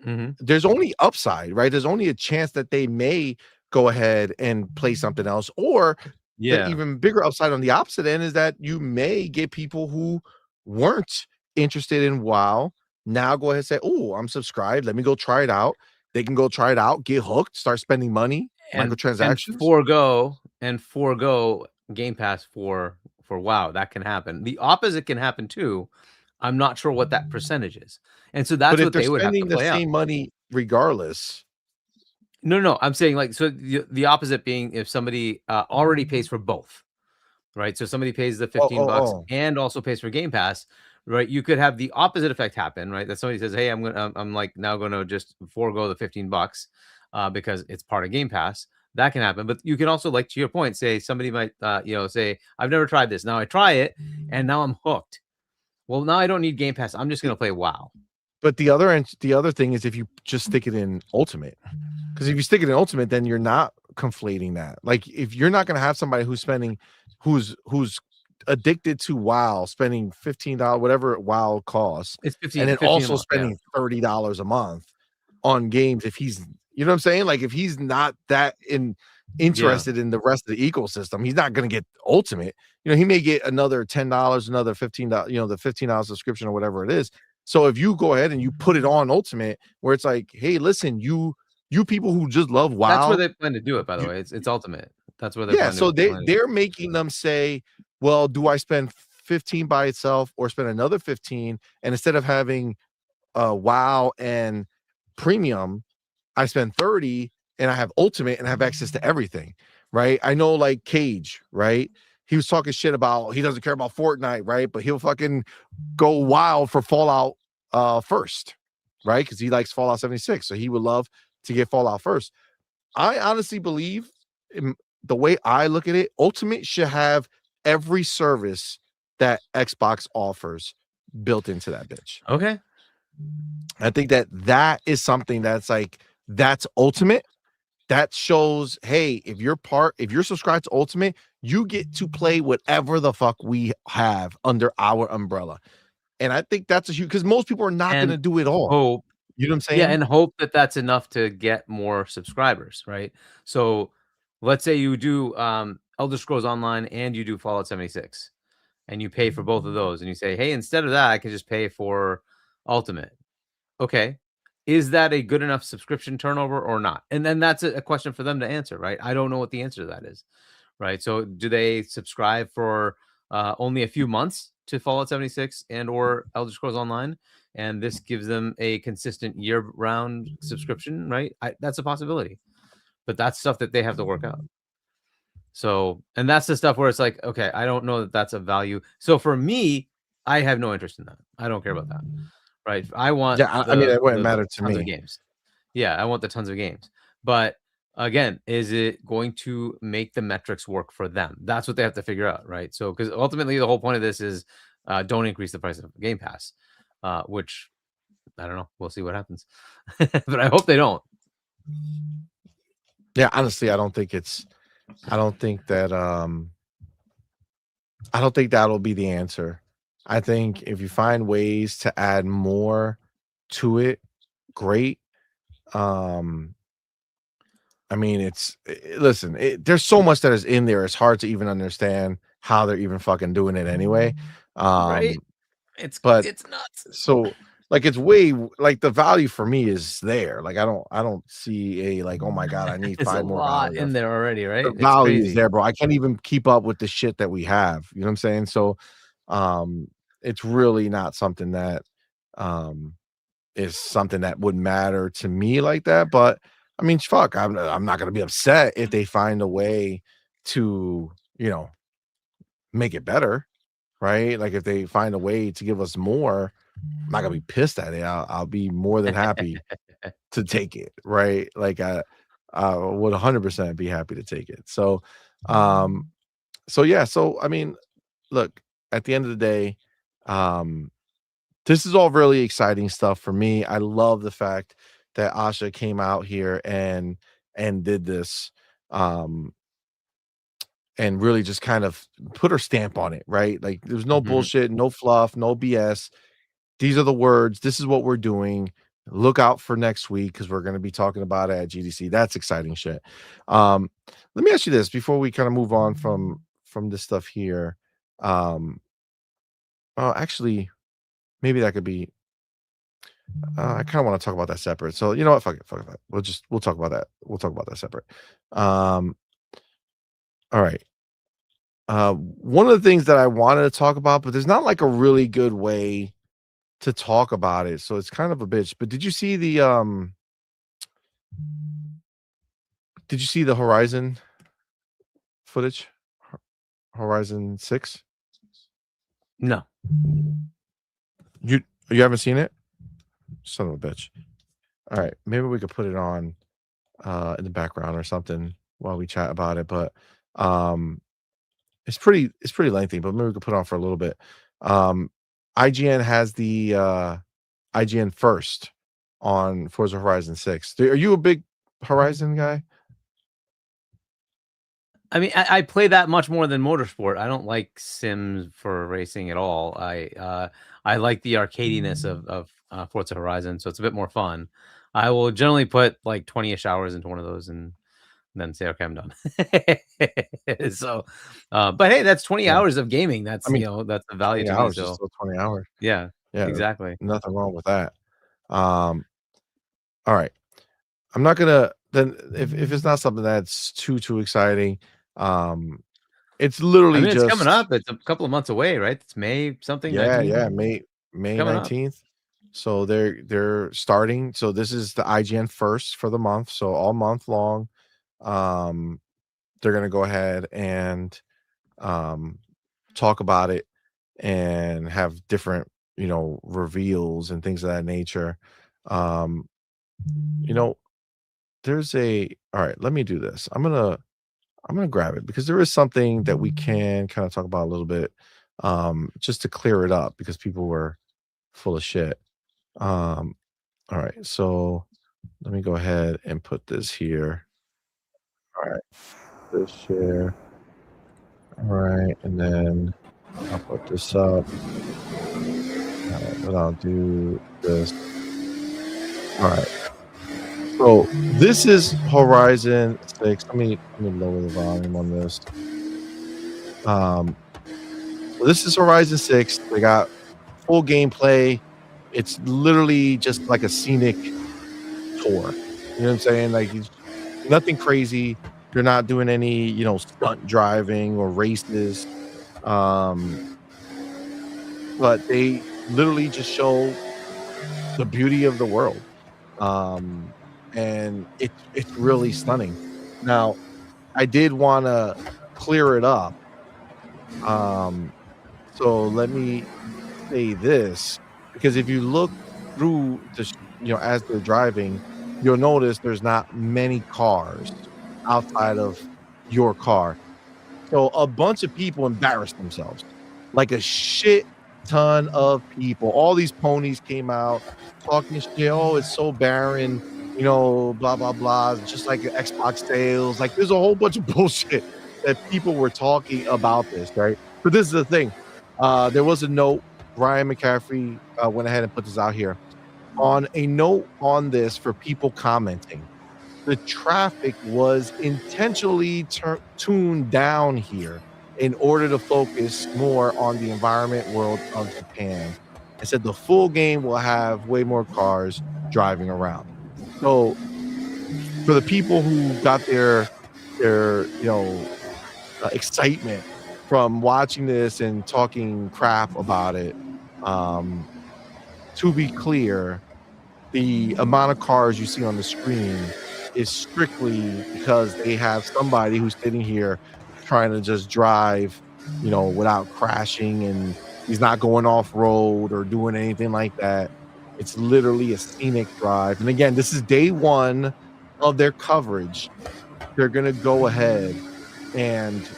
there's only upside, right? There's only a chance that they may go ahead and play something else, or the even bigger upside on the opposite end is that you may get people who weren't interested in WoW now go ahead and say, oh, I'm subscribed. Let me go try it out. They can go try it out, get hooked, start spending money, microtransactions. And forego Game Pass for WoW. That can happen. The opposite can happen too. I'm not sure what that percentage is. And so that's what they would have to play out. The same money regardless. No. I'm saying like, so the opposite being if somebody already pays for both, right? So somebody pays the $15 and also pays for Game Pass, right? You could have the opposite effect happen, right? That somebody says, hey, I'm like now going to just forego the $15 because it's part of Game Pass. That can happen. But you can also, like to your point, say somebody might, say, I've never tried this. Now I try it and now I'm hooked. Well, now I don't need Game Pass. I'm just going to play WoW. But the other thing is if you just stick it in Ultimate, because if you stick it in Ultimate, then you're not conflating that. Like if you're not going to have somebody who's addicted to WoW, spending $15, whatever WoW costs, it's 15, and then also spending $30 a month on games. If he's, you know what I'm saying? Like if he's not that interested in the rest of the ecosystem, he's not going to get Ultimate. He may get another $10, another $15, the $15 subscription or whatever it is. So if you go ahead and you put it on Ultimate, where it's like, hey, listen, you people who just love WoW. That's where they plan to do it, by the way. It's Ultimate. That's where they're so they're making them say, well, do I spend 15 by itself or spend another 15? And instead of having WoW and Premium, I spend 30 and I have Ultimate and I have access to everything, right? I know like Cage, right? He was talking shit about he doesn't care about Fortnite, right? But he'll fucking go wild for Fallout first, right? Because he likes Fallout 76. So he would love to get Fallout first. I honestly believe, the way I look at it, Ultimate should have every service that Xbox offers built into that bitch. Okay. I think that is something that's like, that's Ultimate. That shows, hey, if you're subscribed to Ultimate, you get to play whatever the fuck we have under our umbrella. And I think that's a huge, because most people are not going to do it all. Hope, you know what I'm saying? Yeah, and hope that that's enough to get more subscribers, right? So let's say you do Elder Scrolls Online and you do Fallout 76. and you pay for both of those, and you say, hey, instead of that, I can just pay for Ultimate. Okay. Is that a good enough subscription turnover or not? And then that's a question for them to answer, right? I don't know what the answer to that is, right? So do they subscribe for only a few months to Fallout 76 and or Elder Scrolls Online, and this gives them a consistent year-round subscription, right? That's a possibility, but that's stuff that they have to work out. So, and that's the stuff where it's like, okay, I don't know that that's a value. So for me, I have no interest in that. I don't care about that, right? I want I mean, it wouldn't matter to tons of me. games. Yeah, I want the tons of games. But again, is it going to make the metrics work for them? That's what they have to figure out, right? So, because ultimately the whole point of this is don't increase the price of Game Pass, which I don't know. We'll see what happens, but I hope they don't. Yeah, honestly, I don't think that I don't think that'll be the answer. I think if you find ways to add more to it, great. I mean, listen, there's so much that is in there. It's hard to even understand how they're even fucking doing it anyway. Right? It's nuts. So like it's way like the value for me is there. Like I don't see a like, oh my god, I need 5 more dollars in there already, right? The value is there, bro. I can't even keep up with the shit that we have. You know what I'm saying? So it's really not something that is something that would matter to me like that. But I mean, fuck, I'm not gonna be upset if they find a way to, you know, make it better, right? Like if they find a way to give us more, I'm not gonna be pissed at it. I'll be more than happy to take it, right? Like I would 100% be happy to take it. So yeah, so I mean, look, at the end of the day, this is all really exciting stuff for me. I love the fact that Asha came out here and did this and really just kind of put her stamp on it, right? Like there's no bullshit, no fluff, no BS. These are the words. This is what we're doing. Look out for next week because we're going to be talking about it at GDC. That's exciting shit. Let me ask you this before we kind of move on from this stuff here. Actually, maybe that could be. I kind of want to talk about that separate. So you know what? Fuck it. We'll talk about that. We'll talk about that separate. All right. One of the things that I wanted to talk about, but there's not like a really good way to talk about it, so it's kind of a bitch. But did you see the Horizon footage? Horizon 6? No. You haven't seen it? Son of a bitch. All right, maybe we could put it on in the background or something while we chat about it, but it's pretty lengthy, but maybe we could put it on for a little bit. IGN has the IGN first on Forza Horizon 6. Are you a big Horizon guy? I mean, I play that much more than motorsport. I don't like sims for racing at all. I like the arcadiness of Forza Horizon, so it's a bit more fun. I will generally put like 20-ish hours into one of those and then say, okay, I'm done. So, but hey, that's 20 hours of gaming. That's, I mean, that's a value to me. So still 20 hours. Yeah, exactly. Nothing wrong with that. All right. I'm not gonna then if it's not something that's too exciting. It's literally it's coming up. It's a couple of months away, right? It's May something. Yeah, 19th? yeah, May 19th. So they're starting. So this is the IGN first for the month. So all month long, they're gonna go ahead and talk about it and have different, reveals and things of that nature. There's all right, let me do this. I'm gonna grab it because there is something that we can kind of talk about a little bit, just to clear it up because people were full of shit. All right, so let me go ahead and put this here. All right, this share. All right, and then I'll put this up. All right, but I'll do this. All right. So this is Horizon 6. Let me lower the volume on this. Well, this is Horizon 6. They got full gameplay. It's literally just like a scenic tour. You know what I'm saying? Like, it's nothing crazy. You're not doing any, stunt driving or races. But they literally just show the beauty of the world. And it's really stunning. Now, I did want to clear it up. So let me say this, because if you look through as they're driving, you'll notice there's not many cars outside of your car. So a bunch of people embarrassed themselves, like a shit ton of people. All these ponies came out talking shit. Oh, it's so barren, blah blah blah. Just like Xbox sales, like there's a whole bunch of bullshit that people were talking about this, right? But this is the thing. There was a note. Ryan McCaffrey went ahead and put this out here on a note on this for people commenting. The traffic was intentionally tuned down here in order to focus more on the environment world of Japan. I said the full game will have way more cars driving around. So for the people who got their excitement from watching this and talking crap about it, to be clear, the amount of cars you see on the screen is strictly because they have somebody who's sitting here trying to just drive, without crashing, and he's not going off road or doing anything like that. It's literally a scenic drive. And again, this is day one of their coverage. They're going to go ahead and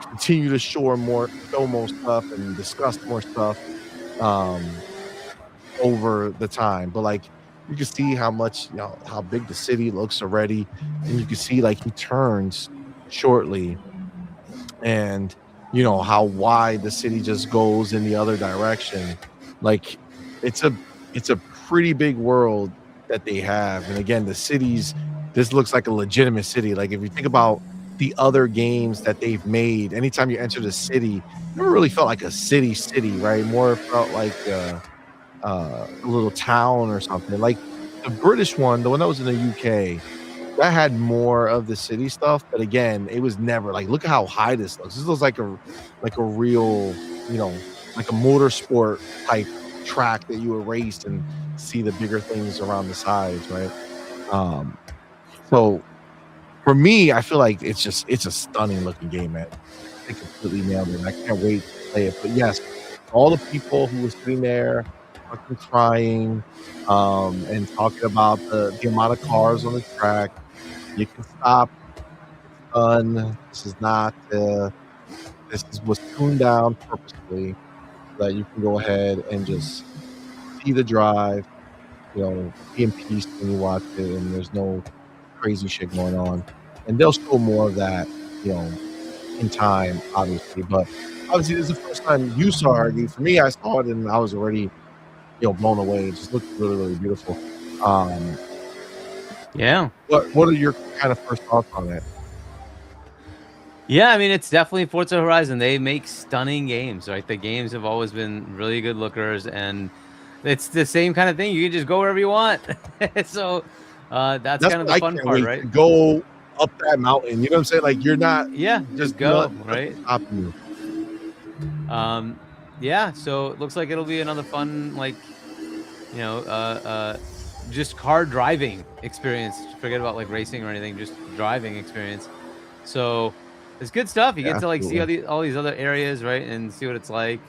continue to show more stuff and discuss more stuff over the time. But like, you can see how much, how big the city looks already, and you can see like he turns shortly, and how wide the city just goes in the other direction. Like, it's a pretty big world that they have. And again, the cities, this looks like a legitimate city. Like, if you think about the other games that they've made, anytime you enter the city, it never really felt like a city, right? More felt like a little town or something. Like the British one, the one that was in the UK, that had more of the city stuff. But again, it was never like, look at how high this looks. This looks like a real, like a motorsport type track that you would race and see the bigger things around the sides, right? So for me, I feel like it's a stunning looking game, man. They completely nailed it. I can't wait to play it. But yes, all the people who were sitting there fucking crying and talking about the amount of cars on the track, you can stop. It's done. This is not was tuned down purposely so that you can go ahead and just see the drive, be in peace when you watch it, and there's no crazy shit going on. And they'll show more of that, in time, obviously. But obviously, this is the first time you saw it. For me, I saw it and I was already, blown away. It just looked really, really beautiful. Yeah. What are your kind of first thoughts on it? Yeah, I mean, it's definitely Forza Horizon. They make stunning games, right? The games have always been really good lookers, and it's the same kind of thing. You can just go wherever you want. So that's kind of the fun part, right? Go up that mountain. You know what I'm saying? Like, you're not. Yeah, just go, right? Stopping you. Yeah. So it looks like it'll be another fun, like, just car driving experience. Forget about like racing or anything. Just driving experience. So it's good stuff. You get to like see all these other areas, right, and see what it's like.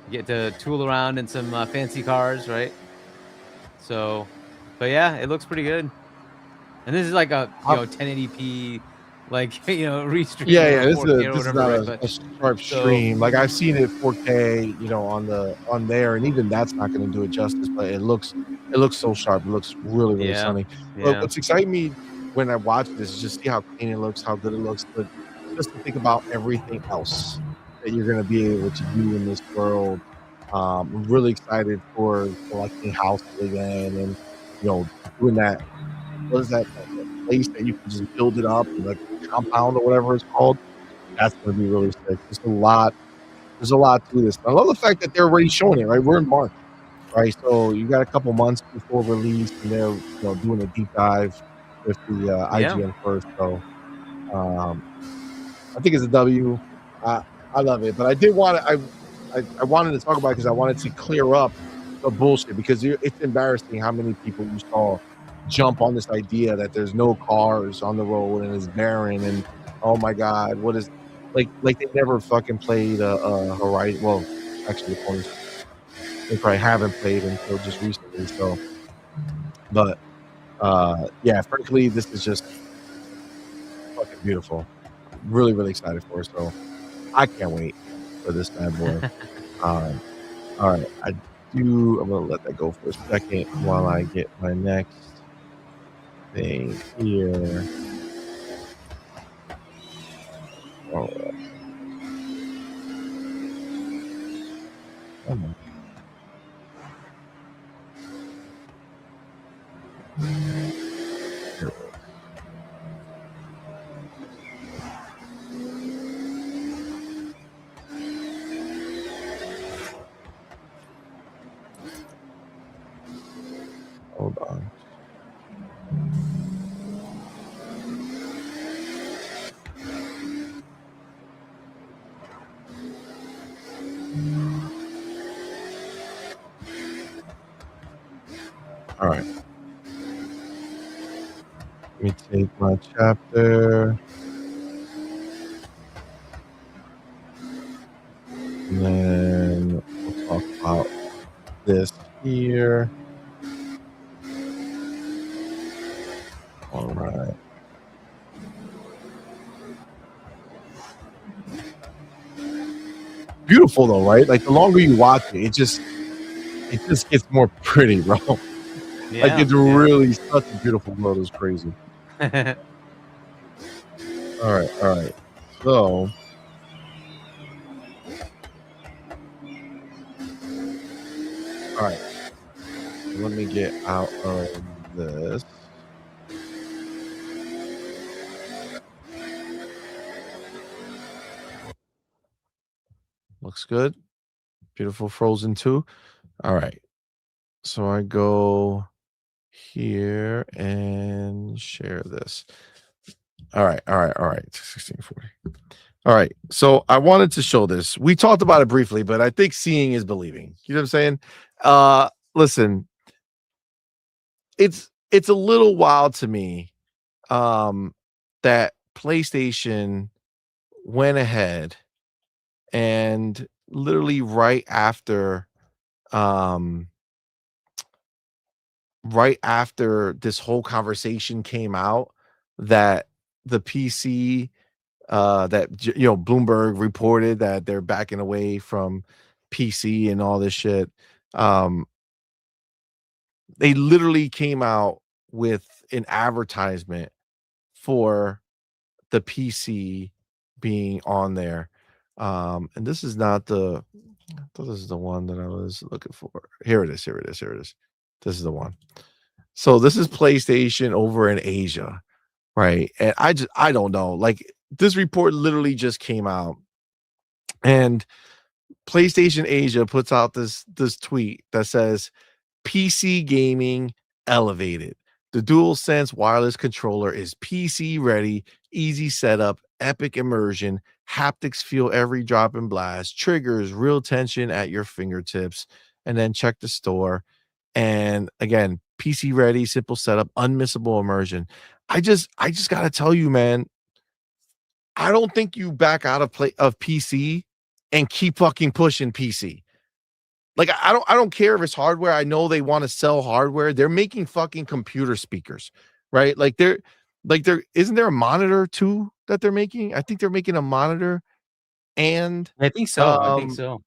You get to tool around in some fancy cars, right? So, but yeah, it looks pretty good. And this is like a 1080p, like restream. Yeah. This is not a sharp stream. Like, I've seen it 4K, on there, and even that's not going to do it justice. But it looks so sharp. It looks really, really stunning. Yeah. But what's exciting me when I watch this is just see how clean it looks, how good it looks, but just to think about everything else that you're going to be able to do in this world. I'm really excited for like the house again, and doing that. What is that place that you can just build it up, like a compound or whatever it's called? That's going to be really sick. Just a lot There's a lot to this. I love the fact that they're already showing it, right? We're in March, right? So you got a couple months before release, and they're doing a deep dive with the Yeah. IGN first. So I think it's a W. I love it, but I did want to. I wanted to talk about it because I wanted to clear up the bullshit, because it's embarrassing how many people you saw jump on this idea that there's no cars on the road and it's barren, and oh my god, what is like they never fucking played a Horizon. Well, actually, the ponies, they probably haven't played until just recently. So, but yeah, frankly, this is just fucking beautiful. Really, really excited for it. So I can't wait for this bad boy. All right, I'm gonna let that go for a second while I get my next thing here. All right. Come on. Here it is. Hold on. All right. Let me take my chapter. And then we'll talk about this here. All right. Beautiful though, right? Like the longer you watch it, it just gets more pretty, bro. Yeah, Like it's really such a beautiful world. It's crazy. All right. So all right. Let me get out of this. Looks good. Beautiful Frozen 2. All right. So I go here and share this. All right. 1640. All right. So I wanted to show this. We talked about it briefly, but I think seeing is believing. You know what I'm saying? Listen, it's a little wild to me that PlayStation went ahead and literally right after this whole conversation came out, that the PC Bloomberg reported that they're backing away from PC and all this shit. They literally came out with an advertisement for the PC being on there. And this is not the I thought this is the one that I was looking for. Here it is. This is the one. So this is PlayStation over in Asia, right? And I don't know. Like this report literally just came out, and PlayStation Asia puts out this tweet that says PC gaming elevated. The DualSense wireless controller is PC ready, easy setup, epic immersion, haptics feel every drop and blast, triggers real tension at your fingertips, and then check the store. And again, PC ready, simple setup, unmissable immersion. I just got to tell you, man, I don't think you back out of PC and keep fucking pushing PC. Like I don't care if it's hardware. I know they want to sell hardware. They're making fucking computer speakers, right? Like they're isn't there a monitor too that they're making? I think they're making a monitor and I think so.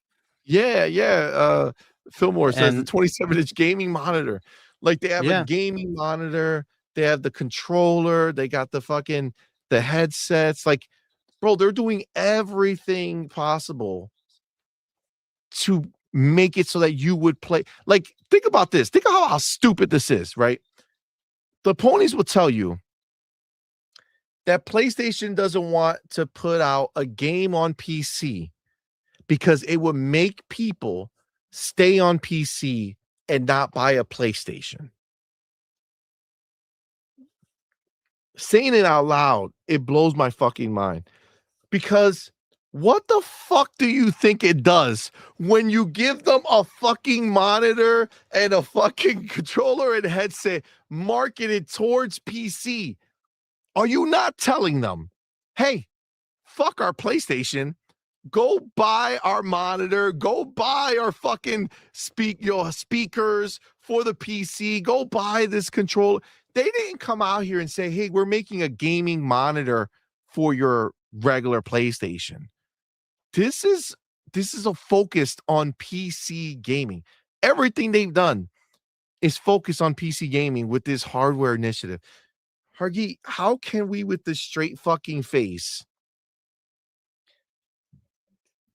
Yeah. Fillmore says the And 27-inch gaming monitor. Like they have a gaming monitor, they have the controller, they got the headsets. Like, bro, they're doing everything possible to make it so that you would play. Like, think about this. Think of how stupid this is, right? The ponies will tell you that PlayStation doesn't want to put out a game on PC because it would make people stay on PC and not buy a PlayStation. Saying it out loud, it blows my fucking mind. Because what the fuck do you think it does when you give them a fucking monitor and a fucking controller and headset marketed towards PC? Are you not telling them, hey, fuck our PlayStation, go buy our monitor, go buy our fucking speakers for the PC, go buy this controller? They didn't come out here and say, hey, we're making a gaming monitor for your regular PlayStation. This is a focused on PC gaming. Everything they've done is focused on PC gaming with this hardware initiative. Hargi, how can we with this straight fucking face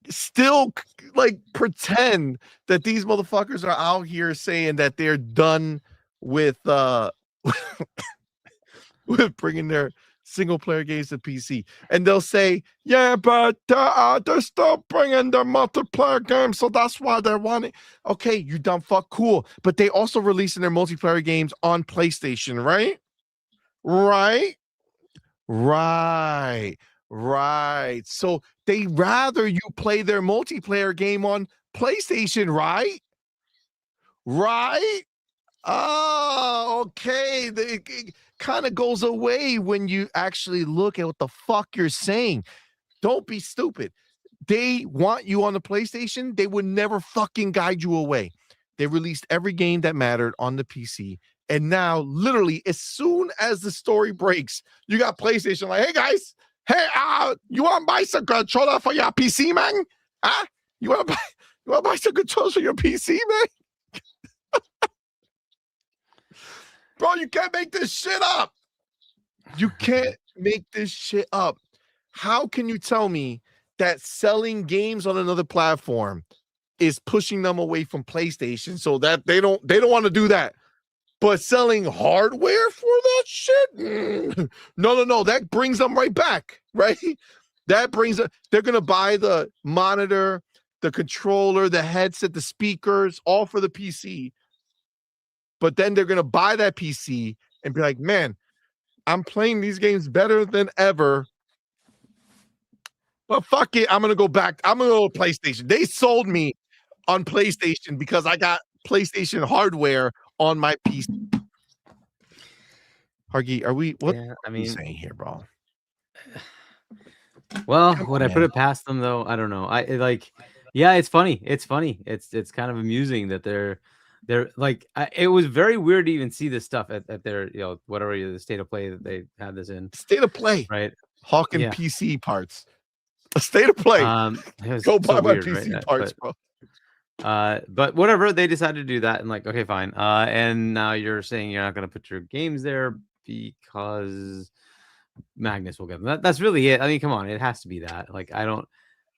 still like pretend that these motherfuckers are out here saying that they're done with with bringing their single player games to PC, and they'll say, yeah, but they're still bringing their multiplayer games, so that's why they're wanting. Okay, you dumb fuck, cool, but they also releasing their multiplayer games on PlayStation, right? Right. So they rather you play their multiplayer game on PlayStation, right? Oh, okay. It kind of goes away when you actually look at what the fuck you're saying. Don't be stupid. They want you on the PlayStation. They would never fucking guide you away. They released every game that mattered on the PC. And now, literally, as soon as the story breaks, you got PlayStation like, hey, guys, hey, you want to buy some controller for your PC, man? Huh? You want to buy some controllers for your PC, man? Bro, you can't make this shit up. You can't make this shit up. How can you tell me that selling games on another platform is pushing them away from PlayStation so that they don't want to do that? But selling hardware for that shit? No. That brings them right back, right? That brings them. They're going to buy the monitor, the controller, the headset, the speakers, all for the PC. But then they're going to buy that PC and be like, man, I'm playing these games better than ever. But fuck it, I'm going to go back. I'm going to go to PlayStation. They sold me on PlayStation because I got PlayStation hardware on my PC. Hargi, are we? What are you saying here, bro? Well, would I put it past them though? I don't know. Yeah, it's funny. It's funny. It's kind of amusing that they're like. It was very weird to even see this stuff at their whatever the state of play that they had this in. State of play, right? Hawking PC parts. A state of play. Go buy my PC parts, bro. But whatever, they decided to do that, and like, okay, fine. And now you're saying you're not going to put your games there because Magnus will get them. That's really it. I mean, come on, it has to be that. Like, I don't.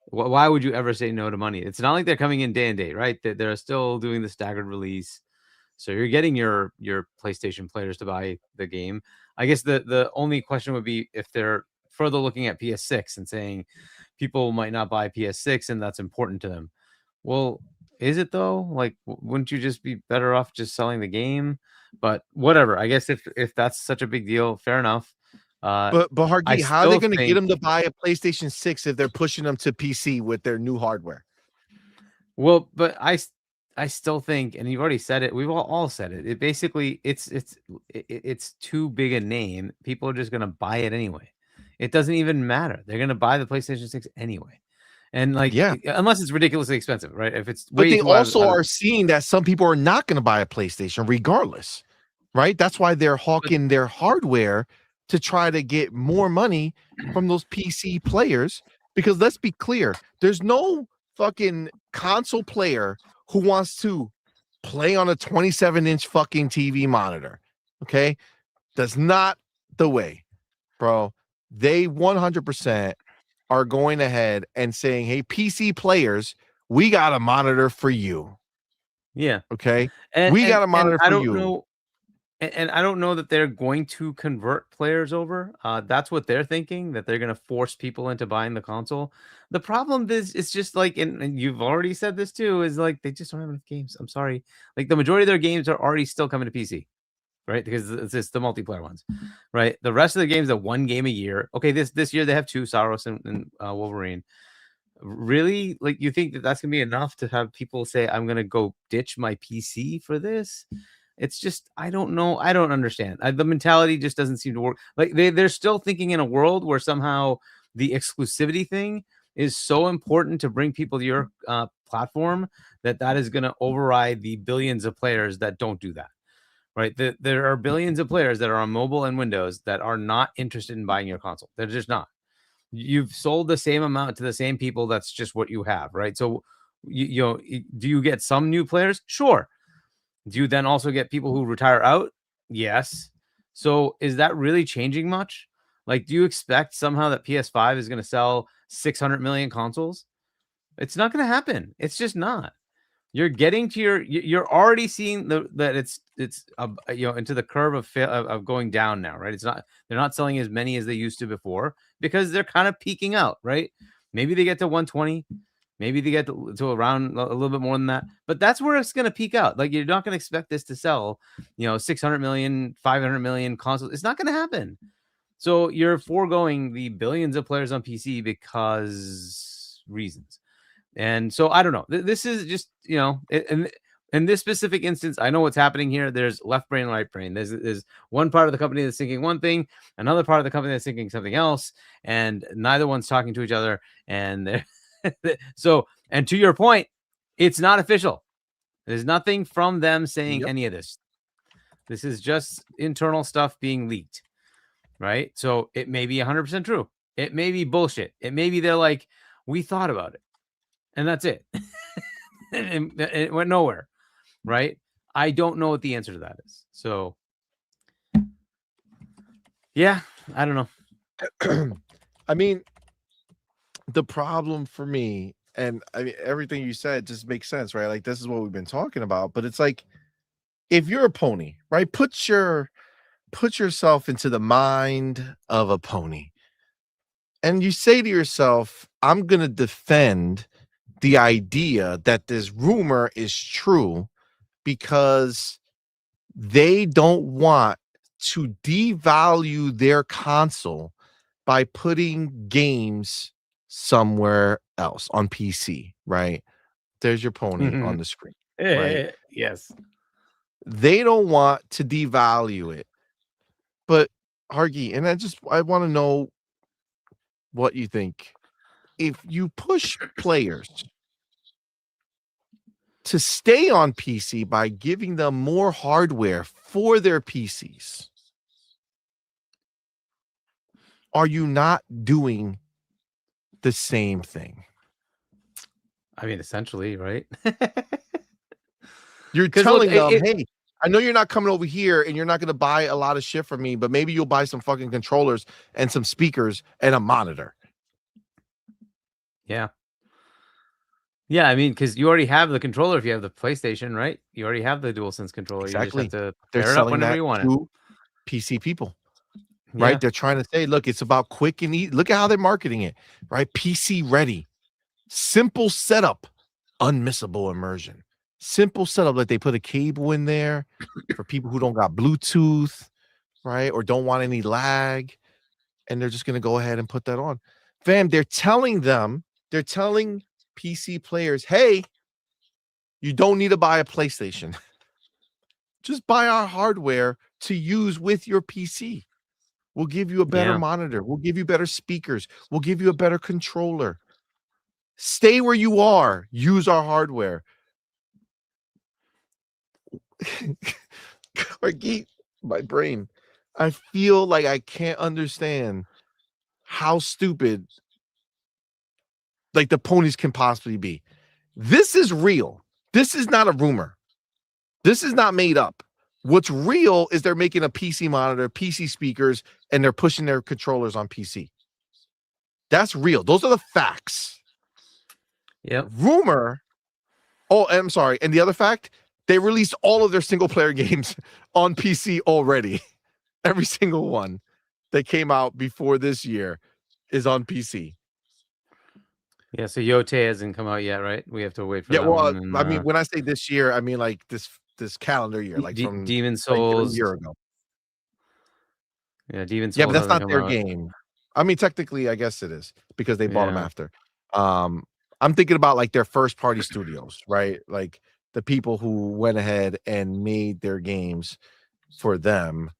Why would you ever say no to money? It's not like they're coming in day and day, right? They're still doing the staggered release, so you're getting your PlayStation players to buy the game. I guess the only question would be if they're further looking at PS6 and saying people might not buy PS6 and that's important to them. Well, is it though? Like, wouldn't you just be better off just selling the game? But whatever. I guess if that's such a big deal, fair enough. But Hargi, how are they going to get them to buy a PlayStation 6 if they're pushing them to PC with their new hardware? Well, but I still think, and you've already said it, we've all said it. It basically it's too big a name. People are just going to buy it anyway. It doesn't even matter. They're going to buy the PlayStation 6 anyway. And like, unless it's ridiculously expensive, right? If it's, but they also are seeing that some people are not going to buy a PlayStation regardless, right? That's why they're hawking their hardware to try to get more money from those PC players. Because let's be clear, there's no fucking console player who wants to play on a 27-inch fucking TV monitor. Okay, that's not the way, bro. They 100% are going ahead and saying, hey, PC players, we got a monitor for you. Yeah. Okay. We got a monitor for you. And I don't know that they're going to convert players over. That's what they're thinking, that they're going to force people into buying the console. The problem is, it's just like, and you've already said this too, is like they just don't have enough games. I'm sorry. Like the majority of their games are already still coming to PC, right? Because it's just the multiplayer ones, right? The rest of the games are one game a year. Okay, this year they have two, Saros and Wolverine. Really? Like you think that that's gonna be enough to have people say, I'm gonna go ditch my PC for this? It's just, I don't know. I don't understand. The mentality just doesn't seem to work. Like they're still thinking in a world where somehow the exclusivity thing is so important to bring people to your platform that is going to override the billions of players that don't do that. Right? There are billions of players that are on mobile and Windows that are not interested in buying your console. They're just not. You've sold the same amount to the same people. That's just what you have, right? So, you know, do you get some new players? Sure. Do you then also get people who retire out? Yes. So is that really changing much? Like, do you expect somehow that PS5 is going to sell 600 million consoles? It's not going to happen. It's just not. You're getting to you're already seeing that it's you know, into the curve of going down now, right? It's not, they're not selling as many as they used to before because they're kind of peaking out, right? Maybe they get to 120, maybe they get to around a little bit more than that, but that's where it's going to peak out. Like, you're not going to expect this to sell, you know, 600 million, 500 million consoles. It's not going to happen. So you're foregoing the billions of players on PC because reasons. And so I don't know. This is just, you know, in this specific instance, I know what's happening here. There's left brain, right brain. There's one part of the company that's thinking one thing, another part of the company that's thinking something else, and neither one's talking to each other. And so, and to your point, it's not official. There's nothing from them saying any of this. This is just internal stuff being leaked, right? So it may be 100% true. It may be bullshit. It may be they're like, we thought about it. And that's it. It went nowhere, right? I don't know what the answer to that is. So, yeah, I don't know. I mean, the problem for me, and I mean, everything you said just makes sense, right? Like, this is what we've been talking about. But it's like, if you're a pony, right? Put yourself into the mind of a pony, and you say to yourself, I'm gonna defend the idea that this rumor is true because they don't want to devalue their console by putting games somewhere else on PC, right? There's your pony on the screen, right? Yes. They don't want to devalue it. But Hargy, and I want to know what you think. If you push players to stay on PC by giving them more hardware for their PCs, are you not doing the same thing? I mean, essentially, right? You're telling them, hey, I know you're not coming over here and you're not going to buy a lot of shit from me, but maybe you'll buy some fucking controllers and some speakers and a monitor. Yeah. Yeah, I mean, because you already have the controller if you have the PlayStation, right? You already have the DualSense controller. Exactly. You just have to They're pair it up whenever you want it. PC people, right? They're trying to say, look, it's about quick and easy. Look at how they're marketing it, right? PC ready, simple setup, unmissable immersion. Simple setup, like they put a cable in there for people who don't got Bluetooth, right? Or don't want any lag. And they're just going to go ahead and put that on. Fam, they're telling PC players, hey, you don't need to buy a PlayStation. Just buy our hardware to use with your PC. We'll give you a better monitor. We'll give you better speakers. We'll give you a better controller. Stay where you are. Use our hardware. My brain. I feel like I can't understand how stupid like the ponies can possibly be. This is real. This is not a rumor. This is not made up. What's real is they're making a PC monitor, PC speakers, and they're pushing their controllers on PC. That's real. Those are the facts. Yep. Rumor. Oh, I'm sorry. And the other fact, They released all of their single player games on PC already. Every single one that came out before this year is on PC. Yeah, so Yote hasn't come out yet, right? We have to wait for Yeah, that well, one. And, I mean, when I say this year, I mean like this calendar year, like from Demon like a Souls. year ago. Yeah, Demon Yeah, but Souls that's hasn't not come their out. game. I mean, technically, I guess it is because they bought them Yeah. after. I'm thinking about like their first party studios, right? Like the people who went ahead and made their games for them.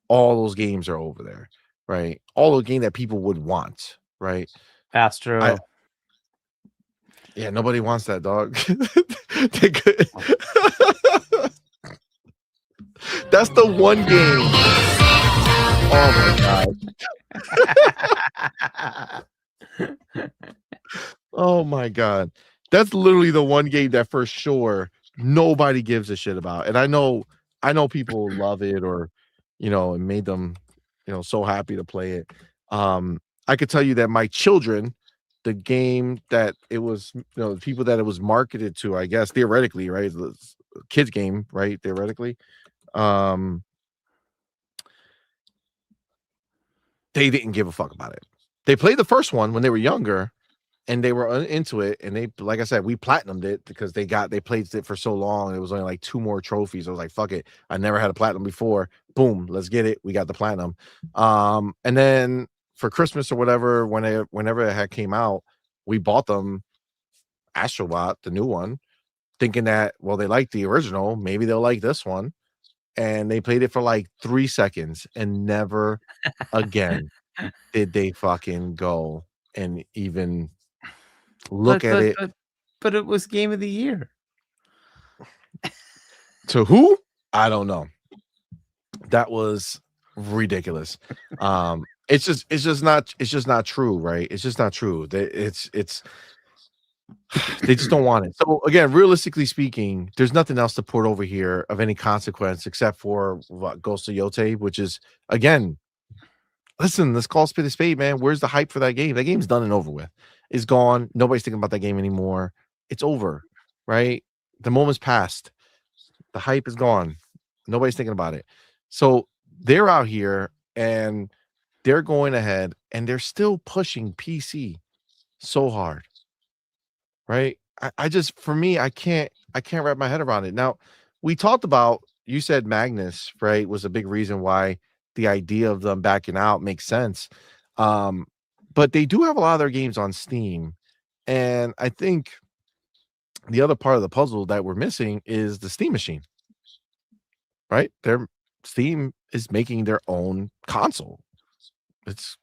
All those games are over there, right? All the game that people would want, right? Astro. Yeah, nobody wants that, dog. They could. That's the one game. Oh my god. Oh my god. That's literally the one game that for sure nobody gives a shit about. And I know people love it or it made them so happy to play it. I could tell you that my children, the game that it was, the people that it was marketed to, I guess theoretically, right? The kids game, right? Theoretically. They didn't give a fuck about it. They played the first one when they were younger and they were into it. And they, like I said, we platinumed it because they played it for so long. It was only like 2 more trophies. I was like, fuck it. I never had a platinum before. Boom, let's get it. We got the platinum. And then for Christmas or whatever, whenever it had came out, we bought them Astrobot, the new one, thinking that, well, they like the original. Maybe they'll like this one. And they played it for like 3 seconds and never again did they fucking go and even look at it. But it was game of the year. To who? I don't know. That was ridiculous. It's just not true, right? It's just not true. It's they just don't want it. So again, realistically speaking, there's nothing else to port over here of any consequence except for what Ghost of Yote, which is again, listen, let's call spade a spade, man. Where's the hype for that game? That game's done and over with. It's gone. Nobody's thinking about that game anymore. It's over, right? The moment's passed. The hype is gone. Nobody's thinking about it. So they're out here and they're going ahead and they're still pushing PC so hard. Right? I just, for me, I can't wrap my head around it. Now, we talked about, you said Magnus, right, was a big reason why the idea of them backing out makes sense. But they do have a lot of their games on Steam. And I think the other part of the puzzle that we're missing is the Steam machine. Right? Their Steam is making their own console. It's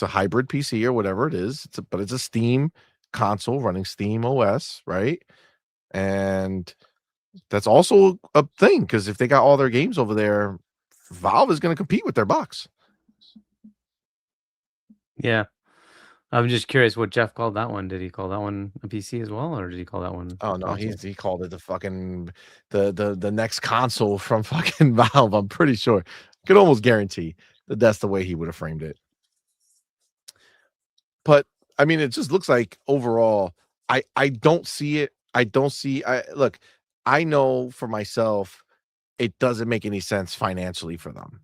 a hybrid PC or whatever it is. But it's a Steam console running Steam OS, right? And that's also a thing because if they got all their games over there, Valve is going to compete with their box. Yeah. I'm just curious what Jeff called that one. Did he call that one a PC as well, or did he call that one? Oh no, he called it the fucking the next console from fucking Valve. I'm pretty sure. Could almost guarantee that that's the way he would have framed it. But I mean, it just looks like overall, I don't see it. Look, I know for myself, it doesn't make any sense financially for them.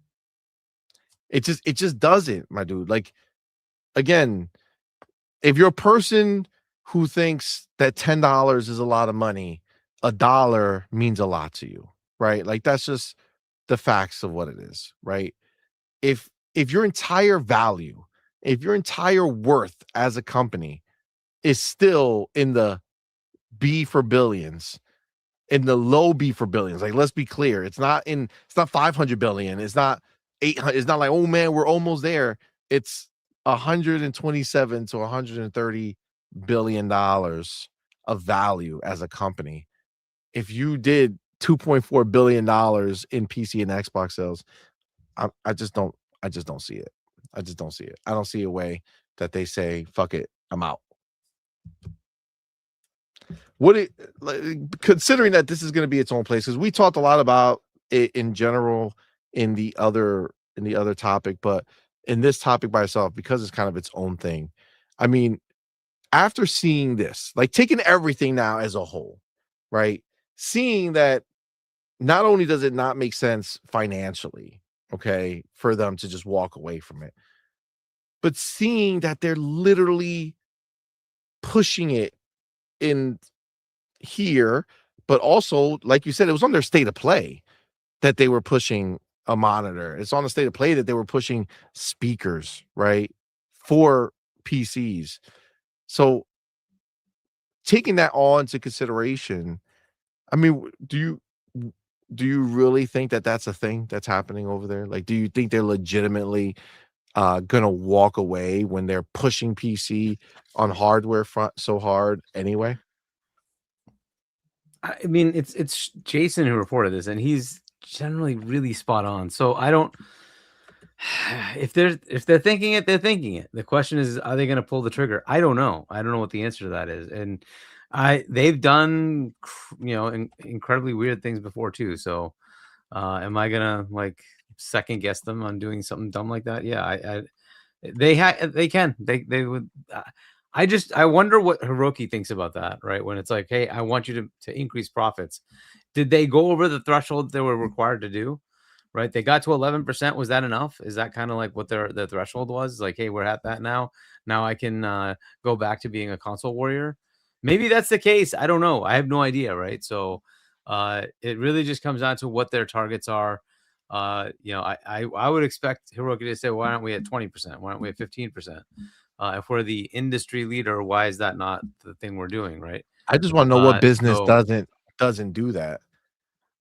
It just doesn't, my dude. Like, again, if you're a person who thinks that $10 is a lot of money, $1 means a lot to you, right? Like that's just the facts of what it is, right? If your entire value, if your entire worth as a company is still in the B for billions, in the low B for billions, like let's be clear, it's not 500 billion, it's not 800, it's not like, oh man, we're almost there. It's 127 to 130 billion dollars of value as a company. If you did 2.4 billion dollars in PC and Xbox sales, I just don't see it. I just don't see it. I don't see a way that they say, fuck it, I'm out. Considering that this is going to be its own place, because we talked a lot about it in general in the other topic, but in this topic by itself, because it's kind of its own thing. I mean, after seeing this, like taking everything now as a whole, right? seeing that not only does it not make sense financially, okay, for them to just walk away from it, but seeing that they're literally pushing it in here, but also, like you said, it was on their state of play that they were pushing a monitor. It's on the state of play that they were pushing speakers, right, for PCs. So taking that all into consideration, I mean, do you really think that that's a thing that's happening over there? Like, do you think they're legitimately gonna walk away when they're pushing PC on hardware front so hard anyway? I mean, it's Jason who reported this, and he's generally really spot on. So I don't. If they're thinking it, they're thinking it. The question is, are they going to pull the trigger? I don't know. I don't know what the answer to that is. And they've done incredibly weird things before too. So am I gonna like second guess them on doing something dumb like that? Yeah, they can. They would. I wonder what Hiroki thinks about that, right? When it's like, hey, I want you to increase profits. Did they go over the threshold they were required to do? Right? They got to 11%. Was that enough? Is that kind of like what their threshold was? Like, hey, we're at that now. Now I can go back to being a console warrior. Maybe that's the case. I don't know. I have no idea, right? So it really just comes down to what their targets are. I would expect Hiroki to say, why aren't we at 20%? Why aren't we at 15%? If we're the industry leader, why is that not the thing we're doing, right? I just want to know what business doesn't do that.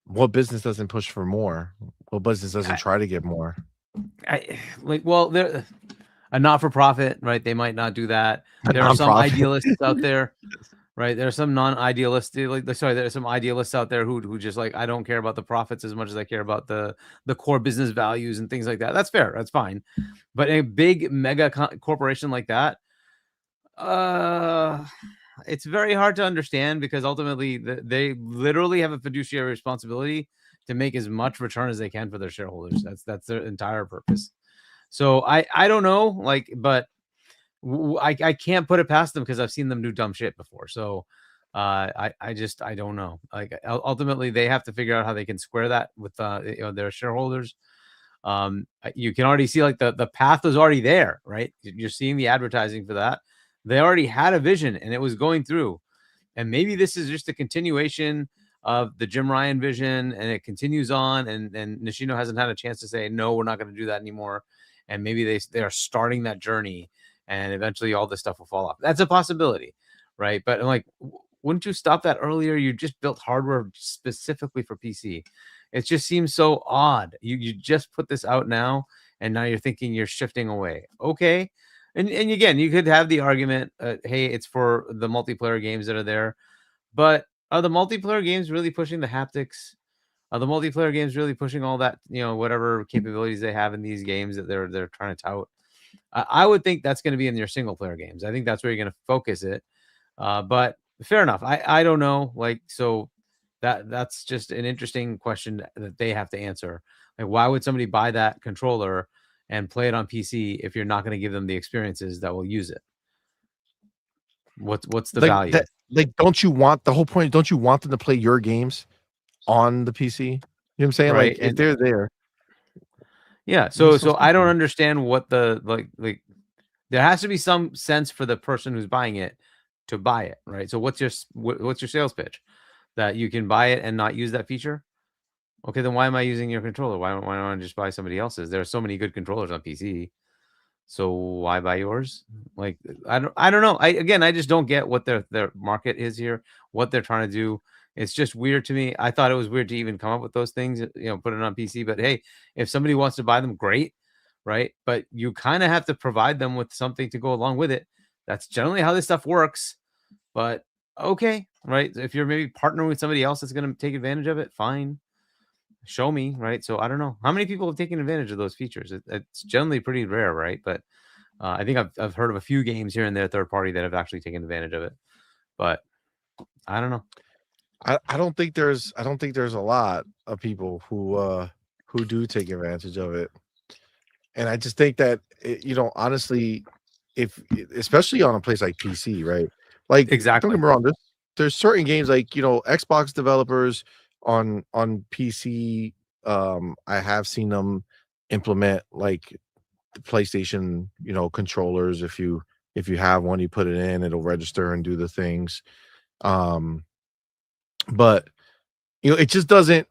What business doesn't push for more? What business doesn't try to get more? They're a not-for-profit, right? They might not do that. There are some idealists out there, right? There are some non-idealistic, there are some idealists out there who just like, I don't care about the profits as much as I care about the core business values and things like that. That's fair. That's fine. But a big mega corporation like that, it's very hard to understand because ultimately they literally have a fiduciary responsibility to make as much return as they can for their shareholders. That's their entire purpose. So I don't know, but I can't put it past them because I've seen them do dumb shit before. So I don't know. Like ultimately they have to figure out how they can square that with their shareholders. You can already see like the path is already there, right? You're seeing the advertising for that. They already had a vision and it was going through. And maybe this is just a continuation of the Jim Ryan vision and it continues on. And Nishino hasn't had a chance to say, no, we're not going to do that anymore. And maybe they are starting that journey and eventually all this stuff will fall off. That's a possibility, right? But I'm like, wouldn't you stop that earlier? You just built hardware specifically for PC. It just seems so odd. You just put this out now and now you're thinking you're shifting away. Okay. And again, you could have the argument, hey, it's for the multiplayer games that are there. But are the multiplayer games really pushing the haptics? Are the multiplayer games really pushing all that, whatever capabilities they have in these games that they're trying to tout? I would think that's going to be in your single player games. I think that's where you're going to focus it. But fair enough. I don't know. Like, so that's just an interesting question that they have to answer. Like, why would somebody buy that controller and play it on PC if you're not going to give them the experiences that will use it? What's the value? Don't you want the whole point? Don't you want them to play your games on the PC? You know what I'm saying? Right. Like if they're there. Yeah. So I don't understand what the like. There has to be some sense for the person who's buying it to buy it, right? So what's your sales pitch? That you can buy it and not use that feature? Okay, then why am I using your controller? Why don't I just buy somebody else's? There are so many good controllers on PC. So why buy yours? Like I don't know. I just don't get what their market is here, what they're trying to do. It's just weird to me. I thought it was weird to even come up with those things, put it on PC. But hey, if somebody wants to buy them, great, right? But you kind of have to provide them with something to go along with it. That's generally how this stuff works. But okay, right? If you're maybe partnering with somebody else that's going to take advantage of it, fine. Show me, right? So I don't know how many people have taken advantage of those features. It's generally pretty rare, right? But I think I've heard of a few games here and there, third party, that have actually taken advantage of it. But I don't know. I don't think there's a lot of people who do take advantage of it, and I just think that honestly, if especially on a place like PC, right? Like exactly. Don't get me wrong, there's certain games like, you know, Xbox developers on PC. I have seen them implement like the PlayStation, you know, controllers. If you have one, you put it in, it'll register and do the things. But you know, it just doesn't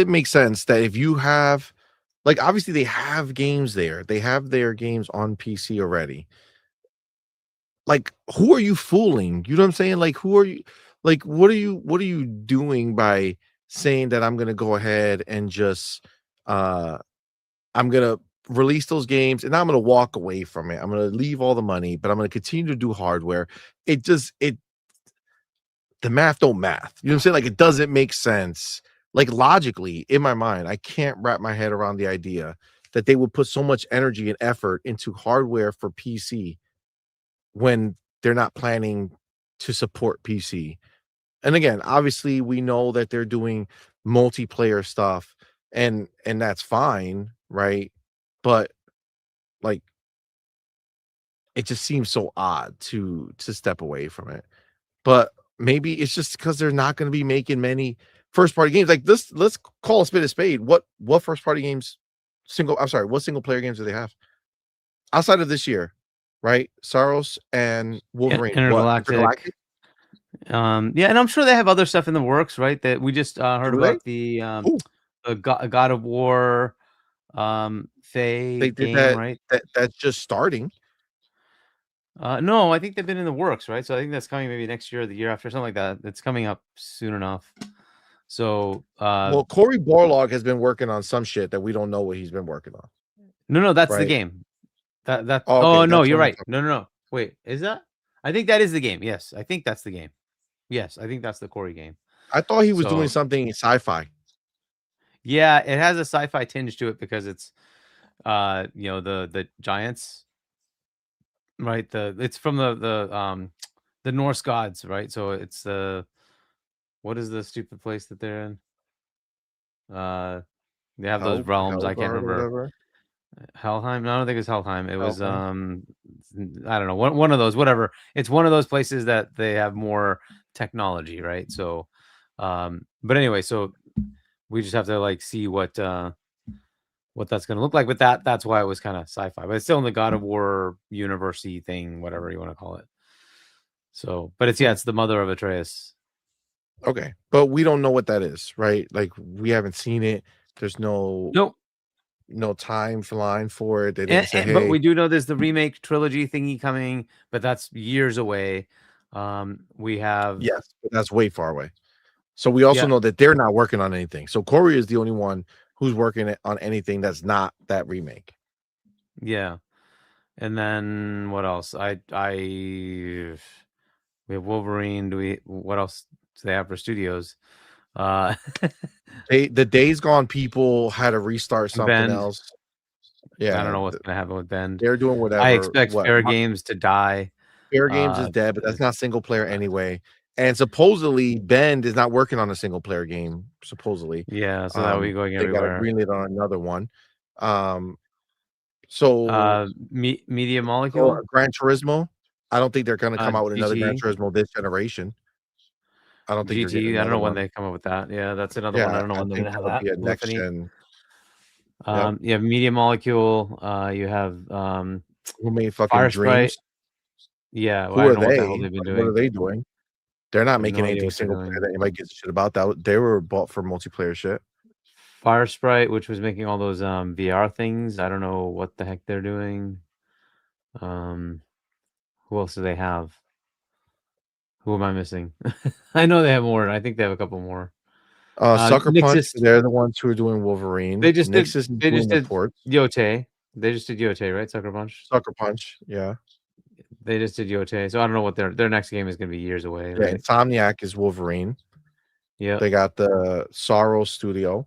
make sense that if you have, like, obviously they have games there. They have their games on PC already. Like, who are you fooling? You know what I'm saying? Like, who are you? Like, what are you doing by saying that I'm gonna go ahead and just I'm gonna release those games and I'm gonna walk away from it. I'm gonna leave all the money, but I'm gonna continue to do hardware. It the math don't math. You know what I'm saying? Like, it doesn't make sense. Like, logically, in my mind, I can't wrap my head around the idea that they would put so much energy and effort into hardware for PC when they're not planning to support PC. And again, obviously, we know that they're doing multiplayer stuff, and that's fine, right? But like, it just seems so odd to step away from it. But maybe it's just because they're not going to be making many first party games like this. Let's call a spade a spade. What first party games? What single player games do they have outside of this year? Right, Saros and Wolverine. Intergalactic. Yeah, and I'm sure they have other stuff in the works, right? That we just heard about the God of War Faye game, right? That's just starting. No, I think they've been in the works, right? So I think that's coming maybe next year or the year after, something like that. It's coming up soon enough. So well, Corey Borlaug has been working on some shit that we don't know what he's been working on. No, that's the game. That no, you're right. No. Wait, is that? I think that is the game. Yes, I think that's the game. Yes, I think that's the Corey game. I thought he was doing something sci-fi. Yeah, it has a sci-fi tinge to it because it's you know, the giants, right? It's from the Norse gods, right? So it's what is the stupid place that they're in? They have those realms. I can't remember. Helheim? No, I don't think it's Helheim. It was I don't know, one of those, whatever. It's one of those places that they have more technology, right? So but anyway, so we just have to like see what that's going to look like. But that's why it was kind of sci-fi, but it's still in the God of War university thing, whatever you want to call it. So, but it's the mother of Atreus. Okay, but we don't know what that is, right? Like, we haven't seen it. There's no time line for it. They didn't say, hey. But we do know there's the remake trilogy thingy coming, but that's years away. We have but that's way far away. So we also know that they're not working on anything. So Corey is the only one who's working on anything that's not that remake. Yeah. And then what else? We have Wolverine. What else do they have for studios? The Days Gone people had to restart something else. Yeah, I don't know what's gonna happen with Bend. They're doing whatever. I expect Fair Games to die. Fair Games is dead, but that's not single player anyway. And supposedly Bend is not working on a single player game. Supposedly, yeah. So that will be going everywhere. They got to greenlit on another one. So Media Molecule, Gran Turismo. I don't think they're going to come out with another Gran Turismo this generation. I don't think GT. I don't know when they come up with that. Yeah, that's another one. I don't know when they're going to have that. Next gen. You have Media Molecule. You have who made fucking Dreams? Yeah, who are they? What are they doing? They're not making anything single player that anybody gives a shit about. That they were bought for multiplayer shit. Fire Sprite, which was making all those VR things. I don't know what the heck they're doing. Who else do they have? Who am I missing? I know they have more. I think they have a couple more. Sucker Punch. They're the ones who are doing Wolverine. They just did ports. Yote. They just did Yote, right? Sucker Punch. Sucker Punch. Yeah. They just did Yote, so I don't know what their next game is going to be years away. Yeah, right? Insomniac is Wolverine. Yeah, they got the Sorrow Studio.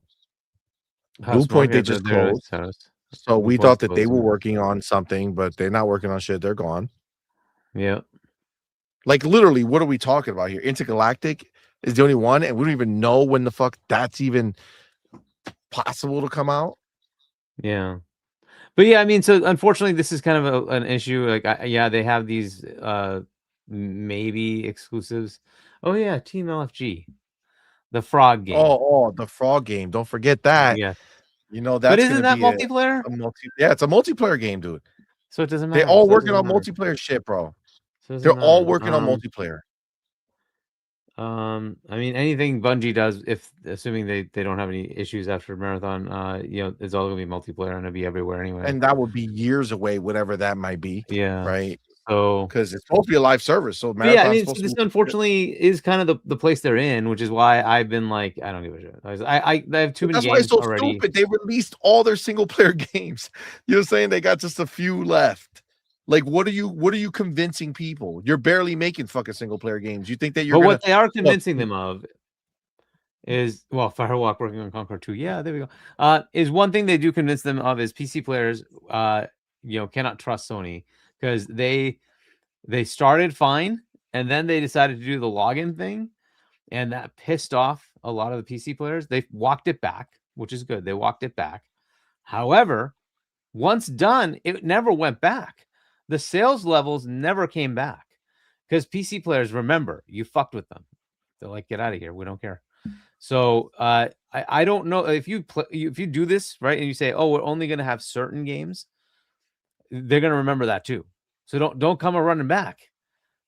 Blue Point they just closed. So we thought that they were working on something, but they're not working on shit. They're gone. Yeah, like literally, what are we talking about here? Intergalactic is the only one, and we don't even know when the fuck that's even possible to come out. Yeah. But yeah, I mean, so unfortunately, this is kind of an issue. Like, they have these maybe exclusives. Oh yeah, Team LFG, the frog game. Oh, the frog game. Don't forget that. Yeah, You know, but that's isn't gonna that be multiplayer? yeah, it's a multiplayer game, dude. So it doesn't They matter. all So it working doesn't on matter. multiplayer shit, bro. So it doesn't They're all matter. working on multiplayer. I mean, anything Bungie does, if assuming they don't have any issues after Marathon, you know, it's all gonna be multiplayer and it'll be everywhere anyway. And that would be years away, whatever that might be. Yeah. Right. So because it's supposed to be a live service. So yeah, I mean, supposed this to unfortunately is kind of the place they're in, which is why I've been like, I don't give a shit. I have too many that's games why it's so already. stupid. They released all their single player games. You're saying they got just a few left. Like, what are you convincing people? You're barely making fucking single player games. You think that you're what they are convincing them of is, well, Firewalk working on Conquer 2. Yeah, there we go. Is one thing they do convince them of is PC players you know, cannot trust Sony because they started fine and then they decided to do the login thing, and that pissed off a lot of the PC players. They walked it back, which is good. They walked it back. However, once done, it never went back. The sales levels never came back because PC players, remember, you fucked with them. They're like, get out of here. We don't care. So I don't know if you do this right and you say, oh, we're only going to have certain games, they're going to remember that too. So don't come running back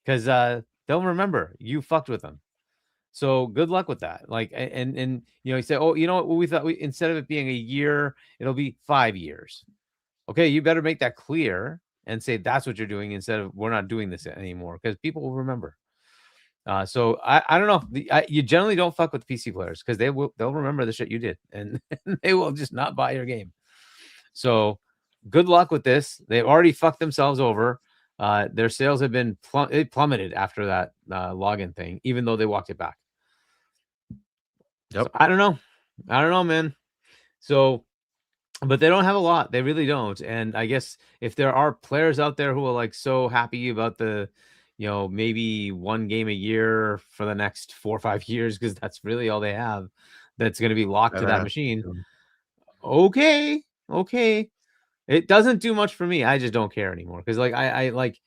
because they'll remember you fucked with them. So good luck with that. Like, and you know, you say, oh, you know what, we thought instead of it being a year, it'll be 5 years. Okay, you better make that clear and say that's what you're doing instead of we're not doing this anymore because people will remember. So I don't know. You generally don't fuck with PC players because they'll remember the shit you did and they will just not buy your game. So good luck with this. They've already fucked themselves over. Their sales have been plummeted after that login thing, even though they walked it back. Yep. So I don't know, man. So, but they don't have a lot. They really don't. And I guess if there are players out there who are like so happy about the, you know, maybe one game a year for the next 4 or 5 years, because that's really all they have, that's going to be locked to that machine. Okay. It doesn't do much for me. I just don't care anymore. Because like I like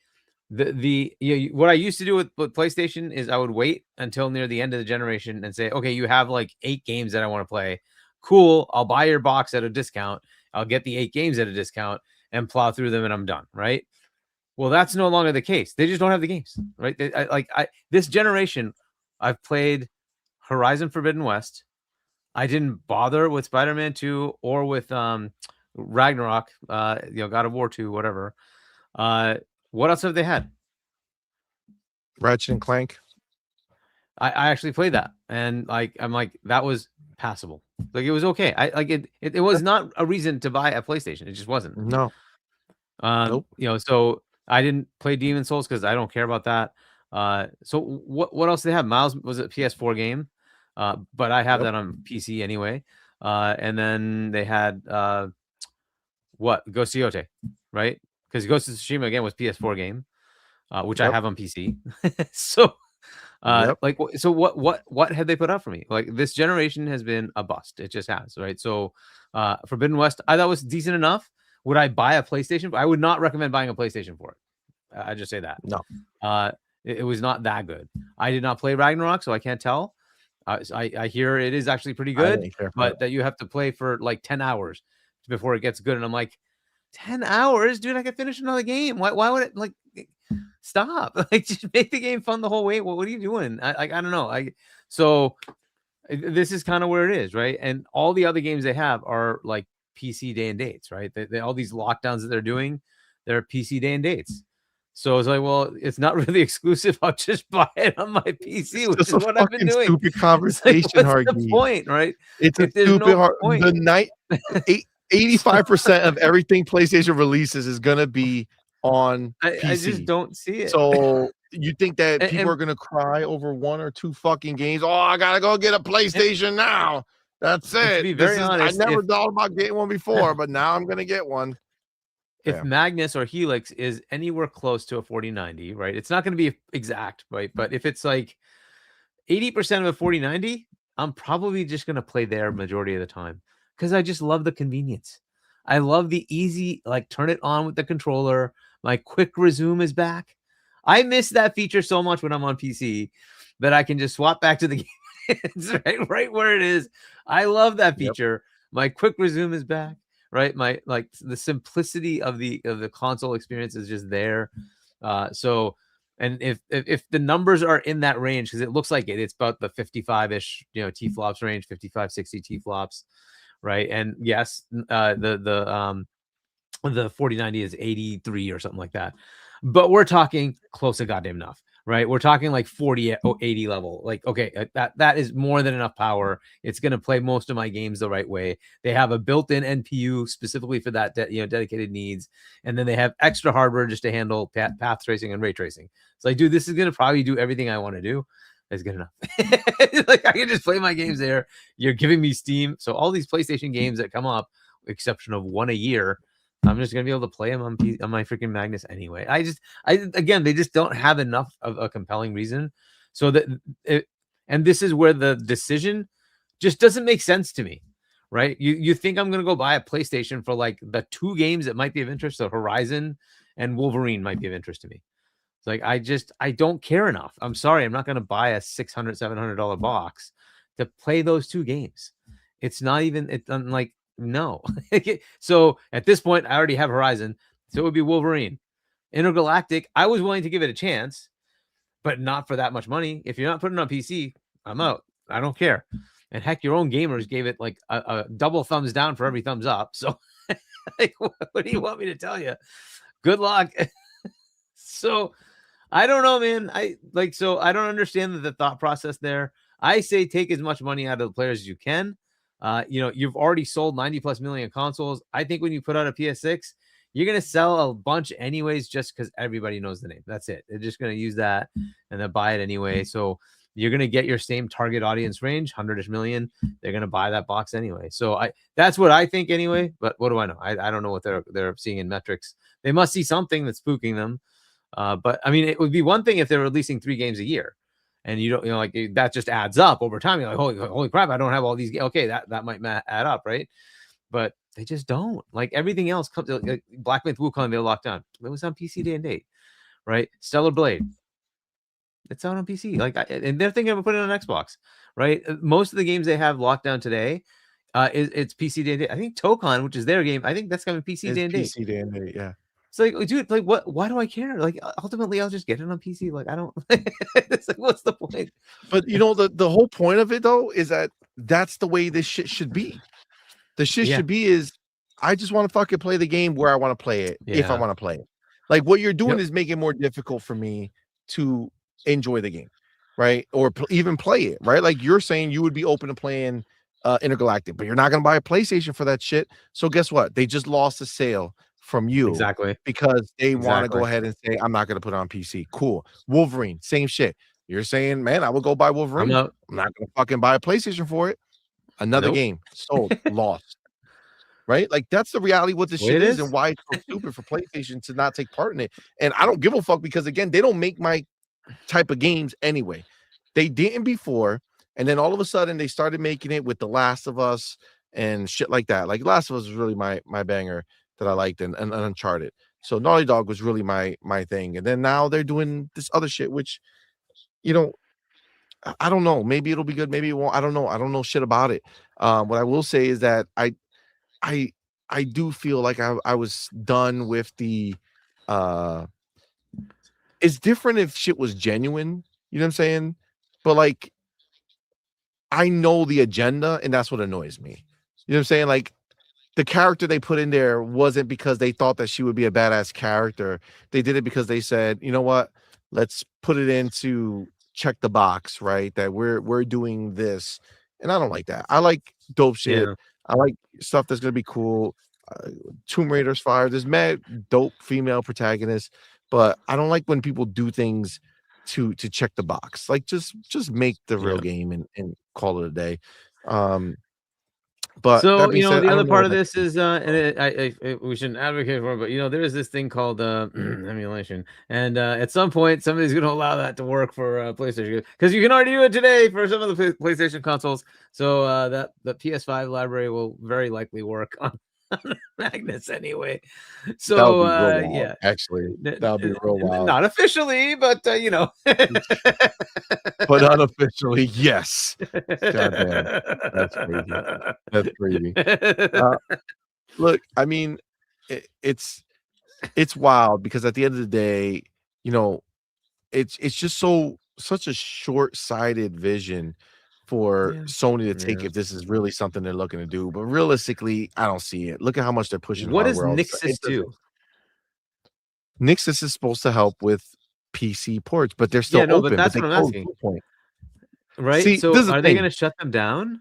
what I used to do with PlayStation is I would wait until near the end of the generation and say, okay, you have like 8 games that I want to play. Cool. I'll buy your box at a discount. I'll get the 8 games at a discount and plow through them and I'm done. Right. Well, that's no longer the case. They just don't have the games. Right. This generation, I've played Horizon Forbidden West. I didn't bother with Spider-Man 2 or with Ragnarok, you know, God of War 2, whatever. What else have they had? Ratchet and Clank. I actually played that, and like I'm like that was passable. Like it was okay. I like it. It was not a reason to buy a PlayStation. It just wasn't. No. Nope. You know, so I didn't play Demon's Souls because I don't care about that. So what else do they have? Miles was a PS4 game, but I have that on PC anyway. And then they had what Ghost of Tsushima, right? Because Ghost of Tsushima again was PS4 game, which I have on PC. So, like, so what have they put out for me? Like this generation has been a bust. It just has, right? So, Forbidden West, I thought was decent enough. Would I buy a PlayStation? I would not recommend buying a PlayStation for it. I just say that. No. It was not that good. I did not play Ragnarok, so I can't tell. I hear it is actually pretty good, but that you have to play for like 10 hours before it gets good. And I'm like, 10 hours, dude, I could finish another game. Why would it like stop? Like just make the game fun the whole way. What are you doing? I don't know. So this is kind of where it is, right? And all the other games they have are like PC day and dates, right? They all these lockdowns that they're doing, they're PC day and dates. So it's like, well, it's not really exclusive. I'll just buy it on my PC, which is what I've been doing. Stupid conversation, like, what's the point, right? It's a stupid point. The night 85% of everything PlayStation releases is gonna be on PC. I just don't see it. So you think that people are gonna cry over 1 or 2 fucking games? Oh, I gotta go get a PlayStation now. That's it. To be very honest, I never thought about getting one before, but now I'm gonna get one. If Magnus or Helix is anywhere close to a 4090, right? It's not going to be exact, right? But if it's like 80% of a 4090, I'm probably just going to play there majority of the time because I just love the convenience. I love the easy, like turn it on with the controller. My quick resume is back. I miss that feature so much when I'm on PC that I can just swap back to the game. It's right where it is. I love that feature. My quick resume is back, right? My like the simplicity of the console experience is just there. So and if the numbers are in that range, because it looks like it's about the 55-ish, T-flops range, 55, 60 T-flops, right? And yes, the 4090 is 83 or something like that. But we're talking close to goddamn enough, right? We're talking like 40 or 80 level. Like, okay, that is more than enough power. It's going to play most of my games the right way. They have a built-in NPU specifically for that, dedicated needs. And then they have extra hardware just to handle path tracing and ray tracing. So like, dude, this is going to probably do everything I want to do. It's good enough. Like I can just play my games there. You're giving me Steam. So all these PlayStation games that come up, exception of one a year, I'm just gonna be able to play them on my freaking Magnus anyway. Again, they just don't have enough of a compelling reason. So and this is where the decision just doesn't make sense to me, right? You think I'm gonna go buy a PlayStation for like the 2 games that might be of interest? So Horizon and Wolverine might be of interest to me. It's like I don't care enough. I'm sorry, I'm not gonna buy a $600-$700 box to play those 2 games. It's not even. It's like. No. So at this point, I already have Horizon. So it would be Wolverine. Intergalactic, I was willing to give it a chance, but not for that much money. If you're not putting it on PC, I'm out. I don't care. And heck, your own gamers gave it like a double thumbs down for every thumbs up. So like, what do you want me to tell you? Good luck. So I don't know, man. I don't understand the thought process there. I say take as much money out of the players as you can. You've already sold 90 plus million consoles. I think when you put out a PS6, you're going to sell a bunch anyways, just because everybody knows the name. That's it. They're just going to use that and then buy it anyway. So you're going to get your same target audience range, 100-ish million. They're going to buy that box anyway. So that's what I think anyway. But what do I know? I don't know what they're seeing in metrics. They must see something that's spooking them. But I mean, it would be one thing if they're releasing 3 games a year. And you don't, like that just adds up over time. You're like, holy crap, I don't have all these. Okay, that might add up, right? But they just don't. Like everything else comes. Like Black Myth Wukong, they locked down. It was on PC day and date, right? Stellar Blade, it's out on PC. Like, and they're thinking of putting it on Xbox, right? Most of the games they have locked down today, it's PC day and date. I think Tokon, which is their game, I think that's coming PC day and date. PC day and date, yeah. It's like, dude, like what? Why do I care? Like, ultimately, I'll just get it on PC. Like, I don't. It's like, what's the point? But the whole point of it though is that's the way this shit should be. The shit should be is I just want to fucking play the game where I want to play it if I want to play it. Like what you're doing is making it more difficult for me to enjoy the game, right? Or even play it, right? Like you're saying you would be open to playing Intergalactic, but you're not gonna buy a PlayStation for that shit. So guess what? They just lost a sale from you because they want to go ahead and say I'm not going to put it on PC. Cool. Wolverine, same shit. You're saying, man, I will go buy Wolverine. I'm not going to fucking buy a PlayStation for it. Another game sold, lost. Right? Like that's the reality what this shit is and why it's so stupid for PlayStation to not take part in it. And I don't give a fuck because again, they don't make my type of games anyway. They didn't before, and then all of a sudden they started making it with The Last of Us and shit like that. Like Last of Us was really my banger that I liked and Uncharted. So Naughty Dog was really my thing. And then now they're doing this other shit, which, I don't know. Maybe it'll be good. Maybe it won't. I don't know. I don't know shit about it. What I will say is that I do feel like I was done with the it's different if shit was genuine, you know what I'm saying? But like I know the agenda and that's what annoys me. You know what I'm saying? Like the character they put in there wasn't because they thought that she would be a badass character. They did it because they said, you know what? Let's put it in to check the box, right? That we're doing this. And I don't like that. I like dope shit. Yeah. I like stuff that's going to be cool. Tomb Raider's fire. There's mad dope female protagonists, but I don't like when people do things to check the box. Like just make the real game and call it a day. But so the other part of this is and we shouldn't advocate for it, but there is this thing called emulation, and at some point somebody's going to allow that to work for PlayStation because you can already do it today for some of the PlayStation consoles. So that the PS5 library will very likely work on Magnus anyway. That So would be real wild, yeah, actually. That would be real wild. not officially, but you know, but unofficially, yes. Goddamn, that's crazy. That's crazy. Look, I mean, it's wild because at the end of the day, you know, it's just such a short-sighted vision for Sony to take if this is really something they're looking to do. But realistically, I don't see it. Look at how much they're pushing What does hardware all the time. Nixus do? Nixus is supposed to help with PC ports, but they're still Yeah, no, open. but that's they what I'm closed asking. Bluepoint. Right? See, So this is the are they thing. going to shut them down?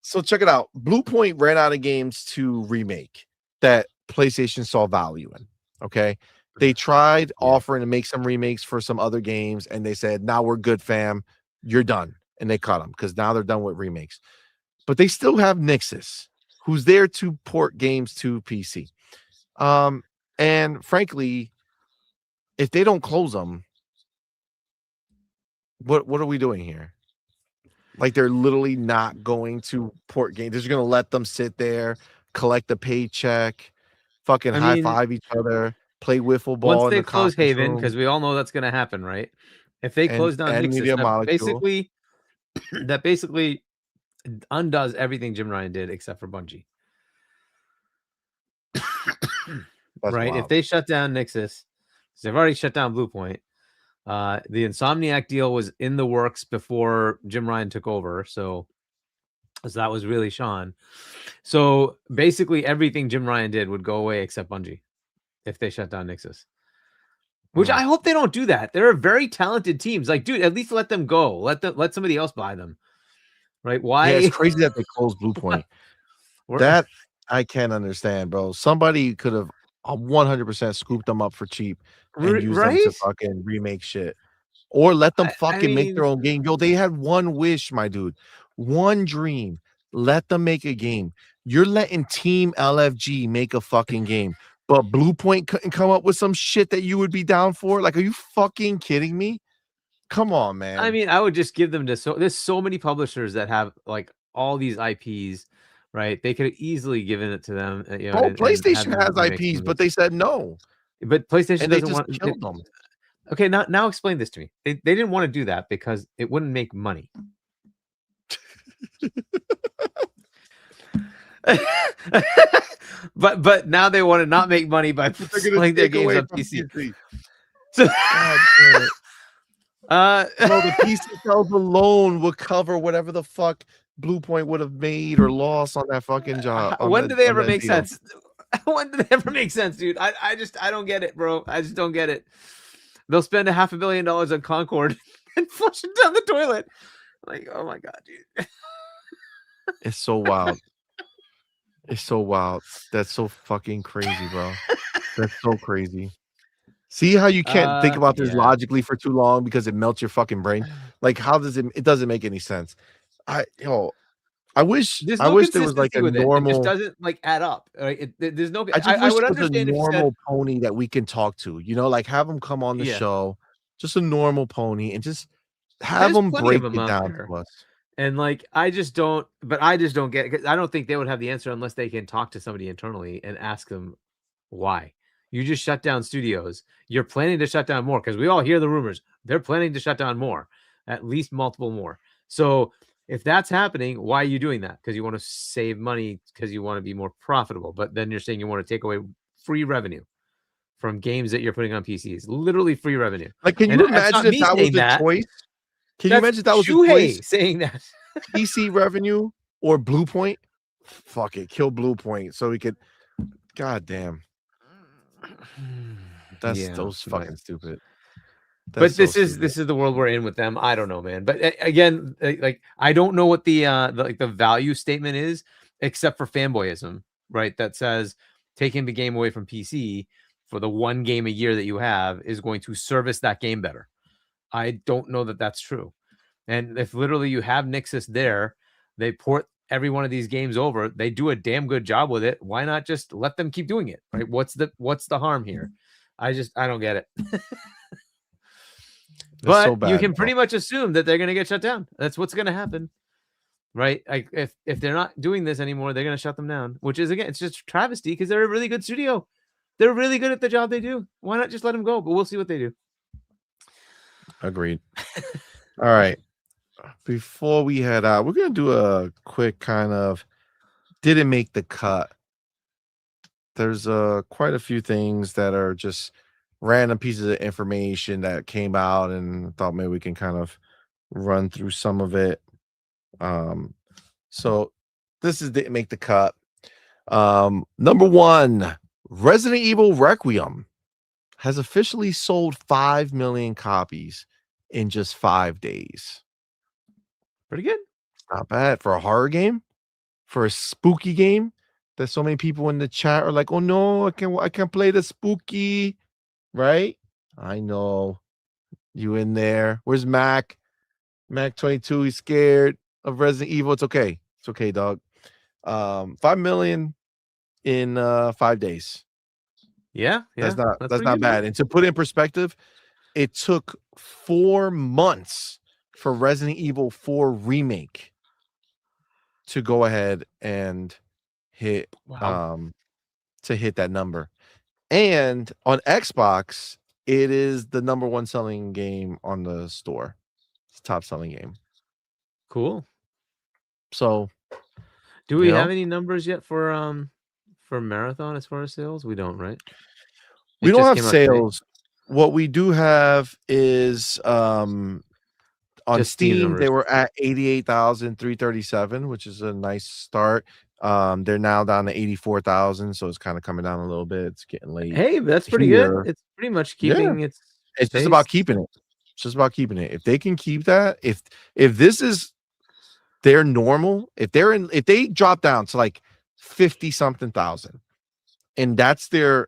So check it out. Bluepoint ran out of games to remake that PlayStation saw value in. Okay. They tried offering to make some remakes for some other games, and they said, "Now we're good, fam. You're done." And they cut them because now they're done with remakes. But they still have Nixus, who's there to port games to PC. And frankly, if they don't close them, what are we doing here? Like, they're literally not going to port games. They're just going to let them sit there, collect a paycheck, fucking high five each other, play wiffle ball once in they the close conference Haven, room. because we all know that's going to happen, right? If they close down Nixus, Media that Molecule. basically undoes everything Jim Ryan did except for Bungie. Right? Wild. If they shut down Nixus, because they've already shut down Bluepoint, the Insomniac deal was in the works before Jim Ryan took over, so that was really Sean. So basically, everything Jim Ryan did would go away except Bungie if they shut down Nixus. Which I hope they don't do that. They're very talented teams. Like, dude, at least let them go. Let somebody else buy them. Right? Why? Yeah, it's crazy that they closed Bluepoint. That I can't understand, bro. Somebody could have 100% scooped them up for cheap and used them to fucking remake shit. Or let them fucking make their own game. Yo, they had one wish, my dude. One dream. Let them make a game. You're letting Team LFG make a fucking game. But Bluepoint couldn't come up with some shit that you would be down for? Like, are you fucking kidding me? Come on, man. I mean, I would just give them to there's so many publishers that have like all these IPs, right? They could have easily given it to them. You know, PlayStation has IPs, but they said no. But PlayStation doesn't want to kill them. Okay, now explain this to me. They didn't want to do that because it wouldn't make money. but now they want to not make money by playing their games on PC. So, the PC sales alone would cover whatever the fuck Bluepoint would have made or lost on that fucking job. When do they ever make sense? When do they ever make sense, dude? I don't get it, bro. I just don't get it. They'll spend $500 million on Concord and flush it down the toilet. Like, oh my god, dude. It's so wild. It's so wild. That's so fucking crazy, bro. That's so crazy. See how you can't think about this logically for too long because it melts your fucking brain? Like, how does it doesn't make any sense. I wish there was like a normal. It just doesn't like add up. Right? There's no. I would understand a normal pony that we can talk to. You know, like have them come on the show, just a normal pony, and just have them break it down to us. And like, I just don't get it because I don't think they would have the answer unless they can talk to somebody internally and ask them why. You just shut down studios. You're planning to shut down more because we all hear the rumors. They're planning to shut down more, at least multiple more. So if that's happening, why are you doing that? Because you want to save money because you want to be more profitable. But then you're saying you want to take away free revenue from games that you're putting on PCs. Literally free revenue. Like, can you imagine if that was the choice? Can you imagine that was the choice? Saying that PC revenue or Bluepoint? Fuck it, kill Bluepoint so we could. God damn. That's those fucking stupid. But this is the world we're in with them. I don't know, man. But again, like I don't know what the value statement is, except for fanboyism, right? That says taking the game away from PC for the one game a year that you have is going to service that game better. I don't know that that's true. And if literally you have Nixus there, they port every one of these games over, they do a damn good job with it. Why not just let them keep doing it? Right? What's the harm here? I don't get it. But so bad, you can pretty much assume that they're going to get shut down. That's what's going to happen. right? Like if they're not doing this anymore, they're gonna shut them down. Which is again, it's just travesty because they're a really good studio. They're really good at the job they do. Why not just let them go? But we'll see what they do. Agreed. All right. Before we head out, we're gonna do a quick kind of didn't make the cut. There's quite a few things that are just random pieces of information that came out, and thought maybe we can kind of run through some of it. So this is didn't make the cut. Number one, Resident Evil Requiem has officially sold 5 million copies in just 5 days. Pretty good. Not bad for a horror game, for a spooky game. That so many people in the chat are like, "Oh no, I can't play the spooky." Right? I know you in there. Where's Mac? Mac 22. He's scared of Resident Evil. It's okay. It's okay, dog. 5 million in 5 days. Yeah, That's pretty not good, bad. And to put it in perspective, it took 4 months for Resident Evil 4 remake to go ahead and hit Wow. to hit that number. And on Xbox, it is the number 1 selling game on the store. It's top selling game. Cool. So, do we have any numbers yet for Marathon as far as sales? We don't, right? We don't have sales. What we do have is on Just Steam, they were at 88,337, which is a nice start. They're now down to 84,000, so it's kind of coming down a little bit. It's getting late. Hey, that's pretty good. It's pretty much keeping its It's just about keeping it. It's just about keeping it. If they can keep that, if this is their normal, if they drop down to like 50 something thousand, and that's their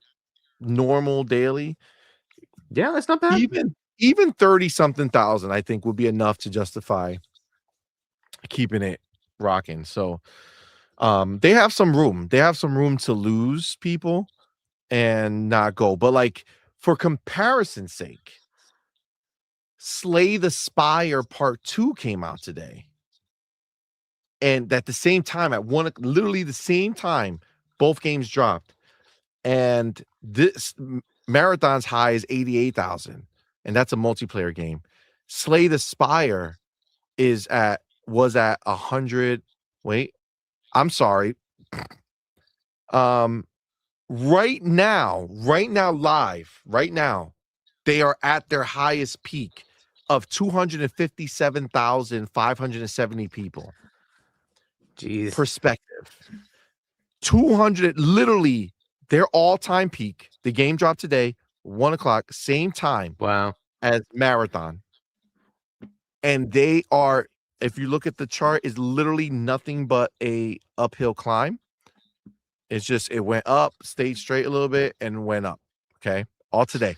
normal daily, yeah, that's not bad. Even 30 something thousand, I think would be enough to justify keeping it rocking. So they have some room. They have some room to lose people and not go. But like for comparison's sake, Slay the Spire Part 2 came out today. And at the same time, literally the same time, both games dropped. And this Marathon's high is 88,000, and that's a multiplayer game. Slay the Spire was at 100. Wait, I'm sorry. Right now, live, right now, they are at their highest peak of 257,570 people. Jeez. Perspective. 200, literally their all-time peak. The game dropped today, 1:00, same time. Wow. As Marathon. And they are, if you look at the chart, is literally nothing but a uphill climb. It's just it went up, stayed straight a little bit, and went up. Okay, all today.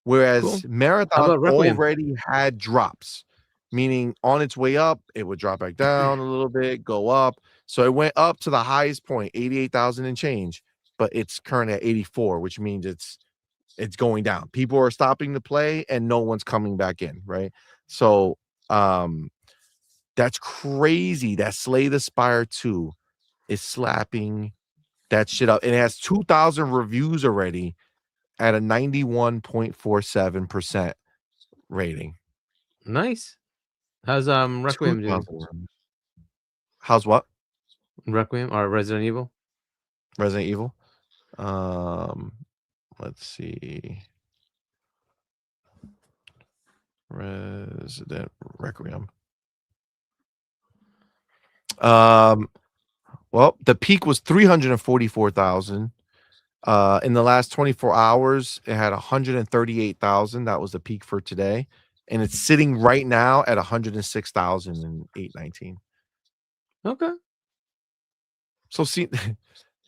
Whereas Marathon already had drops, meaning on its way up, it would drop back down a little bit, go up. So it went up to the highest point, 88,000 and change, but it's currently at 84, which means it's going down. People are stopping to play and no one's coming back in, right? So that's crazy. That Slay the Spire 2 is slapping that shit up. It has 2,000 reviews already at a 91.47% rating. Nice. How's Requiem doing? How's what? Requiem or Resident Evil? Resident Evil. Let's see. Resident Requiem. Well, the peak was 344,000. In the last 24 hours, it had 138,000. That was the peak for today. And it's sitting right now at 106,819. Okay. So see,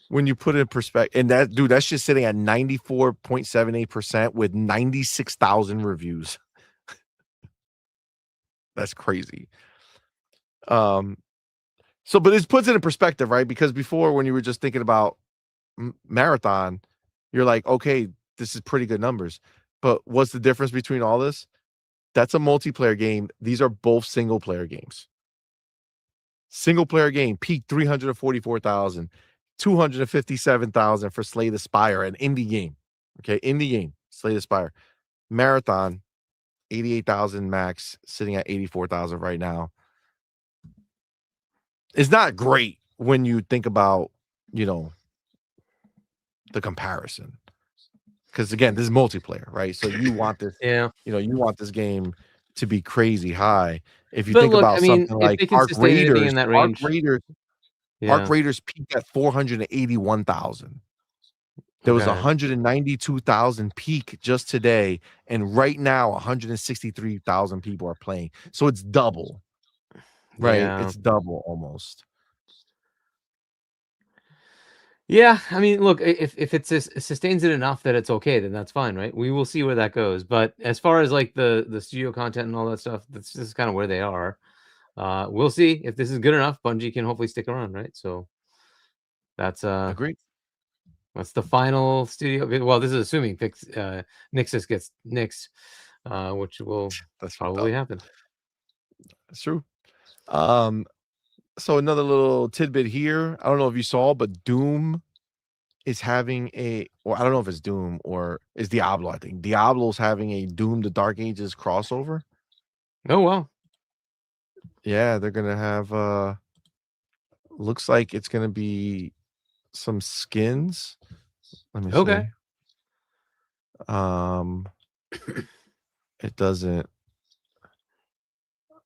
when you put it in perspective, and that's just sitting at 94.78% with 96,000 reviews. That's crazy. So, but this puts it in perspective, right? Because before, when you were just thinking about Marathon, you're like, okay, this is pretty good numbers. But what's the difference between all this? That's a multiplayer game. These are both single player games. Single player game peaked 344,000, 257,000 for Slay the Spire, an indie game. Okay, indie game, Slay the Spire. Marathon, 88,000 max, sitting at 84,000 right now. It's not great when you think about, you know, the comparison. Because again, this is multiplayer, right? So you want this, Yeah. you know, you want this game to be crazy high. If you But think look, about I mean, something if like they can sustain anything in that range, Arc yeah. Raiders peaked at 481,000. There was Okay. 192,000 peak just today, and right now 163,000 people are playing. So it's double, right? Yeah. It's double almost. Yeah, I mean, look, if it sustains it enough that it's okay, then that's fine, right? We will see where that goes. But as far as like the studio content and all that stuff, that's just kind of where they are. We'll see if this is good enough. Bungie can hopefully stick around, right? So that's Agreed. that's the final studio. Well, this is assuming Nixus gets nixed, which will That's probably happen. That's true. So another little tidbit here. I don't know if you saw, but Doom is having or I don't know if it's Doom or it's Diablo. I think Diablo's having a Doom the Dark Ages crossover. Oh wow. Yeah, they're gonna have looks like it's gonna be some skins. Let me Okay. see. It doesn't.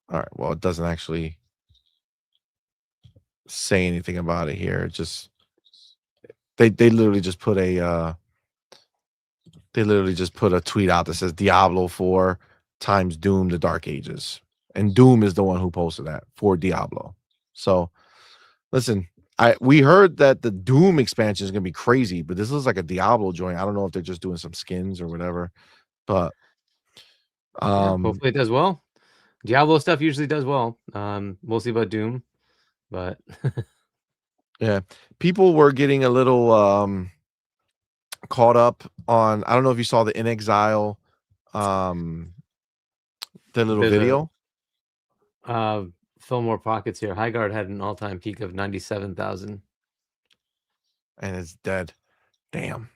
All right. Well, it doesn't actually say anything about it here. It just they literally just put a tweet out that says Diablo 4 times Doom the Dark Ages. And Doom is the one who posted that for Diablo. So listen, we heard that the Doom expansion is gonna be crazy, but this looks like a Diablo joint. I don't know if they're just doing some skins or whatever, but hopefully it does well. Diablo stuff usually does well. We'll see about Doom, but yeah, people were getting a little caught up on. I don't know if you saw the In Exile, the little there's video. Fill more pockets here. Highguard had an all-time peak of 97,000. And it's dead. Damn.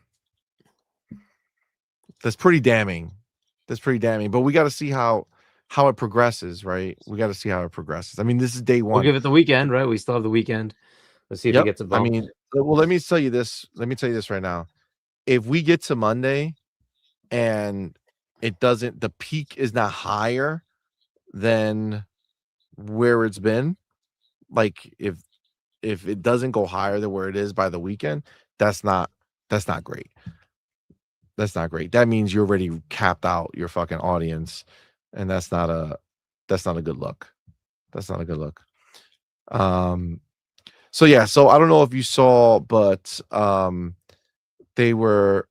That's pretty damning. But we got to see how it progresses, right? We got to see how it progresses. I mean, this is day one. We'll give it the weekend, right? We still have the weekend. Let's see if it gets a bump. I mean, well, let me tell you this right now. If we get to Monday and it doesn't, the peak is not higher than where it's been, like if it doesn't go higher than where it is by the weekend, that's not great. That's not great. That means you're already capped out your fucking audience, and that's not a good look. That's not a good look. So yeah, so I don't know if you saw, but they were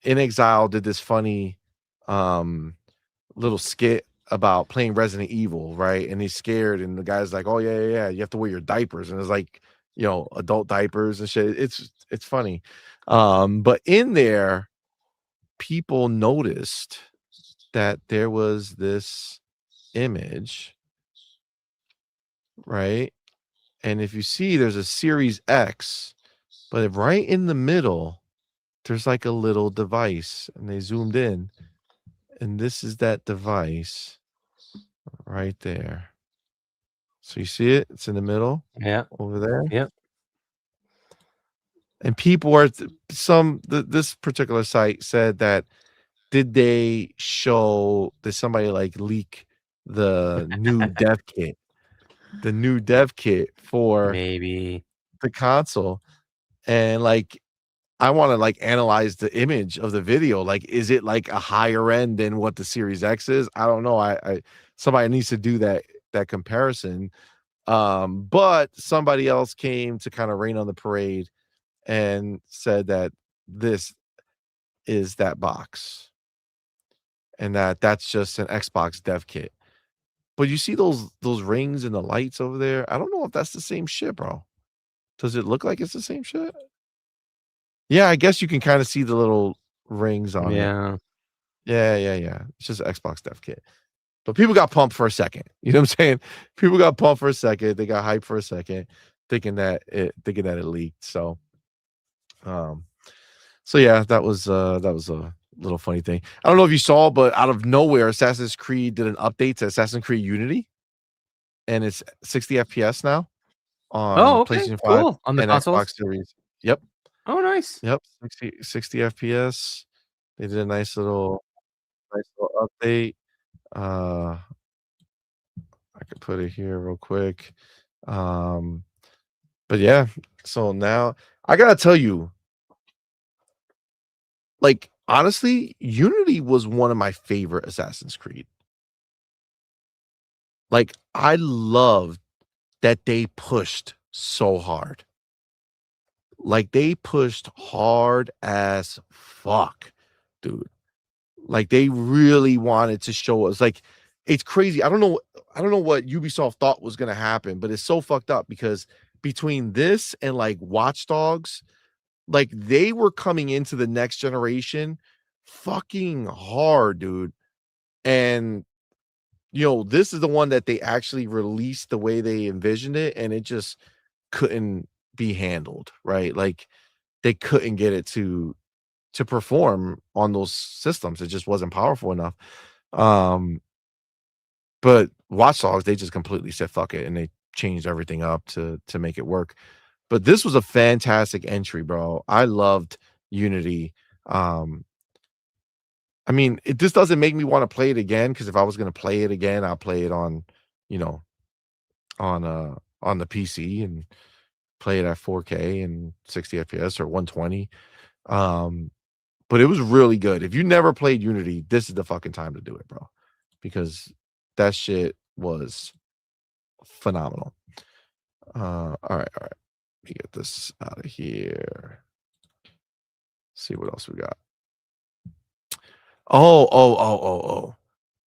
In Exile did this funny little skit about playing Resident Evil, right? And he's scared, and the guy's like, "Oh yeah, you have to wear your diapers," and it's like, you know, adult diapers and shit. It's funny, but in there, people noticed that there was this image, right? And if you see, there's a Series X, but right in the middle, there's like a little device, and they zoomed in, and this is that device right there. So you see it? It's in the middle. Yeah. Over there. Yep. And people are this particular site said that did somebody like leak the new dev kit? The new dev kit for maybe the console. And like I want to like analyze the image of the video. Like, is it like a higher end than what the Series X is? I don't know. I somebody needs to do that comparison. But somebody else came to kind of rain on the parade and said that this is that box and that's just an Xbox dev kit. But you see those rings and the lights over there? I don't know if that's the same shit, bro. Does it look like it's the same shit? Yeah, I guess you can kind of see the little rings on it. Yeah. It's just an Xbox dev kit. But people got pumped for a second. You know what I'm saying? People got pumped for a second. They got hyped for a second, thinking that it leaked. So yeah, that was a little funny thing. I don't know if you saw, but out of nowhere, Assassin's Creed did an update to Assassin's Creed Unity, and it's 60 FPS now on Oh, okay, PlayStation 5 cool. On the and consoles? Xbox Series. Yep. Oh, nice. Yep. 60 FPS. They did a nice little update. I could put it here real quick. But yeah, so now I gotta tell you, like, honestly, Unity was one of my favorite Assassin's Creed. Like, I loved that they pushed so hard. Like, they pushed hard as fuck, dude. Like, they really wanted to show us. Like, it's crazy. I don't know what Ubisoft thought was gonna happen, but it's so fucked up because between this and like Watch Dogs, like they were coming into the next generation fucking hard, dude. And this is the one that they actually released the way they envisioned it, and it just couldn't be handled, right? Like they couldn't get it to perform on those systems. It just wasn't powerful enough. But Watch Dogs, they just completely said fuck it, and they changed everything up to make it work. But this was a fantastic entry, bro. I loved Unity. I mean, this doesn't make me want to play it again, because if I was going to play it again, I'll play it on, on the PC and play it at 4K and 60 FPS or 120. But it was really good. If you never played Unity, this is the fucking time to do it, bro, because that shit was phenomenal. All right. Let me get this out of here. See what else we got.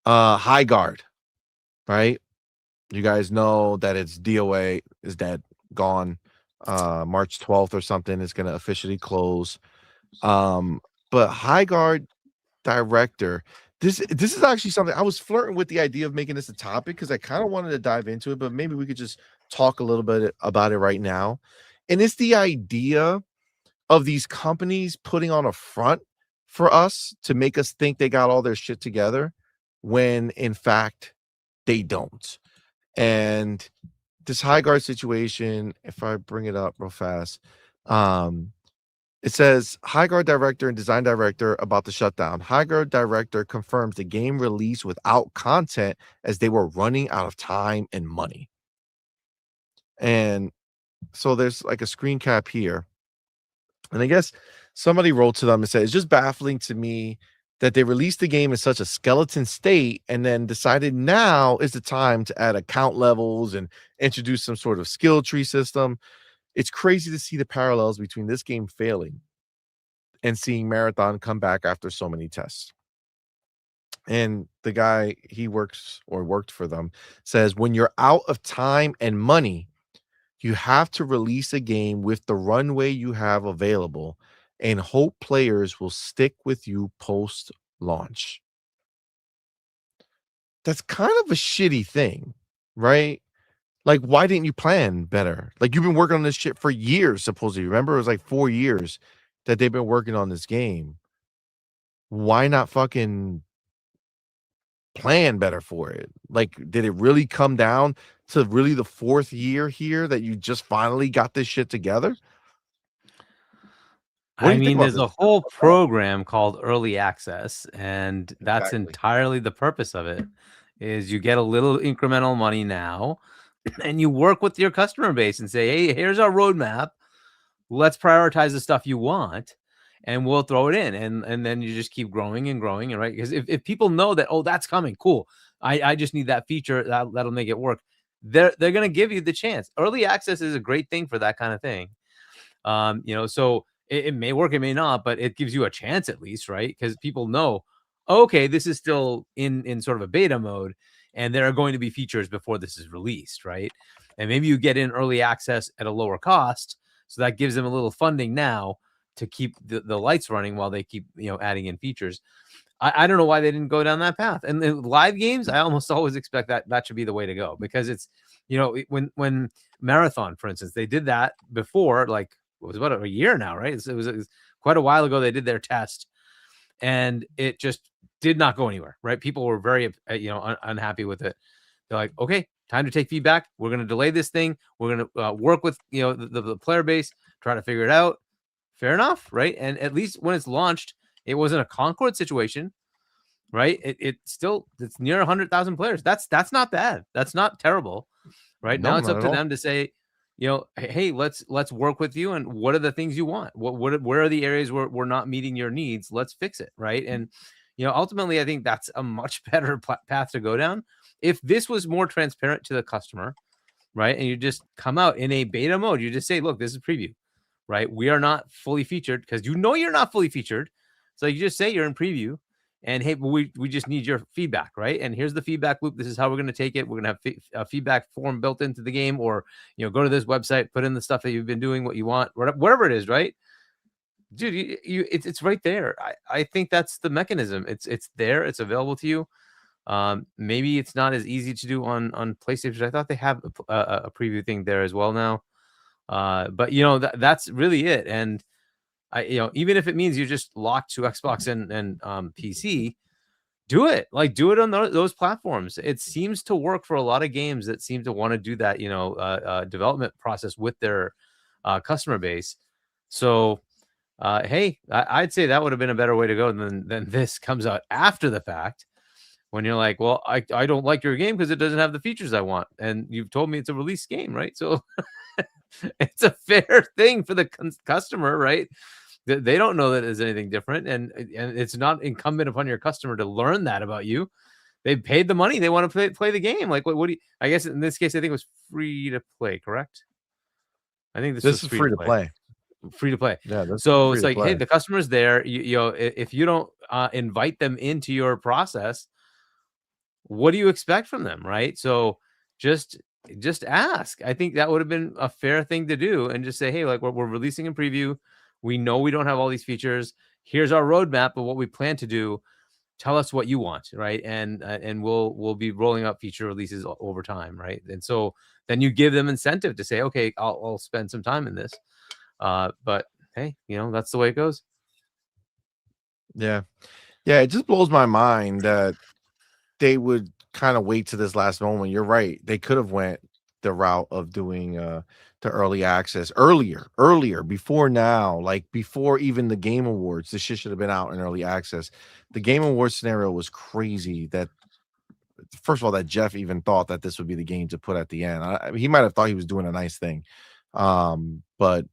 High Guard, right? You guys know that its DOA is dead, gone. March 12th or something is going to officially close. But High Guard director, this is actually something I was flirting with the idea of making this a topic, because I kind of wanted to dive into it, but maybe we could just talk a little bit about it right now. And it's the idea of these companies putting on a front for us to make us think they got all their shit together when in fact they don't. And this High Guard situation, if I bring it up real fast, it says High Guard director and design director about the shutdown. High Guard director confirms the game released without content as they were running out of time and money. And so there's like a screen cap here. And I guess somebody wrote to them and said, it's just baffling to me that they released the game in such a skeleton state and then decided now is the time to add account levels and introduce some sort of skill tree system. It's crazy to see the parallels between this game failing and seeing Marathon come back after so many tests. And the guy, he worked for them, says, when you're out of time and money, you have to release a game with the runway you have available and hope players will stick with you post-launch. That's kind of a shitty thing, right? Like, why didn't you plan better? Like, you've been working on this shit for years, supposedly. Remember, it was like 4 years that they've been working on this game. Why not fucking plan better for it? Like, did it really come down to really the 4th year here that you just finally got this shit together? I mean, there's a whole program called Early Access, and that's entirely the purpose of it, is you get a little incremental money now, and you work with your customer base and say, hey, here's our roadmap. Let's prioritize the stuff you want, and we'll throw it in. And then you just keep growing and growing, right? Because if people know that, oh, that's coming, cool. I just need that feature, that'll make it work. They're going to give you the chance. Early access is a great thing for that kind of thing. So it may work, it may not, but it gives you a chance at least, right? Because people know, okay, this is still in sort of a beta mode, and there are going to be features before this is released, right? And maybe you get in early access at a lower cost, so that gives them a little funding now to keep the lights running while they keep adding in features. I don't know why they didn't go down that path. And the live games, I almost always expect that should be the way to go, because it's, you know, when Marathon, for instance, they did that before, like it was about a year now, right? It was quite a while ago they did their test, and it just did not go anywhere, right? People were very, unhappy with it. They're like, okay, time to take feedback. We're going to delay this thing. We're going to work with, the player base, try to figure it out. Fair enough, right? And at least when it's launched, it wasn't a Concord situation, right? It's near 100,000 players. That's not bad. That's not terrible, right? No, Now it's not up at to all. them to say, hey, let's work with you, and what are the things you want? Where are the areas where we're not meeting your needs? Let's fix it, right? And ultimately, I think that's a much better path to go down. If this was more transparent to the customer, right, and you just come out in a beta mode, you just say, look, this is preview, right? We are not fully featured, because you're not fully featured. So you just say you're in preview, and hey, we just need your feedback, right? And here's the feedback loop. This is how we're going to take it. We're going to have a feedback form built into the game, or go to this website, put in the stuff that you've been doing, what you want, whatever it is, right? Dude, it's right there. I think that's the mechanism. It's there. It's available to you. Maybe it's not as easy to do on PlayStation. I thought they have a preview thing there as well now. But that's really it. And even if it means you're just locked to Xbox and PC, do it on those platforms. It seems to work for a lot of games that seem to want to do that, development process with their customer base. So, hey, I'd say that would have been a better way to go than this comes out after the fact, when you're like, well, I don't like your game because it doesn't have the features I want, and you've told me it's a release game, right? So it's a fair thing for the customer, right? They don't know that there's anything different, and it's not incumbent upon your customer to learn that about you. They paid the money; they want to play the game. Like, what do you? I guess in this case, I think it was free to play. Correct? I think this was is free to play. Free to play. Yeah. So it's like, hey, the customer's there. If you don't invite them into your process, what do you expect from them, right? So just ask. I think that would have been a fair thing to do, and just say, hey, like, we're releasing in preview. We know we don't have all these features. Here's our roadmap of what we plan to do. Tell us what you want, right? And we'll be rolling out feature releases over time, right? And so then you give them incentive to say, okay, I'll spend some time in this. But hey, that's the way it goes. Yeah. It just blows my mind that they would kind of wait to this last moment. You're right. They could have went the route of doing the early access earlier, before now, like before even the Game Awards. This shit should have been out in early access. The Game Awards scenario was crazy. That, first of all, that Jeff even thought that this would be the game to put at the end. He might have thought he was doing a nice thing, but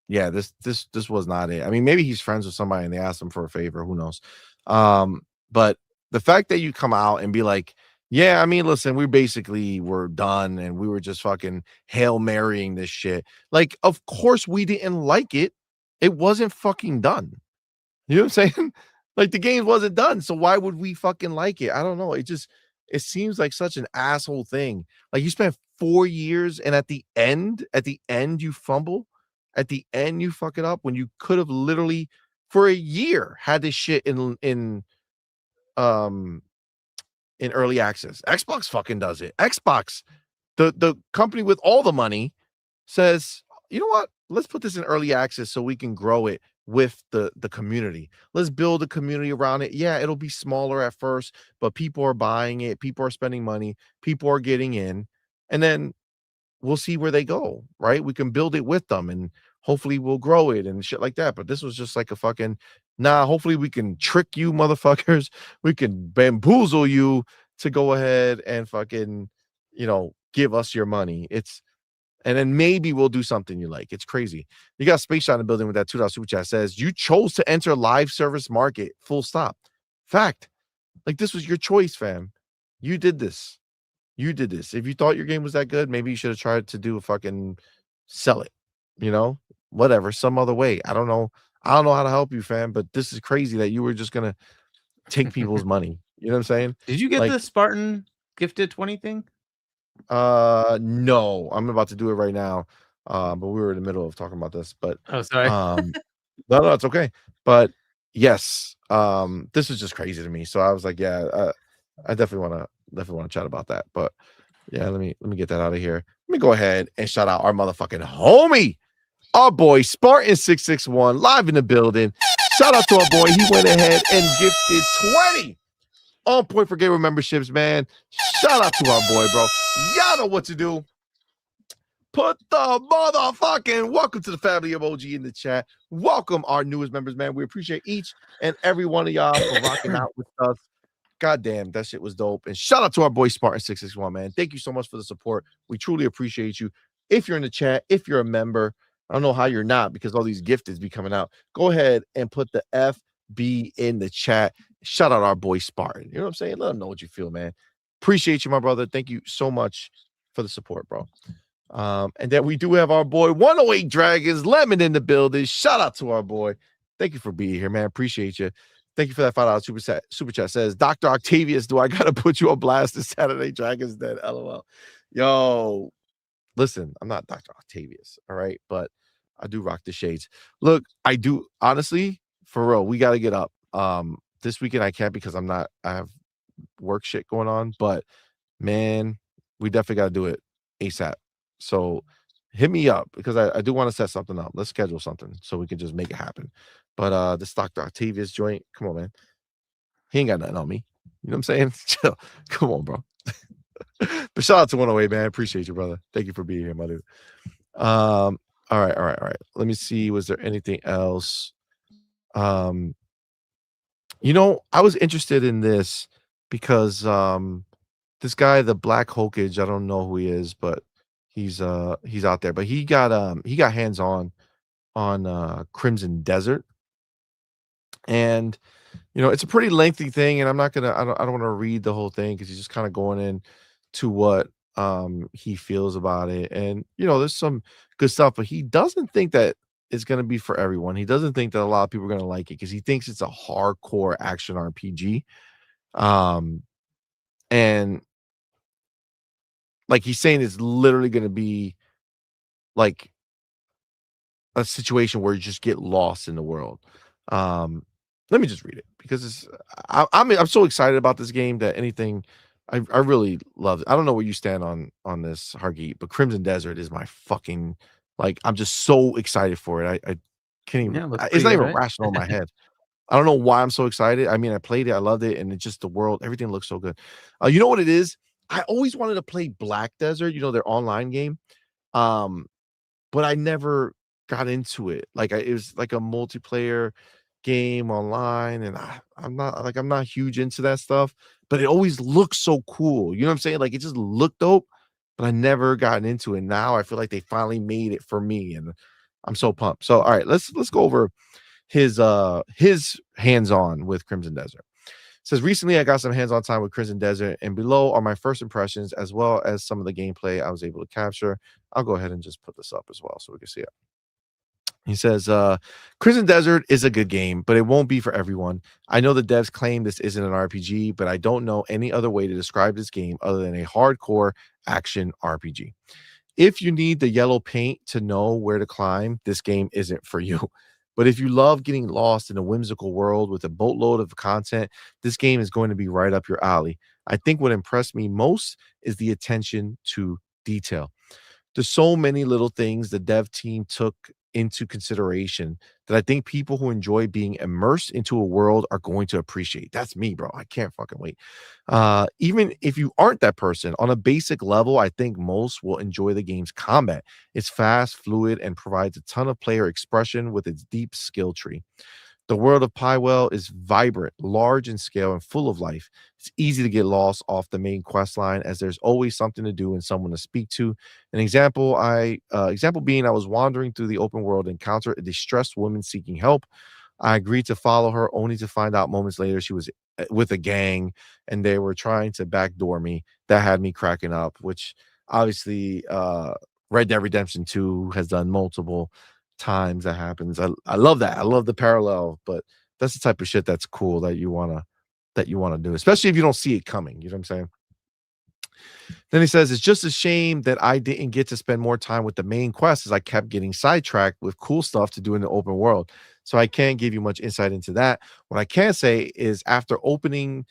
yeah, this was not it. I mean, maybe he's friends with somebody and they asked him for a favor. Who knows? But the fact that you come out and be like, yeah, I mean, listen, we were done and we were just fucking Hail Marying this shit. Like, of course we didn't like it. It wasn't fucking done. You know what I'm saying? Like, the game wasn't done. So why would we fucking like it? I don't know. It seems like such an asshole thing. Like, you spent 4 years and at the end you fumble. At the end you fuck it up, when you could have literally for a year had this shit in early access. Xbox fucking does it. Xbox, the company with all the money, says, you know what? Let's put this in early access so we can grow it with the community. Let's build a community around it. Yeah, it'll be smaller at first, but people are buying it. People are spending money. People are getting in. And then we'll see where they go, right? We can build it with them and hopefully we'll grow it and shit like that. But this was just like a fucking, hopefully we can trick you motherfuckers. We can bamboozle you to go ahead and fucking, give us your money. And then maybe we'll do something you like. It's crazy. You got Space Shot in the building with that $2 super chat. Says, you chose to enter live service market, full stop. Fact. Like, this was your choice, fam. You did this. If you thought your game was that good, maybe you should have tried to do a fucking sell it, whatever, some other way. I don't know how to help you, fam, but this is crazy that you were just gonna take people's money. You know what I'm saying? Did you get the Spartan gifted 20 thing? No, I'm about to do it right now. But we were in the middle of talking about this, but oh, sorry. no, it's okay. But yes, this is just crazy to me. So I was like, yeah, I definitely want to chat about that. But yeah, let me get that out of here. Let me go ahead and shout out our motherfucking homie, our boy Spartan661, live in the building. Shout out to our boy. He went ahead and gifted 20 on point for gamer memberships, man. Shout out to our boy, bro. Y'all know what to do. Put the motherfucking welcome to the family emoji in the chat. Welcome our newest members, man. We appreciate each and every one of y'all for rocking out with us. God damn, that shit was dope. And shout out to our boy Spartan661, man. Thank you so much for the support. We truly appreciate you. If you're in the chat, if you're a member, I don't know how you're not because all these gifteds be coming out. Go ahead and put the FB in the chat. Shout out our boy Spartan. You know what I'm saying? Let them know what you feel, man. Appreciate you, my brother. Thank you so much for the support, bro. And then we do have our boy 108 Dragons Lemon in the building. Shout out to our boy. Thank you for being here, man. Appreciate you. Thank you for that $5 super chat. Says Dr. Octavius, do I gotta put you on blast this Saturday? Dragons dead. LOL. Yo, listen, I'm not Dr. Octavius, all right, but I do rock the shades. Look, I do honestly, for real, we gotta get up. This weekend I can't because I have work shit going on, but man, we definitely gotta do it ASAP. So hit me up because I do want to set something up. Let's schedule something so we can just make it happen. But this Dr. Octavius joint, come on, man. He ain't got nothing on me. You know what I'm saying? Chill. Come on, bro. But shout out to 108, man. Appreciate you, brother. Thank you for being here, my dude. All right. Let me see. Was there anything else? You know, I was interested in this because this guy, the Black Hulkage, I don't know who he is, but he's out there. But he got hands on Crimson Desert. And you know, it's a pretty lengthy thing, and I don't want to read the whole thing because he's just kind of going in to what he feels about it. And you know, there's some good stuff, but he doesn't think that it's going to be for everyone. He doesn't think that a lot of people are going to like it because he thinks it's a hardcore action RPG. And like he's saying it's literally going to be like a situation where you just get lost in the world. Let me just read it because I'm so excited about this game that anything I really love it. I don't know where you stand on this, Hargeet, but Crimson Desert is my fucking like I'm just so excited for it. I can't even it's not even rational in my head. I don't know why I'm so excited. I mean, I played it, I loved it, and it's just the world, everything looks so good. You know what it is? I always wanted to play Black Desert, you know, their online game. But I never got into it. Like it was like a multiplayer game online, and I'm not huge into that stuff, but it always looks so cool. You know what I'm saying? Like it just looked dope, but I never gotten into it. Now I feel like they finally made it for me, and I'm so pumped. So all right, let's go over his hands-on with Crimson Desert. It says recently I got some hands-on time with Crimson Desert, and below are my first impressions as well as some of the gameplay I was able to capture. I'll go ahead and just put this up as well so we can see it. He says, Crimson Desert is a good game, but it won't be for everyone. I know the devs claim this isn't an RPG, but I don't know any other way to describe this game other than a hardcore action RPG. If you need the yellow paint to know where to climb, this game isn't for you. But if you love getting lost in a whimsical world with a boatload of content, this game is going to be right up your alley. I think what impressed me most is the attention to detail. There's so many little things the dev team took into consideration that I think people who enjoy being immersed into a world are going to appreciate. That's me, bro. I can't fucking wait. Even if you aren't that person, on a basic level, I think most will enjoy the game's combat. It's fast, fluid, and provides a ton of player expression with its deep skill tree. The world of Pywell is vibrant, large in scale, and full of life. It's easy to get lost off the main quest line as there's always something to do and someone to speak to. An example being I was wandering through the open world and encountered a distressed woman seeking help. I agreed to follow her only to find out moments later she was with a gang and they were trying to backdoor me. That had me cracking up, which obviously Red Dead Redemption 2 has done multiple times that happens. I love that. I love the parallel, but that's the type of shit that's cool that you want to do, especially if you don't see it coming. You know what I'm saying? Then he says, it's just a shame that I didn't get to spend more time with the main quest as I kept getting sidetracked with cool stuff to do in the open world. So I can't give you much insight into that. What I can say is after the opening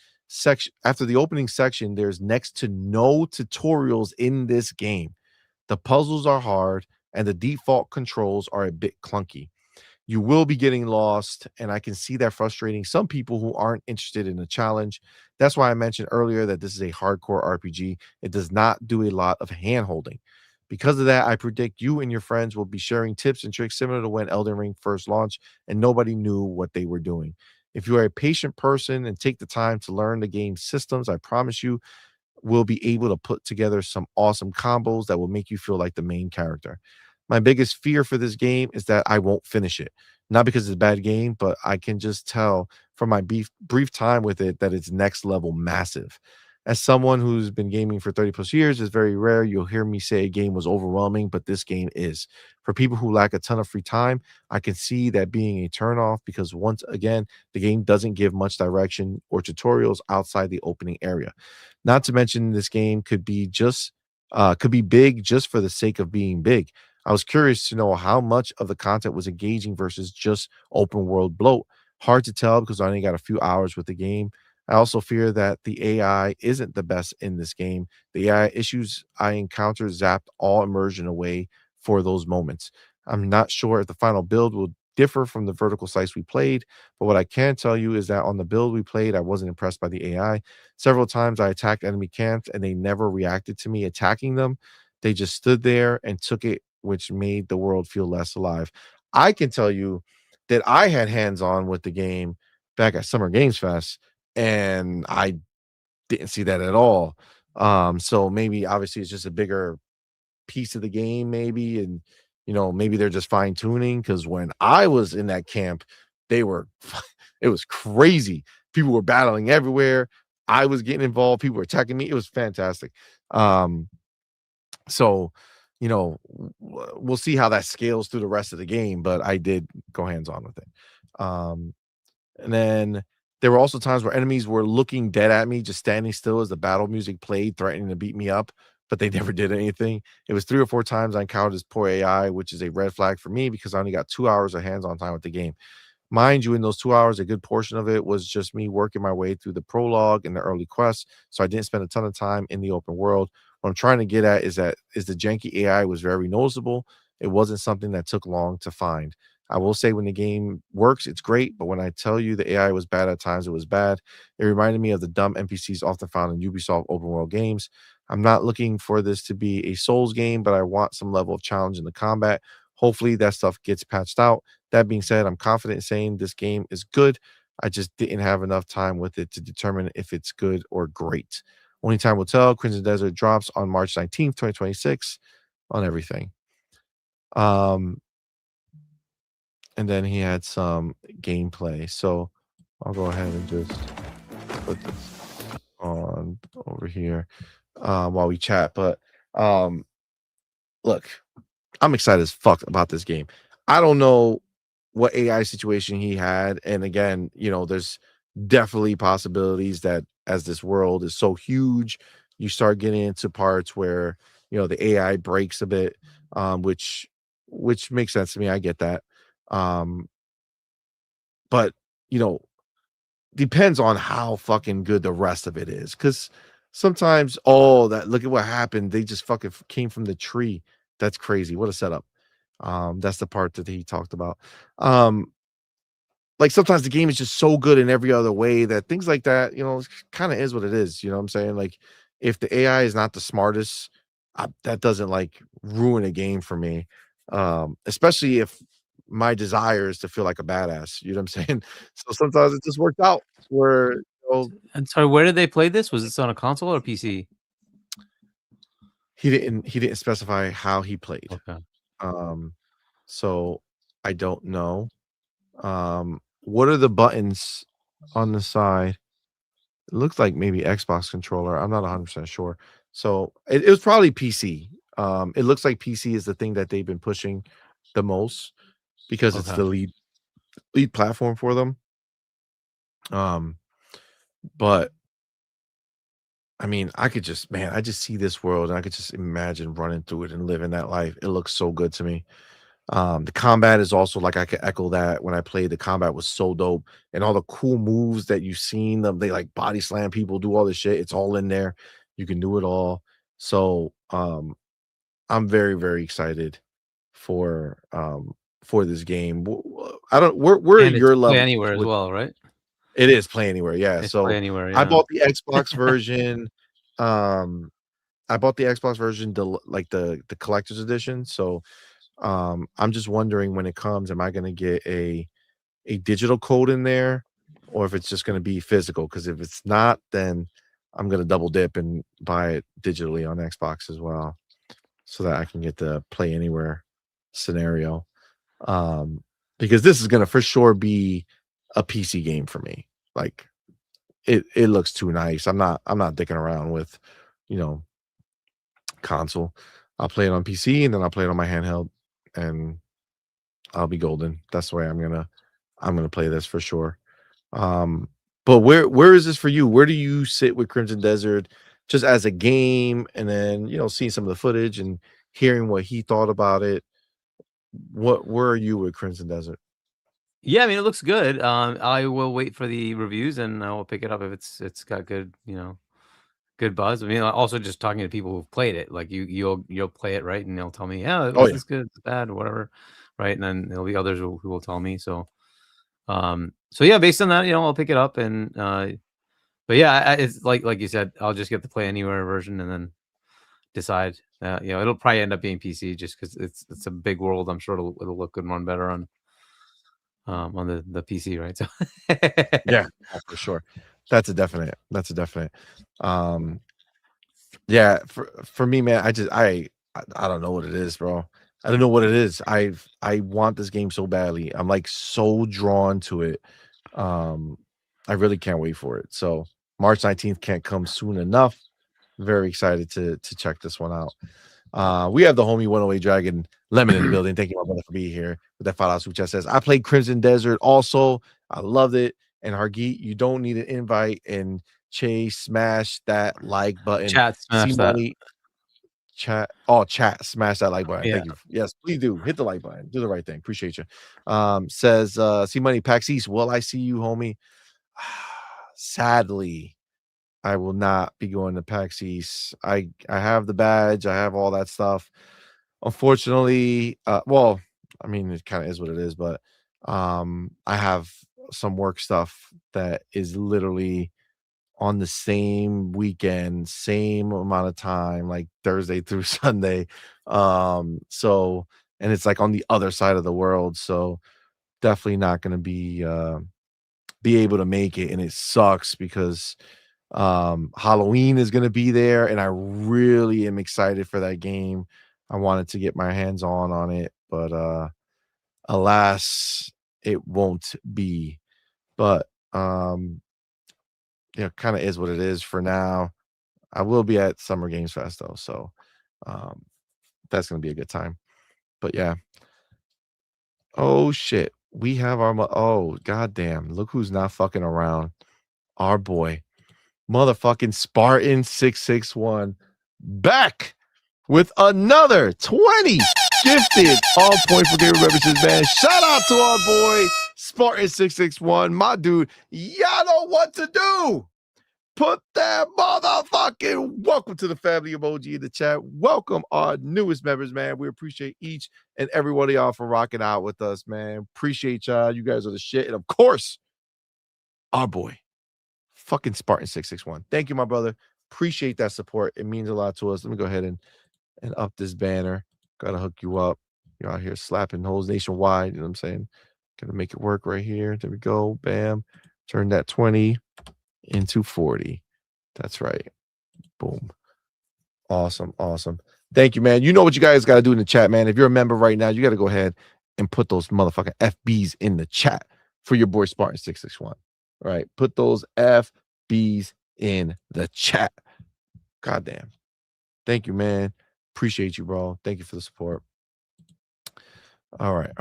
section, there's next to no tutorials in this game. The puzzles are hard and the default controls are a bit clunky. You will be getting lost, and I can see that frustrating some people who aren't interested in a challenge. That's why I mentioned earlier that this is a hardcore RPG. It does not do a lot of hand holding. Because of that, I predict you and your friends will be sharing tips and tricks similar to when Elden Ring first launched and nobody knew what they were doing. If you are a patient person and take the time to learn the game's systems, I promise you will be able to put together some awesome combos that will make you feel like the main character. My biggest fear for this game is that I won't finish it. Not because it's a bad game, but I can just tell from my brief time with it that it's next level massive. As someone who's been gaming for 30 plus years, it's very rare you'll hear me say a game was overwhelming, but this game is. For people who lack a ton of free time, I can see that being a turnoff because once again, the game doesn't give much direction or tutorials outside the opening area. Not to mention this game could be big just for the sake of being big. I was curious to know how much of the content was engaging versus just open world bloat. Hard to tell because I only got a few hours with the game. I also fear that the AI isn't the best in this game. The AI issues I encountered zapped all immersion away for those moments. I'm not sure if the final build will differ from the vertical slice we played, but what I can tell you is that on the build we played, I wasn't impressed by the AI. Several times I attacked enemy camps and they never reacted to me attacking them. They just stood there and took it, which made the world feel less alive. I can tell you that I had hands on with the game back at Summer Games Fest, and I didn't see that at all. So maybe obviously it's just a bigger piece of the game, maybe, and maybe they're just fine tuning. Because when I was in that camp, they were, it was crazy. People were battling everywhere. I was getting involved. People were attacking me. It was fantastic. So, we'll see how that scales through the rest of the game, but I did go hands on with it. And then there were also times where enemies were looking dead at me, just standing still as the battle music played, threatening to beat me up, but they never did anything. It was 3 or 4 times I encountered this poor AI, which is a red flag for me because I only got 2 hours of hands-on time with the game. Mind you, in those 2 hours, a good portion of it was just me working my way through the prologue and the early quests, so I didn't spend a ton of time in the open world. What I'm trying to get at is the janky AI was very noticeable. It wasn't something that took long to find. I will say when the game works, it's great, but when I tell you the AI was bad at times, it was bad. It reminded me of the dumb NPCs often found in Ubisoft open world games. I'm not looking for this to be a Souls game, but I want some level of challenge in the combat. Hopefully that stuff gets patched out. That being said, I'm confident in saying this game is good. I just didn't have enough time with it to determine if it's good or great. Only time will tell. Crimson Desert drops on March 19th, 2026 on everything. And then he had some gameplay. So I'll go ahead and just put this on over here while we chat. But look, I'm excited as fuck about this game. I don't know what AI situation he had. And again, there's definitely possibilities that as this world is so huge, you start getting into parts where, the AI breaks a bit, which makes sense to me. I get that. But, depends on how fucking good the rest of it is. Cause sometimes, look at what happened. They just fucking came from the tree. That's crazy. What a setup. That's the part that he talked about. Like sometimes the game is just so good in every other way that things like that, kind of is what it is. You know what I'm saying? Like if the AI is not the smartest, that doesn't like ruin a game for me. Especially if my desire is to feel like a badass. You know what I'm saying? So sometimes it just worked out where And sorry, where did they play this? Was this on a console or PC? he didn't specify how he played. Okay. So I don't know. What are the buttons on the side? It looks like maybe Xbox controller. I'm not 100% sure. So it was probably PC. It looks like PC is the thing that they've been pushing the most because it's the lead platform for them. But I mean, I just see this world and I could just imagine running through it and living that life. It looks so good to me. The combat is also like I could echo that when I played. The combat was so dope, and all the cool moves that you've seen them. They like body slam people, do all this shit. It's all in there. You can do it all. So I'm very very excited for this game. I don't. Where are And it's your play levels anywhere as with? well, right? It is Play Anywhere. Yeah. It's play So anywhere. I Yeah. bought the Xbox version. Um, I bought the Xbox version, the collector's edition. So I'm just wondering when it comes, am I going to get a digital code in there, or if it's just going to be physical? Because if it's not, then I'm going to double dip and buy it digitally on Xbox as well, so that I can get the Play Anywhere scenario. Because this is going to for sure be a PC game for me. Like it looks too nice. I'm not dicking around with, you know, console. I'll play it on PC and then I'll play it on my handheld, and I'll be golden. That's the way I'm gonna play this for sure. But where is this for you? Where do you sit with Crimson Desert, just as a game, and then seeing some of the footage and hearing what he thought about it? Where are you with Crimson Desert? Yeah, I mean, it looks good. I will wait for the reviews and I will pick it up if it's got good, good buzz. I mean, also just talking to people who've played it, like you'll play it, right? And they'll tell me, yeah, Oh was yeah, this good, bad, whatever, right? And then there'll be others who will tell me. So yeah, based on that, I'll pick it up and but yeah, it's like you said, I'll just get the Play Anywhere version and then decide. It'll probably end up being PC just because it's a big world. I'm sure it'll look good and run better on the PC, right? So yeah, for sure. That's a definite. That's a definite. Um, Yeah, for me, man, I don't know what it is, bro. I don't know what it is. I want this game so badly. I'm like so drawn to it. Um, I really can't wait for it. So March 19th can't come soon enough. Very excited to check this one out. We have the homie 108 Dragon Lemon in the building. Thank you, my brother, for being here with that $5 super chat. Says I played Crimson Desert also. I loved it. And Hargeet, you don't need an invite. And Chase, smash that like button. chat smash that. CMoney, chat, smash that like button. Yeah. Thank you. Yes, please do hit the like button. Do the right thing. Appreciate you. Says CMoney PAX East. Will I see you, homie? Sadly, I will not be going to PAX East. I have the badge. I have all that stuff. Unfortunately, well, I mean, it kind of is what it is, but I have some work stuff that is literally on the same weekend, same amount of time, like Thursday through Sunday. So, and it's like on the other side of the world. So definitely not going to be able to make it. And it sucks because Halloween is going to be there, and I really am excited for that game. I wanted to get my hands on it, but alas, it won't be. But kind of is what it is for now. I will be at Summer Games Fest though, so that's gonna be a good time. But yeah. Oh shit, we have our oh goddamn! Look who's not fucking around. Our boy, motherfucking Spartan 661, back with another 20 gifted on point for game memberships, man. Shout out to our boy Spartan 661, my dude. Y'all know what to do. Put that motherfucking welcome to the family emoji in the chat. Welcome our newest members, man. We appreciate each and every one of y'all for rocking out with us, man. Appreciate y'all. You guys are the shit. And of course, our boy, fucking Spartan 661. Thank you, my brother. Appreciate that support. It means a lot to us. Let me go ahead and up this banner. Gotta hook you up. You're out here slapping holes nationwide. You know what I'm saying? Gonna make it work right here. There we go. Bam. Turn that 20 into 40. That's right. Boom. Awesome. Thank you, man. You know what you guys got to do in the chat, man. If you're a member right now, you got to go ahead and put those motherfucking FBs in the chat for your boy Spartan 661. All right. Put those FBs in the chat. Goddamn. Thank you, man. Appreciate you, bro. Thank you for the support. All right.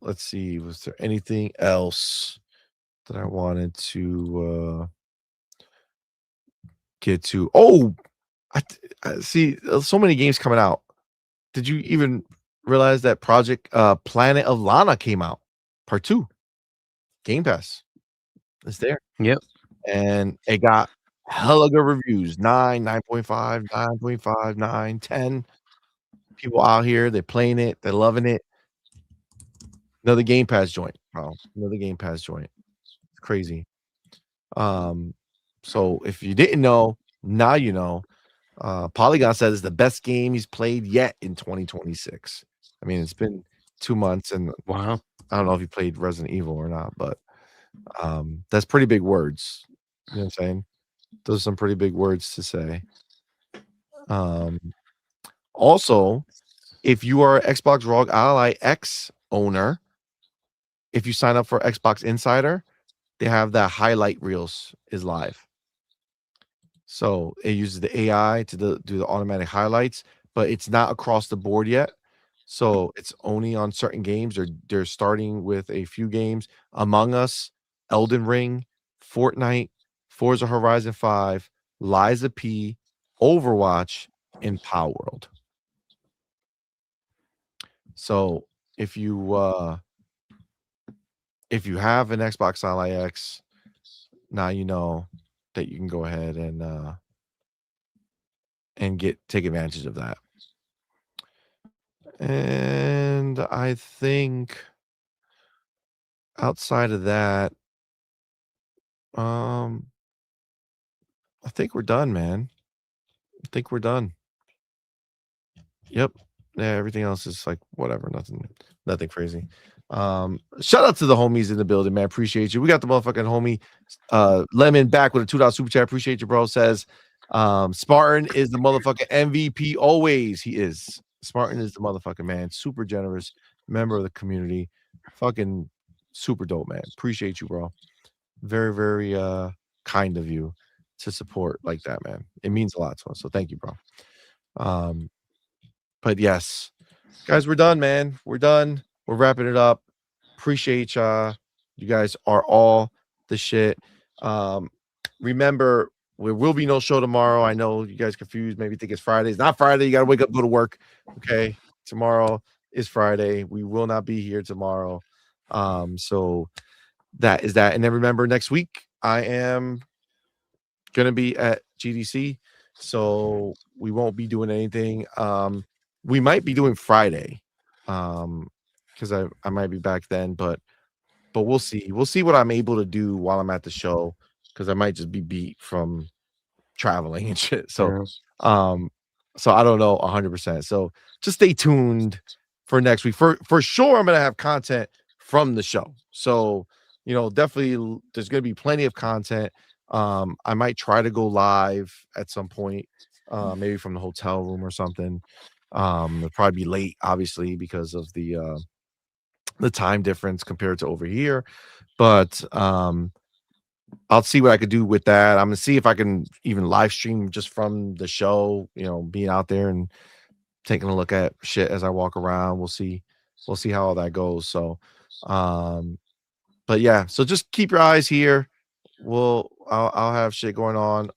Let's see. Was there anything else that I wanted to get to? Oh, I see so many games coming out. Did you even realized that Project Planet of Lana came out, Part 2, Game Pass. It's there. Yep. And it got hella good reviews. 9, 9.5, 9.5, 9, 10. People out here, they're playing it, they're loving it. Another Game Pass joint, bro. Another Game Pass joint. It's crazy. So if you didn't know, now you know. Polygon said it's the best game he's played yet in 2026. I mean, it's been 2 months, and Wow. I don't know if he played Resident Evil or not, but that's pretty big words. You know what I'm saying? Those are some pretty big words to say. Also, if you are an Xbox ROG Ally X owner, if you sign up for Xbox Insider, they have that highlight reels is live. So it uses the AI to do the automatic highlights, but it's not across the board yet. So it's only on certain games. They're starting with a few games: Among Us, Elden Ring, Fortnite, Forza Horizon 5, Liza P, Overwatch, and Power World. So if you have an Xbox Ally X, now you know that you can go ahead and take advantage of that. And I think outside of that, I think we're done, man. I think we're done. Yep. Yeah, everything else is like whatever, nothing crazy. Shout out to the homies in the building, man. Appreciate you. We got the motherfucking homie Lemon back with a $2 super chat. Appreciate you, bro. Says Spartan is the motherfucking MVP always. He is. Spartan is the motherfucking man. Super generous member of the community. Fucking super dope, man. Appreciate you, bro. Very, very kind of you to support like that, man. It means a lot to us. So thank you, bro. But yes, guys, we're done, man. We're done. We're wrapping it up. Appreciate y'all. You guys are all the shit. Remember, there will be no show tomorrow. I know you guys confused. Maybe think it's Friday. It's not Friday. You got to wake up, go to work. Okay. Tomorrow is Friday. We will not be here tomorrow. So that is that. And then remember, next week, I am going to be at GDC. So we won't be doing anything. We might be doing Friday. Because I might be back then, but we'll see. We'll see what I'm able to do while I'm at the show, because I might just be beat from traveling and shit. So so I don't know 100%. So just stay tuned for next week. For sure, I'm gonna have content from the show. So definitely there's gonna be plenty of content. I might try to go live at some point, maybe from the hotel room or something. It'll probably be late, obviously, because of the time difference compared to over here, but I'll see what I could do with that. I'm gonna see if I can even live stream just from the show, being out there and taking a look at shit as I walk around. We'll see how all that goes. So but yeah, so just keep your eyes here. I'll have shit going on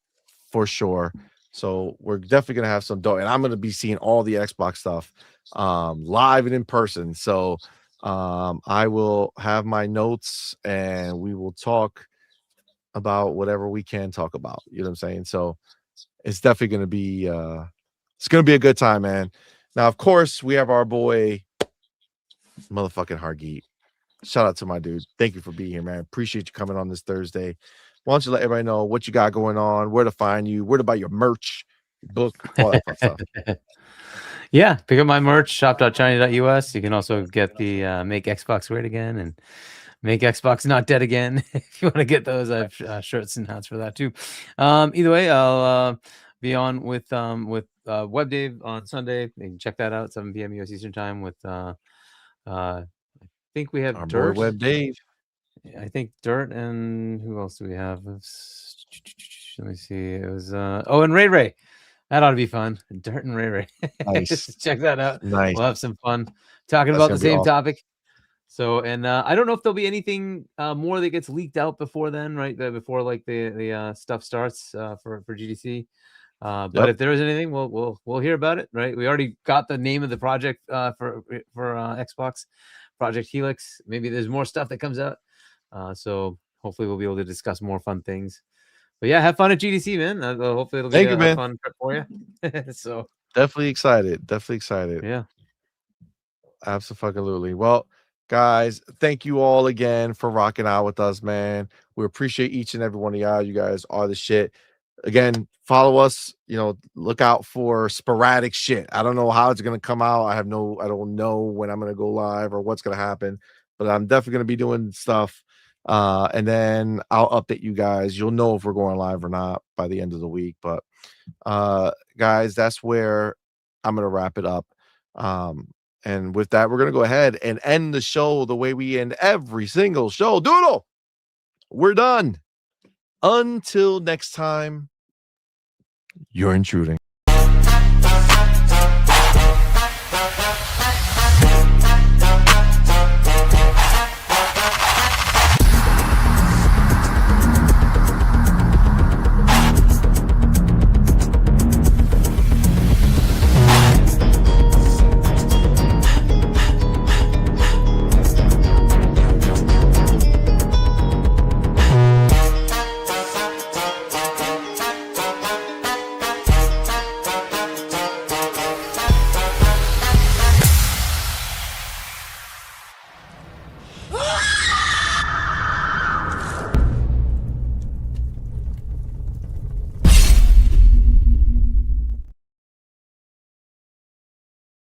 for sure. So we're definitely gonna have some dope, and I'm gonna be seeing all the Xbox stuff live and in person. So I will have my notes and we will talk about whatever we can talk about. You know what I'm saying? So it's definitely gonna be it's gonna be a good time, man. Now, of course, we have our boy motherfucking Hargeet. Shout out to my dude. Thank you for being here, man. Appreciate you coming on this Thursday. Why don't you let everybody know what you got going on, where to find you, where to buy your merch, your book, all that fun stuff. Yeah, pick up my merch, shop.china.us. You can also get the Make Xbox Great Again and Make Xbox Not Dead Again. If you want to get those, I have shirts and hats for that too. Either way, I'll be on with Web Dave on Sunday. You can check that out, 7 p.m. US Eastern Time with I think we have Our Dirt. boy Web Dave. I think Dirt, and who else do we have? Let me see. It was and Ray Ray. That ought to be fun. Dirt and Ray Ray. Nice. Check that out. Nice. We'll have some fun talking about the same topic. So, and I don't know if there'll be anything more that gets leaked out before then, right? Before like the stuff starts for GDC. But if there is anything, we'll hear about it, right? We already got the name of the project for Xbox, Project Helix. Maybe there's more stuff that comes out. So hopefully we'll be able to discuss more fun things. But yeah, have fun at GDC, man. Hopefully it'll be a fun trip for you. So definitely excited. Definitely excited. Yeah. Absolutely. Well, guys, thank you all again for rocking out with us, man. We appreciate each and every one of y'all. You guys are the shit. Again, follow us, look out for sporadic shit. I don't know how it's going to come out. I don't know when I'm going to go live or what's going to happen, but I'm definitely going to be doing stuff. And then I'll update you guys. You'll know if we're going live or not by the end of the week. But guys, that's where I'm going to wrap it up. And with that, we're going to go ahead and end the show the way we end every single show. Doodle, we're done. Until next time, you're intruding.